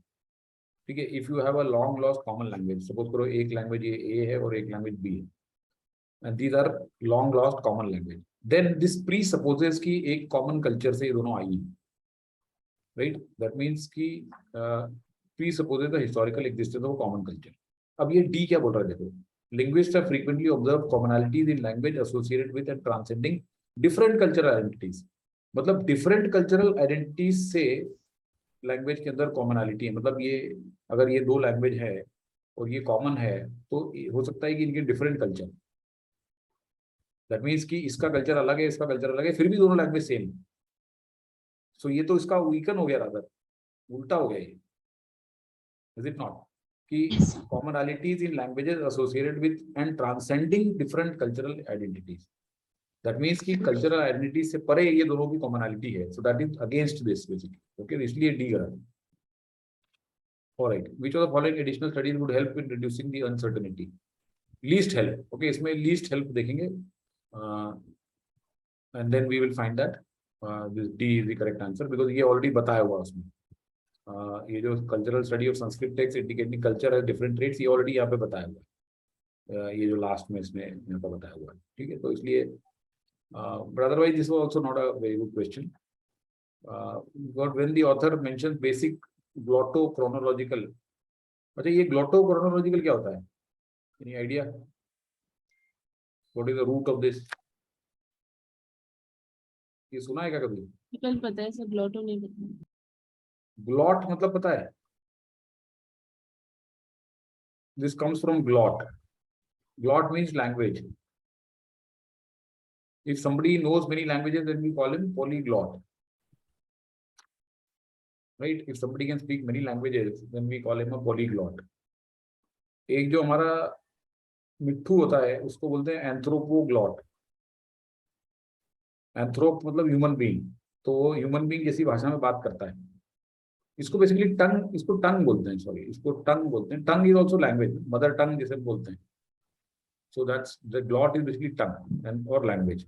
S1: ठीक है, if you have a long lost common language, suppose करो एक लैंग्वेज ये ए है और एक लैंग्वेज बी है, and these are long lost common language, then this presupposes कि एक कॉमन कल्चर से ये दोनों आई है, राइट। दैट मीन्स कि presupposes the historical existence of common culture. अब ये डी क्या बोल रहा है, देखो, linguists have frequently observed commonalities in language associated with and transcending different cultural identities। मतलब different cultural identities से लैंग्वेज के अंदर कॉमनैलिटी है, मतलब ये अगर ये दो लैंग्वेज है और ये कॉमन है, तो हो सकता है कि इनके डिफरेंट कल्चर, दैट मीन्स कि इसका कल्चर अलग है, इसका कल्चर अलग है, फिर भी दोनों लैंग्वेज सेम है। सो ये तो इसका वीकन हो गया, रादर उल्टा हो गया ये, इज इट नॉट, कि commonalities in languages associated with and transcending different cultural identities। That means कि cultural identities से परे ये दोनों की commonality है, so that is against this basically, okay, इसलिए D करा। Alright, which of the following additional studies would help in reducing the uncertainty? Least help, okay, इसमें least help देखेंगे, and then we will find that this D is the correct answer because ये already बताया हुआ उसमें। ये जो cultural study of Sanskrit text indicating culture है different trades, ये ऑलरेडी यहाँ पे बताया हुआ है, ये जो लास्ट में इसमें यहाँ पे बताया हुआ है, ठीक है। तो इसलिए but otherwise this was also not a very good question. But when the author mentions basic glottochronological, अच्छा ये ग्लोटो क्रोनोलॉजिकल क्या होता है, any idea what is the root of this? ये सुना है क्या कभी?
S16: कल पता है, सब ग्लोटो नहीं पता।
S1: ग्लॉट मतलब पता है? This comes from glot. Glot means language, If somebody knows many languages, then we call him polyglot. Right? If somebody can speak many languages, then we call him a polyglot. एक जो हमारा मिट्ठू होता है उसको बोलते हैं एंथ्रोपोग्लॉट. एंथ्रोप मतलब ह्यूमन बीइंग, तो वो ह्यूमन बीइंग जैसी भाषा में बात करता है. इसको बेसिकली टंग, इसको टंग बोलते हैं, सॉरी इसको टंग बोलते हैं. Tongue is also language, mother tongue जैसे बोलते हैं. So that's the glot is basically tongue and or language.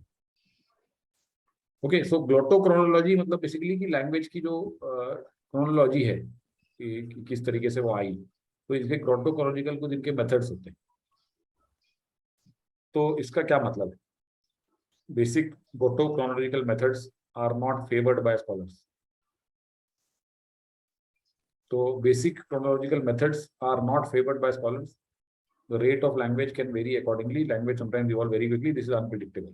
S1: Okay, so glottochronology मतलब बेसिकली कि लैंग्वेज की जो क्रोनोलॉजी है कि किस तरीके से वो आई, तो इसके ग्लोटोक्रोनोलॉजिकल कुछ इनके मेथड्स होते हैं. तो इसका क्या मतलब है? Basic glottochronological methods are not favoured by scholars. तो basic chronological methods are not favoured by scholars. The rate of language can vary accordingly. Language sometimes evolve very quickly. This is unpredictable.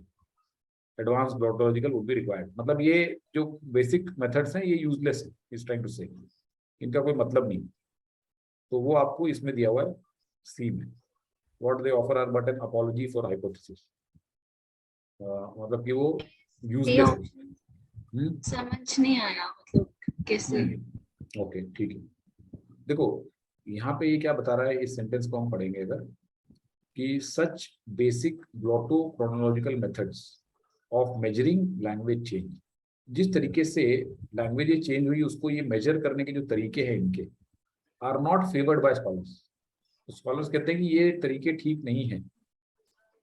S1: Advanced glottological would be required. मतलब ये जो basic methods हैं ये useless है. He's trying to say. इनका कोई मतलब नहीं. तो वो आपको इसमें दिया हुआ है C में. What they offer are but an apology for hypothesis. मतलब कि वो useless है.
S5: समझ नहीं आया मतलब कैसे.
S1: ओके ठीक है. देखो यहाँ पे ये क्या बता रहा है, इस सेंटेंस को हम पढ़ेंगे अगर, कि such basic glottochronological methods of measuring language change, जिस तरीके से लैंग्वेज चेंज हुई उसको ये मेजर करने के जो तरीके हैं इनके, are not favoured by scholars. Scholars कहते हैं कि ये तरीके ठीक नहीं है.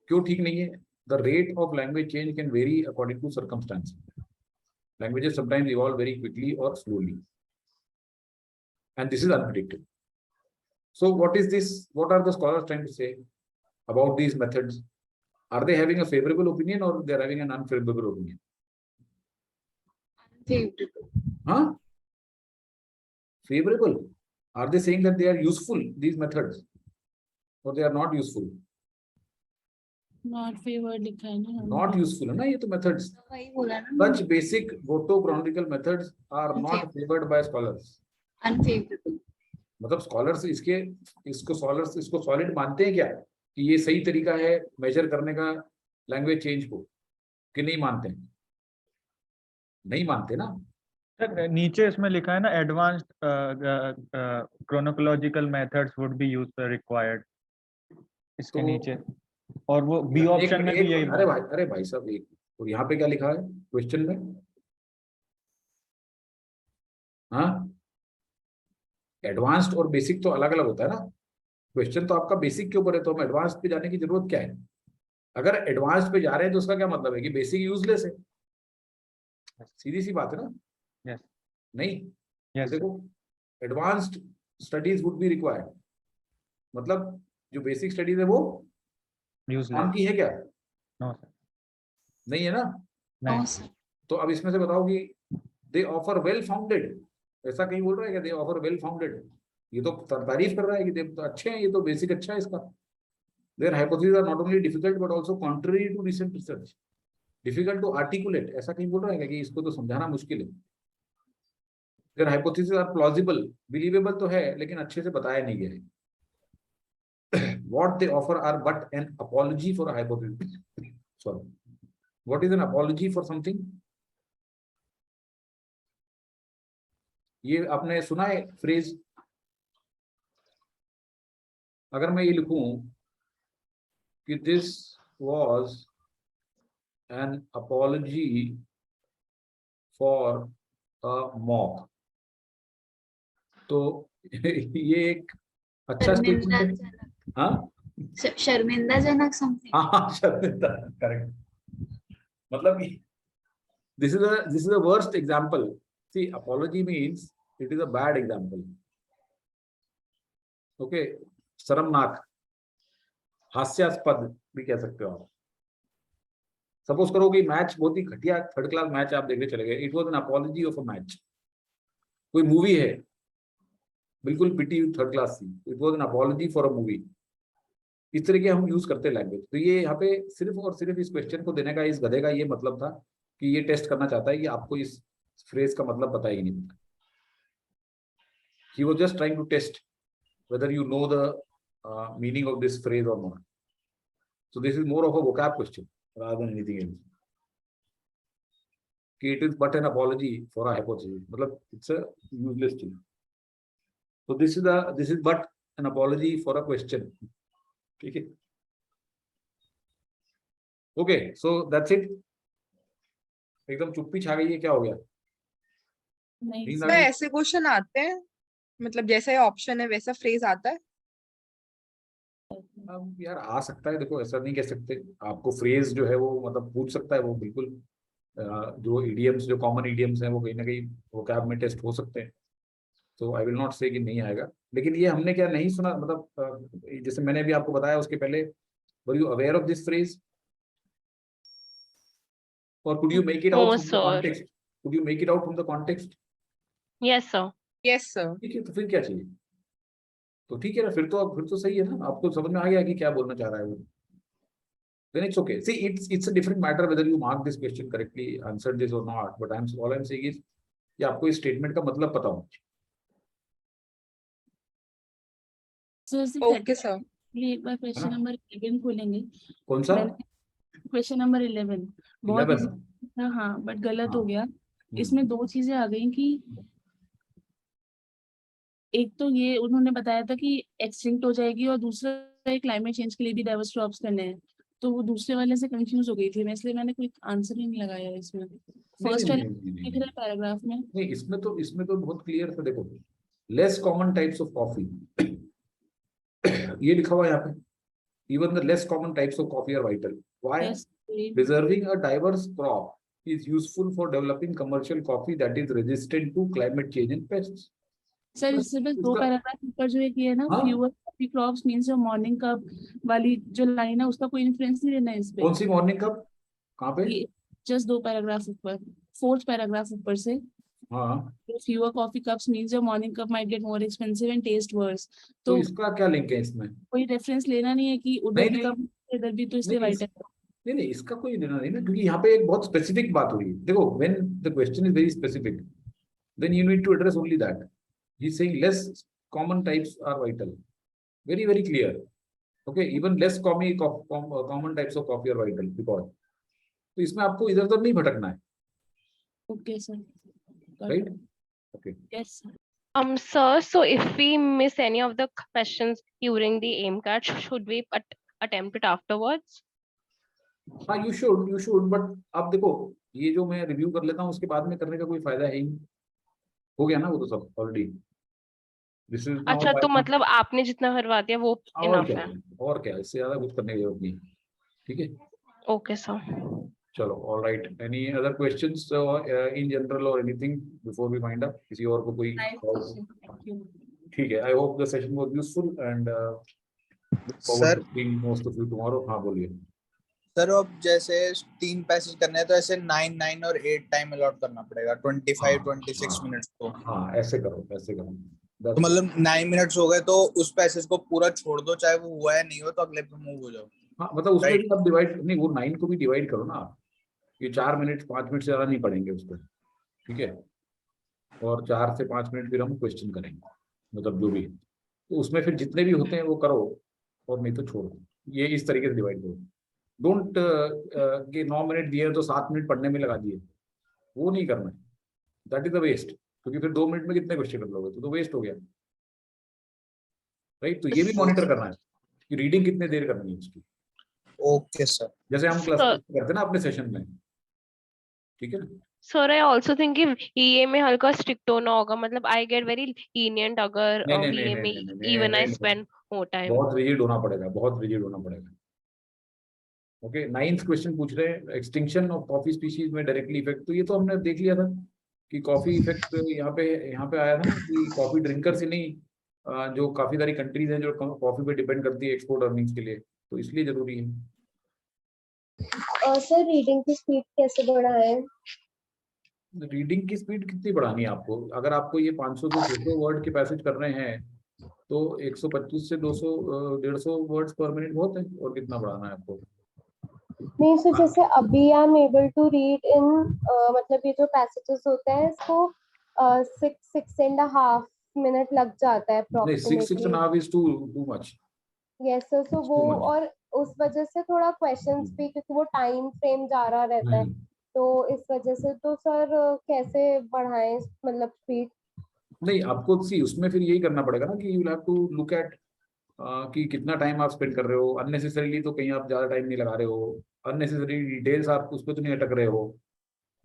S1: क्यों ठीक नहीं है? The rate of language change can vary according to circumstances. Languages sometimes evolve very quickly और slowly, and this is unpredictable. So what is this? What are the scholars trying to say about these methods? Are they having a favorable opinion or they are having an unfavorable opinion?
S5: Favorable.
S1: Huh? Favorable. Are they saying that they are useful, these methods, or they are not useful?
S16: Not favored लिखा है ना.
S1: Not useful है ना ये तो methods.
S5: वही बोला ना.
S1: Such basic glottochronological methods are not favored by scholars.
S5: Unfavorable.
S1: मतलब स्कॉलर्स इसको सॉलिड मानते हैं क्या कि ये सही तरीका है मेजर करने का लैंग्वेज चेंज को, कि नहीं मानते हैं? नहीं मानते ना.
S6: नीचे इसमें लिखा है ना advanced chronological methods would be used required, इसके नीचे. और वो बी ऑप्शन में भी यही.
S1: अरे भाई साहब एक, और यहाँ पे क्या लिखा है क्वेश्चन में? हाँ, एडवांस्ड और बेसिक तो अलग अलग होता है ना. क्वेश्चन तो आपका बेसिक के ऊपर है, तो हम एडवांस्ड पे जाने की जरूरत क्या है? अगर एडवांस्ड पे जा रहे हैं तो उसका क्या मतलब है कि बेसिक यूजलेस है? सीधी सी बात है ना.
S6: yes.
S1: नहीं
S6: yes.
S1: देखो, advanced studies would be required, मतलब जो बेसिक स्टडीज है वो काम की है क्या?
S6: no,
S1: नहीं है ना.
S6: नहीं.
S1: तो अब इसमें से बताओ कि दे ऑफर वेल फाउंडेड, ऐसा कहीं बोल रहा है कि दे ऑफर वेल फाउंडेड? ये तो तारीफ कर रहा है कि दे तो अच्छे हैं, ये तो बेसिक अच्छा है इसका. Their hypothesis are not only difficult but also contrary to recent research. Difficult to articulate, ऐसा कहीं बोल रहा है कि इसको तो समझाना मुश्किल है. Their hypothesis are plausible, believable तो है लेकिन अच्छे से बताया नहीं गया है. What they offer are but an apology for hypothesis. Sorry, what is an apology for something? ये आपने सुना है फ्रेज? अगर मैं ये लिखूं कि this was an apology for a mock, तो ये एक अच्छा स्टेटमेंट है. हाँ,
S5: शर्मिंदाजनक समथिंग.
S1: हाँ शर्मिंदा, करेक्ट. मतलब this is the worst example. See, apology means it is a bad example. Okay, शर्मनाक, हास्यास्पद भी कह सकते हो आप. सपोज करो कि मैच बहुत ही घटिया थर्ड क्लास मैच आप देखने चले गए. It was an apology of a match. कोई मूवी है बिल्कुल पिटी थर्ड क्लास थी, it was an apology for a movie. इस तरह के हम यूज करते हैं लैंग्वेज. तो ये यहाँ पे सिर्फ और सिर्फ इस क्वेश्चन को देने का इस गधे का ये मतलब था कि ये टेस्ट करना चाहता है कि आपको इस फ्रेज का मतलब पता ही नहीं पता. He was just trying to test whether you know the meaning of this phrase or not. So this is more of a vocab question rather than anything else. कि it is but an apology for a hypothesis, मतलब it's a useless thing. So this is but an apology for a question. ठीक है? Okay, so that's it. एकदम चुप्पी छा गई है, क्या हो गया? नींद आ
S4: सर
S1: गई?
S4: ऐसे क्वेश्चन आते हैं, मतलब जैसे ऑप्शन है वैसा फ्रेज आता है?
S1: अब यार आ सकता है, देखो ऐसा नहीं कह सकते, आपको फ्रेज जो है वो मतलब पूछ सकता है वो बिल्कुल। जो इडियम्स, जो कॉमन इडियम्स हैं वो कहीं ना कहीं वोकैब में टेस्ट हो सकते हैं, तो आई विल नॉट से कि नहीं आएगा। लेकिन ये हमने क्या नहीं सुना, मतलब जैसे मैंने भी आपको बताया उसके पहले, were you aware of this phrase और could you make it out
S2: No,
S1: from the
S2: sir.
S1: Context? Could you make it out from the context?
S2: Yes, sir.
S4: Yes sir.
S1: ठीक है, तो फिर क्या चाहिए? तो ठीक है ना, फिर तो सही है ना, आपको समझ में आ गया कि क्या बोलना चाह रहा है वो। Then it's okay. See, it's a different matter whether you mark this question correctly, answered this or not. But all I'm saying is कि आपको इस स्टेटमेंट का मतलब पता हो।
S4: Okay sir.
S16: एक बार क्वेश्चन नंबर 11 खोलेंगे।
S1: कौन सा?
S16: क्वेश्चन नंबर 11 बहुत
S1: 11?
S16: easy था, हाँ बट गलत हो
S1: हाँ।
S16: गया। इसमें दो चीजें आ गई कि एक तो ये उन्होंने बताया था कि एक्सटिंक्ट हो जाएगी और दूसरा क्लाइमेट चेंज के लिए भी डाइवर्स क्रॉप्स करने हैं, तो वो दूसरे वाले से कंफ्यूज हो गई थी मैं, इसलिए मैंने कोई आंसर ही नहीं लगाया इसमें। फर्स्ट वाले दिख रहा है पैराग्राफ में।
S1: नहीं, इसमें तो बहुत क्लियर था, देखो less common types of coffee ये लिखा हुआ है यहाँ पे, even the less common types of coffee are vital. Why?
S16: Yes, please.
S1: Preserving a diverse crop is useful for developing commercial coffee that is resistant to climate change and pests.
S16: Sir इससे बस दो
S1: इसका-
S16: paragraph ऊपर जो एक ये है ना,
S1: हाँ?
S16: फ्यूअर कॉफी क्रॉप्स मींस जो मॉर्निंग कप वाली जो लाइन है उसका कोई इन्फ्लुएंस नहीं लेना है इस पे।
S1: कौन सी मॉर्निंग कप? कहाँ पे?
S16: ये जस्ट दो पैराग्राफ ऊपर, फोर्थ पैराग्राफ ऊपर से।
S1: हाँ,
S16: fewer coffee cups means your morning cup might get more expensive and taste worse.
S1: तो
S16: तो
S1: इसका क्या लिंक है इसमें?
S16: कोई रेफरेंस लेना नहीं है कि उधर भी
S1: नहीं,
S16: कम इधर भी, तो इसलिए
S1: नहीं,
S16: वाइट है।
S1: नहीं, इसका कोई लेना नहीं ना, क्योंकि यहाँ पे एक बहुत स्पेसिफिक बात हो रही है। देखो, when the question is very specific, then you need to address only that. He's saying less common types are vital. Very, very clear. Okay, even less common types of coffee are vital because. तो इसमें आपको इधर उधर नहीं भटकना है,
S16: okay sir.
S1: right? Okay.
S16: Yes sir.
S2: Sir, so if we miss any of the questions during the AIMCAT, should we attempt it afterwards?
S1: हाँ, you should, but अब देखो ये जो मैं रिव्यू कर लेता हूँ उसके बाद में करने का कोई फायदा है ही नहीं, हो गया ना वो तो सब ऑलरेडी। दिस इज
S2: अच्छा, तो मतलब आपने जितना करवा दिया वो इनफ है।
S1: और क्या, इससे ज्यादा कुछ करने की जरूरत नहीं, ठीक है?
S2: Okay sir.
S1: चलो, all right. Any other questions in general और anything before we wind up? किसी और को कोई? ठीक है, I hope the session was useful and
S10: sir
S1: most of you tomorrow. हाँ, बोलिए
S10: सर। अब जैसे 3 पैसेज करने हैं तो ऐसे 9 और 8 टाइम अलॉट करना पड़ेगा, 25-26 मिनट्स को।
S1: हाँ, ऐसे करो।
S10: तो मतलब 9 मिनट्स हो गए तो उस पैसेज को पूरा छोड़ दो, चाहे वो हुआ है नहीं हो, तो अगले पे मूव हो जाओ।
S1: हाँ, मतलब उसमें भी आप डिवाइड नहीं, वो 9 को भी डिवाइड करो ना आप। ये 4 मिनट 5 मिनट से ज्यादा नहीं पढ़ेंगे उस पर, ठीक है? और 4 से 5 मिनट फिर हम क्वेश्चन करेंगे, मतलब जो भी है। तो उसमें फिर जितने भी होते हैं वो करो, और नहीं तो छोड़ो। ये इस तरीके से डिवाइड करो। डोंट कि 9 मिनट दिए तो 7 मिनट पढ़ने में लगा दिए, वो नहीं करना है। दैट इज द वेस्ट, क्योंकि फिर 2 मिनट में कितने क्वेश्चन कर लोगे, तो वेस्ट हो गया, राइट? तो ये भी मॉनिटर करना है कि रीडिंग कितने देर करनी है उसकी।
S10: Okay sir.
S1: जैसे हम क्लास करते हैं ना अपने सेशन में, ठीक है ना?
S2: सर, आई ऑल्सो थिंक कि ईए में हल्का स्ट्रिक्ट होना होगा, मतलब आई गेट वेरी लीनियंट अगर ईए में even I spend more time.
S1: बहुत रिजिड होना पड़ेगा। ओके, 9th क्वेश्चन पूछ रहे हैं एक्सटिंक्शन ऑफ कॉफी स्पीशीज में डायरेक्टली इफेक्ट। तो ये तो हमने देख लिया था कि कॉफी इफेक्ट यहाँ पे आया था कि कॉफी ड्रिंकर्स ही नहीं, जो काफी सारी कंट्रीज हैं जो कॉफी पे डिपेंड करती है एक्सपोर्ट अर्निंग्स के लिए, तो इसलिए जरूरी है।
S7: सर, रीडिंग की स्पीड कैसे बढ़ाएं?
S1: रीडिंग की स्पीड कितनी बढ़ानी है आपको? अगर आपको ये 500 से 600 वर्ड के पैसेज करने हैं तो 125 से 200 150 वर्ड्स पर मिनट बहुत है। और कितना बढ़ाना है आपको?
S7: नहीं सर, जैसे अभी I am able to read in, मतलब ये जो पैसेजेस होते हैं इसको 6.5 मिनट लग जाता है
S1: नहीं, 6.5 is too much.
S7: Yes sir, so वो और उस वजह से थोड़ा क्वेश्चंस भी, क्योंकि वो टाइम फ्रेम जा रहा रहता है, तो इस वजह से तो सर कैसे बढ़ाएं मतलब स्पीड?
S1: नहीं, आपको सी उसमें फिर यही करना पड़ेगा ना कि you have to look at कि कितना टाइम आप स्पेंड कर रहे हो। अननेसेसरीली तो कहीं आप ज्यादा टाइम नहीं लगा रहे हो, अननेसेसरी डिटेल्स आप उस पर तो नहीं अटक रहे हो।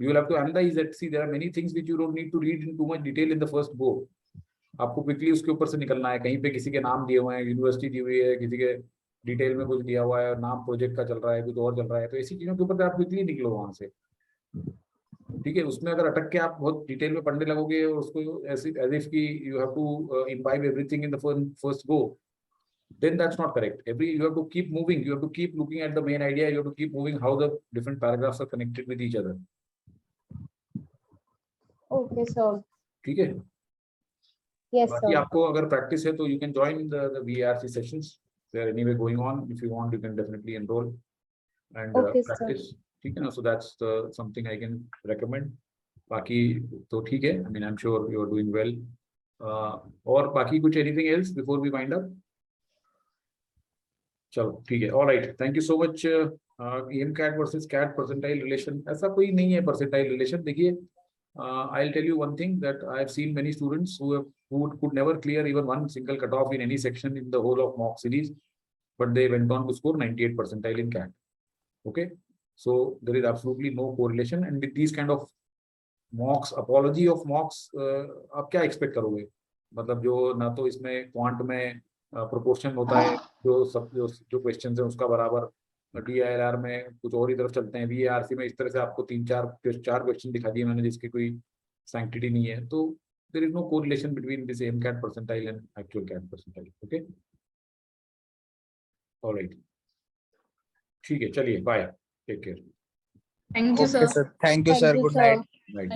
S1: You will have to analyse that, see there are many things which you don't need to read in too much detail in the first go. आपको क्विकली उसके ऊपर से निकलना है। कहीं पे किसी के नाम दिए हुए हैं, यूनिवर्सिटी दी हुई है, किसी के डिटेल में कुछ दिया हुआ है, नाम प्रोजेक्ट का चल रहा है, कुछ और चल रहा है, तो ऐसी चीजों के ऊपर आप क्विकली निकलो वहां से। ठीक है, उसमें अगर अटक के आप बहुत डिटेल में पढ़ने लगोगे और उसको ऐसे एज इफ की you have to imbibe everything in the first go, then that's not correct. You have to keep moving, you have to keep looking at the main idea, you have to keep moving how the different paragraphs are connected with each other.
S7: Okay sir.
S1: ठीक है?
S7: Yes
S1: बाकी
S7: sir.
S1: आपको अगर practice है तो you can join the VARC sessions. They are anyway going on. If you want, you can definitely enroll and
S7: Okay, sir.
S1: practice. ठीक है ना? So that's something I can recommend. बाकी तो ठीक है. I mean, I'm sure you are doing well. और बाकी कुछ anything else before we wind up? चलो ठीक है, all right, thank you so much. EMCAT versus CAT percentile relation, ऐसा कोई नहीं है परसेंटाइल रिलेशन। देखिए, I will tell you one thing that I have seen many students who could never clear even one single cutoff in any section in the whole of mock series, but they went on to score 98 percentile in CAT. Okay, so there is absolutely no correlation, and with these kind of mocks, apology of mocks, आप क्या expect करोगे? मतलब जो ना तो इसमें quant में proportion होता है, जो क्वेश्चन है उसका बराबर, DILR में कुछ और ही तरफ चलते हैं, VARC में इस तरह से आपको 3-4 क्वेश्चन दिखा दिए मैंने जिसकी कोई सैंक्टिटी नहीं है। तो there is no correlation between this MCAT percentile and actual CAT percentile. Okay, alright, ठीक है, चलिए, bye, take care.
S4: Thank you,
S10: Okay,
S4: sir.
S10: sir. Thank you, sir. Good night.
S1: Right.